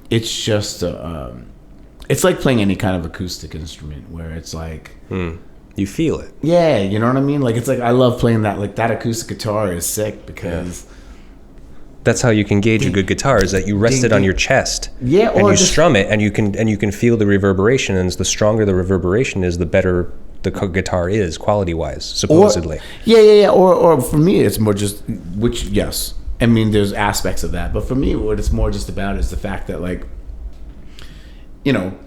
it's just it's like playing any kind of acoustic instrument where it's like You feel it. yeah, you know what I mean? Like, it's like, I love playing that. Like, that acoustic guitar is sick because That's how you can gauge a good guitar, is that you rest it on your chest. Yeah, and or you just strum it, and you can feel the reverberation, and the stronger the reverberation is, the better the guitar is quality wise, supposedly. Or for me, it's more just, which, yes, I mean, there's aspects of that, but for me, what it's more just about is the fact that, like, you know,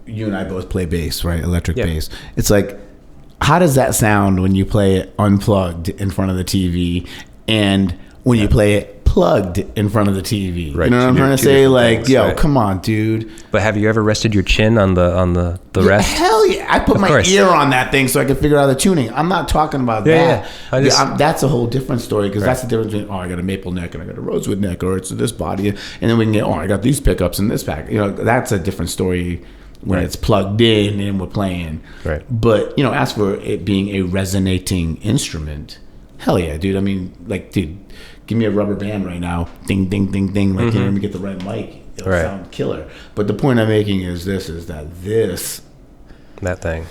you and I both play bass, right? Electric bass. It's like, how does that sound when you play it unplugged in front of the TV, and when you play it plugged in front of the TV? Right. You know what I'm trying to say? Like, things, yo, right. come on, dude. But have you ever rested your chin on the rest? Hell yeah. I put my course. ear on that thing so I can figure out the tuning. I'm not talking about that. Yeah. That's a whole different story, because that's the difference between, I got a maple neck and I got a rosewood neck, or it's this body. And then we can get, I got these pickups in this pack. You know, that's a different story when it's plugged in and we're playing. Right. But, you know, as for it being a resonating instrument, hell yeah, dude. I mean, like, dude, give me a rubber band right now. Ding, ding, ding, ding. Like, you know, let me get the right mic. It'll sound killer. But the point I'm making is that That thing.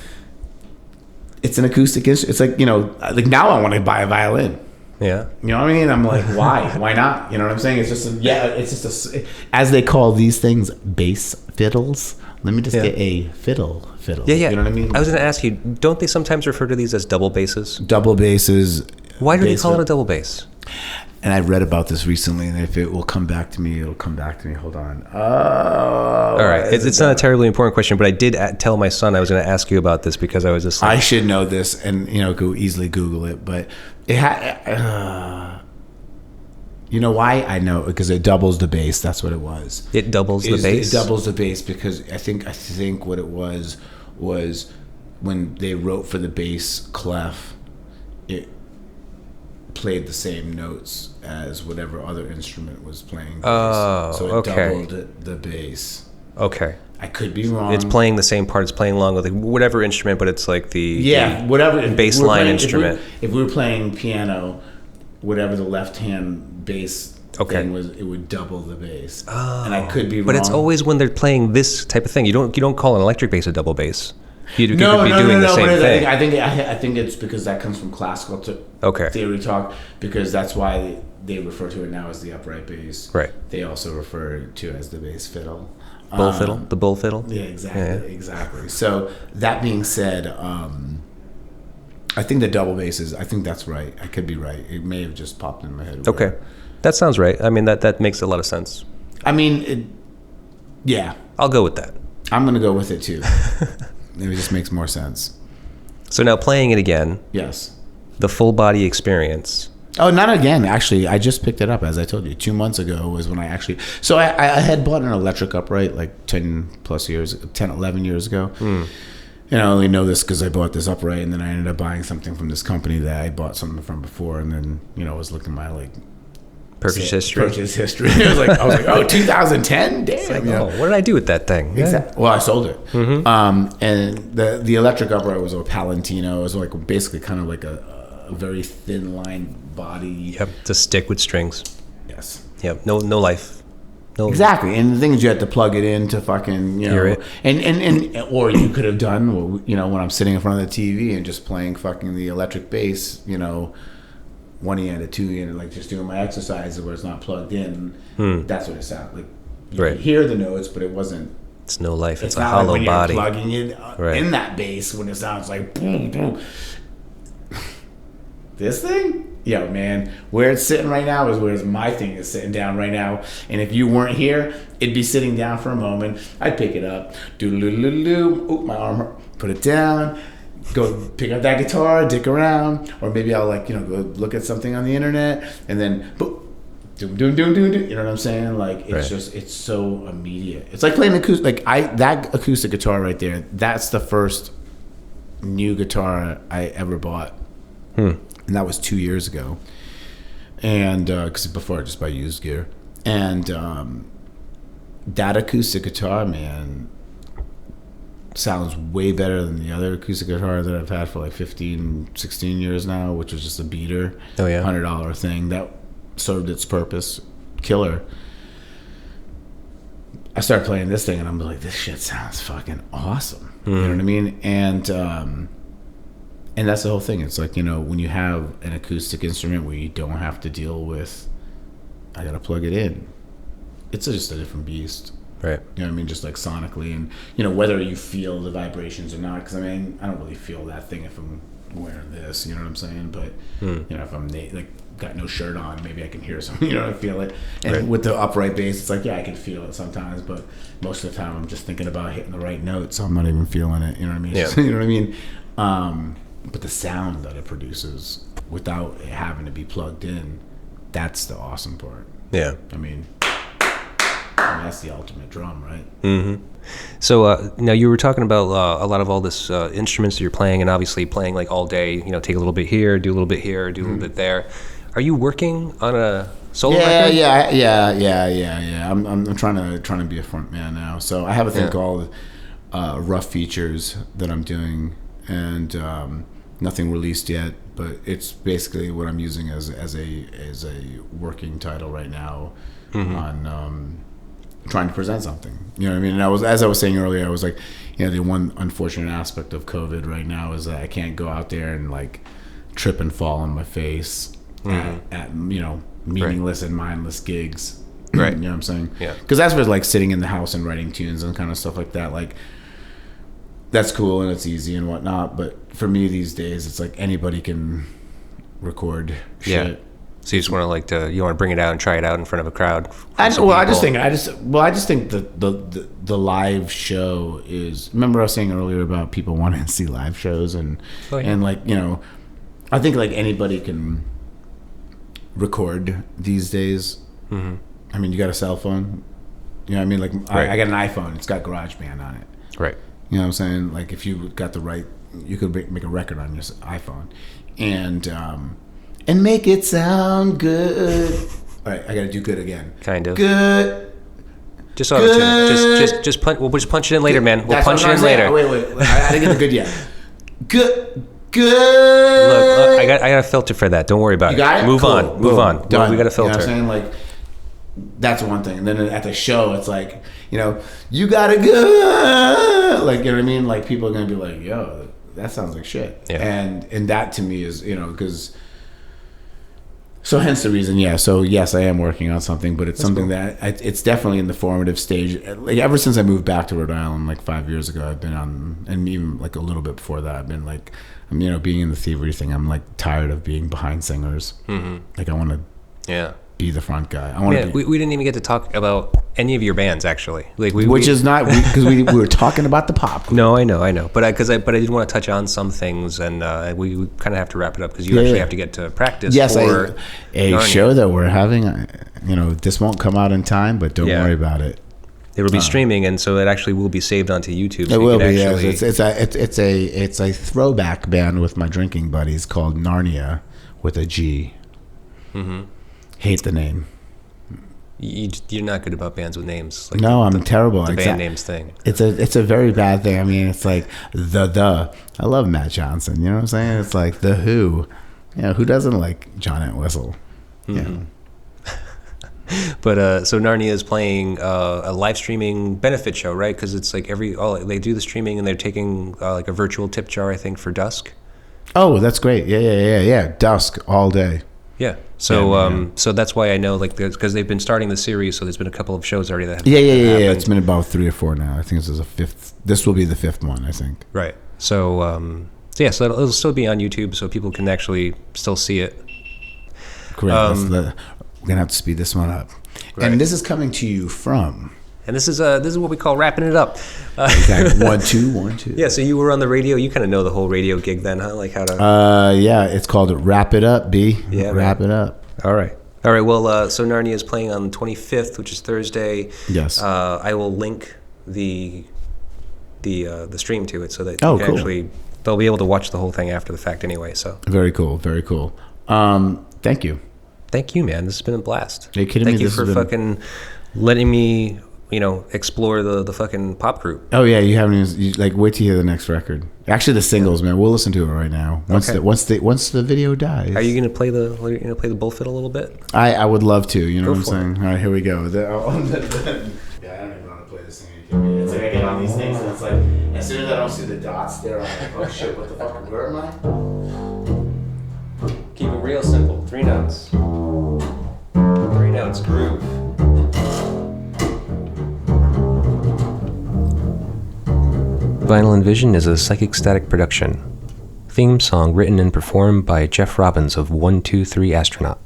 it's an acoustic instrument. It's like, you know, like, now I want to buy a violin. Yeah. You know what I mean? I'm like, why? Why not? You know what I'm saying? It's just as they call these things, bass fiddles. Let me just get a fiddle. Yeah. You know what I mean? I was going to ask you, don't they sometimes refer to these as double basses? Double basses. Why do they bass call it a fiddle. double bass? And I read about this recently, and if it will come back to me, it'll come back to me. Hold on. Oh. All right. It's not a terribly important question, but I did tell my son I was going to ask you about this, because I was just like, I should know this, and, you know, go easily Google it, but it had. You know why? I know, because it doubles the bass. That's what it was. It doubles the bass? It doubles the bass, because I think what it was when they wrote for the bass clef, it played the same notes as whatever other instrument was playing bass. Oh, so it okay. doubled the bass. Okay. I could be wrong. It's playing the same part. It's playing along with whatever instrument, but it's like the whatever bass line instrument. If we were playing piano, whatever the left hand bass thing was, it would double the bass. Oh, and I could be wrong. But it's always when they're playing this type of thing. You don't call an electric bass a double bass. You could be doing the same thing. I think it's because that comes from classical theory talk, because that's why they refer to it now as the upright bass. Right. They also refer to it as the bass fiddle. Bull fiddle? The bull fiddle? Yeah, exactly. So that being said, I think the double bass I think that's right. I could be right. It may have just popped in my head. Okay. That sounds right. I mean, that makes a lot of sense. I mean, yeah. I'll go with that. I'm going to go with it too. It just makes more sense. So now playing it again. Yes. The full body experience. Oh, not again. Actually, I just picked it up, as I told you. 2 months ago was when I actually... So I had bought an electric upright like 10, 11 years ago. And I only know this because I bought this upright, and then I ended up buying something from this company that I bought something from before, and then, I was looking at my, like... Purchase history. I was like, oh, 2010? Damn. What did I do with that thing? Exactly. Well, I sold it. And the electric upright was a Palantino. It was like basically kind of like a very thin line body. Yep, it's a stick with strings. Yes. Yep, no life. No. Exactly. And the thing is, you had to plug it in to fucking, hear it. And or you could have done, when I'm sitting in front of the TV and just playing fucking the electric bass, one hand at 2 hand, like just doing my exercises where it's not plugged in. That's what it sounded like. You could hear the notes, but it wasn't. It's no life. It's a not hollow like when body. You're plugging it in that bass when it sounds like boom, boom. This thing? Yo, man, where it's sitting right now is where my thing is sitting down right now. And if you weren't here, it'd be sitting down for a moment. I'd pick it up, do-do-do-do-do, oop, my arm hurt, put it down, go pick up that guitar, dick around, or maybe I'll go look at something on the internet, and then boop, doom, doom, doom, doom, doom. You know what I'm saying? Like it's just, it's so immediate. It's like playing acoustic. That acoustic guitar right there. That's the first new guitar I ever bought. And that was 2 years ago, and because before I just buy used gear, and that acoustic guitar, man, sounds way better than the other acoustic guitar that I've had for like 15, 16 years now, which was just a beater, $100 thing that served its purpose, killer. I started playing this thing, and I'm like, this shit sounds fucking awesome. You know what I mean? And that's the whole thing. It's like, when you have an acoustic instrument where you don't have to deal with, I got to plug it in. It's just a different beast. Right. You know what I mean? Just like sonically. And, whether you feel the vibrations or not. Because, I mean, I don't really feel that thing if I'm wearing this. You know what I'm saying? But, if I'm got no shirt on, maybe I can hear something. I feel it. And with the upright bass, it's like, I can feel it sometimes. But most of the time, I'm just thinking about hitting the right notes. So I'm not even feeling it. You know what I mean? Yeah. You know what I mean? But the sound that it produces without it having to be plugged in, that's the awesome part. Yeah. I mean that's the ultimate drum, right? Mm-hmm. So now you were talking about a lot of all this instruments that you're playing, and obviously playing like all day, take a little bit here, do a little bit here, do a little bit there. Are you working on a solo record? Yeah. I'm trying to be a front man now. So I have a thing called Rough Features that I'm doing, and nothing released yet, but it's basically what I'm using as a working title right now on trying to present something. You know what I mean? And as I was saying earlier, I was like, the one unfortunate aspect of COVID right now is that I can't go out there and like trip and fall on my face at meaningless and mindless gigs. Right. You know what I'm saying? Yeah. Because that's where like sitting in the house and writing tunes and kind of stuff like that, like that's cool and it's easy and whatnot. But for me these days, it's like anybody can record shit. Yeah. So you just want to you want to bring it out and try it out in front of a crowd. I just think the live show is. Remember I was saying earlier about people wanting to see live shows and I think like anybody can record these days. Mm-hmm. I mean, you got a cell phone. You know what I mean? Like I got an iPhone. It's got GarageBand on it. Right. You know what I'm saying? Like if you got the right, you could make a record on your iPhone, and make it sound good. All right, I gotta do good again. Kind of. Good. Just auto tune it. Just punch. We'll just punch it in later, man. We'll punch it in later. Wait. I didn't get the good yet. Good. Look, I got a filter for that. Don't worry about You got it. it? Move Cool. on. Boom. Done. We got a filter. You know what I'm saying? Like, that's one thing. And then at the show, it's like, you got a good. Like, you know what I mean? Like, people are going to be like, yo, that sounds like shit. Yeah. And that to me is, because. So hence the reason, yeah. So yes, I am working on something, but it's something that it's definitely in the formative stage. Like ever since I moved back to Rhode Island, like 5 years ago, I've been on, and even like a little bit before that, I've been like, being in the Thievery thing. I'm like tired of being behind singers. Mm-hmm. Like I want to be the front guy. I want to. We didn't even get to talk about any of your bands actually. Like is not because we were talking about the pop group. No, I know, but I did want to touch on some things, and we kind of have to wrap it up because you actually have to get to practice. Yes, for a Gnarnia. show that we're having. This won't come out in time, but don't worry about it. It will be streaming, and so it actually will be saved onto YouTube. So It will be. actually, Yes. It's a throwback band with my drinking buddies called Gnarnia with a G. Mm-hmm. Hate the name. You're not good about bands with names. Like No, I'm terrible. The band names thing. It's a very bad thing. I mean, it's like the. I love Matt Johnson. You know what I'm saying? It's like the Who. Who doesn't like John Entwistle? Mm-hmm. But so Gnarnia is playing a live streaming benefit show, right? Because it's like they do the streaming and they're taking like a virtual tip jar, I think, for Dusk. Oh, that's great. Yeah. Dusk all day. Yeah. So so that's why I know, like, because they've been starting the series, so there's been a couple of shows already that have Yeah. happened. It's been about 3 or 4 now. I think this is a 5th. This will be the 5th one, I think. Right. So so it'll still be on YouTube, so people can actually still see it. Great. We're gonna have to speed this one up. Right. And this is coming to you from. And this is what we call wrapping it up. Exactly. 1, 2, 1, 2. Yeah. So you were on the radio. You kind of know the whole radio gig then, huh? Like how to. Yeah. It's called Wrap It Up, B. Yeah. Wrap It Up. All right. Well, so Gnarnia is playing on the 25th, which is Thursday. Yes. I will link the stream to it so that Oh, you can cool. they'll be able to watch the whole thing after the fact anyway. So Very cool. Very cool. Thank you. thank you, man. This has been a blast. Are you kidding thank me? you This for has been- fucking letting me, explore the fucking pop group. Oh yeah, you haven't even wait to hear the next record. Actually, the singles, man. We'll listen to it right now. Once the video dies. Are you gonna play the bullfiddle a little bit? I would love to. You know Go what I'm for saying? All right, here we go. Yeah, I don't even know how to play this thing. It's like I get on these things and it's like as soon as I don't see the dots there, I'm like, oh shit, what the fuck? Where am I? Keep it real simple. 3 notes. 3 notes. Groove. Vinyl and Vision is a Psychic Static production. Theme song written and performed by Jeff Robbins of 123 Astronaut.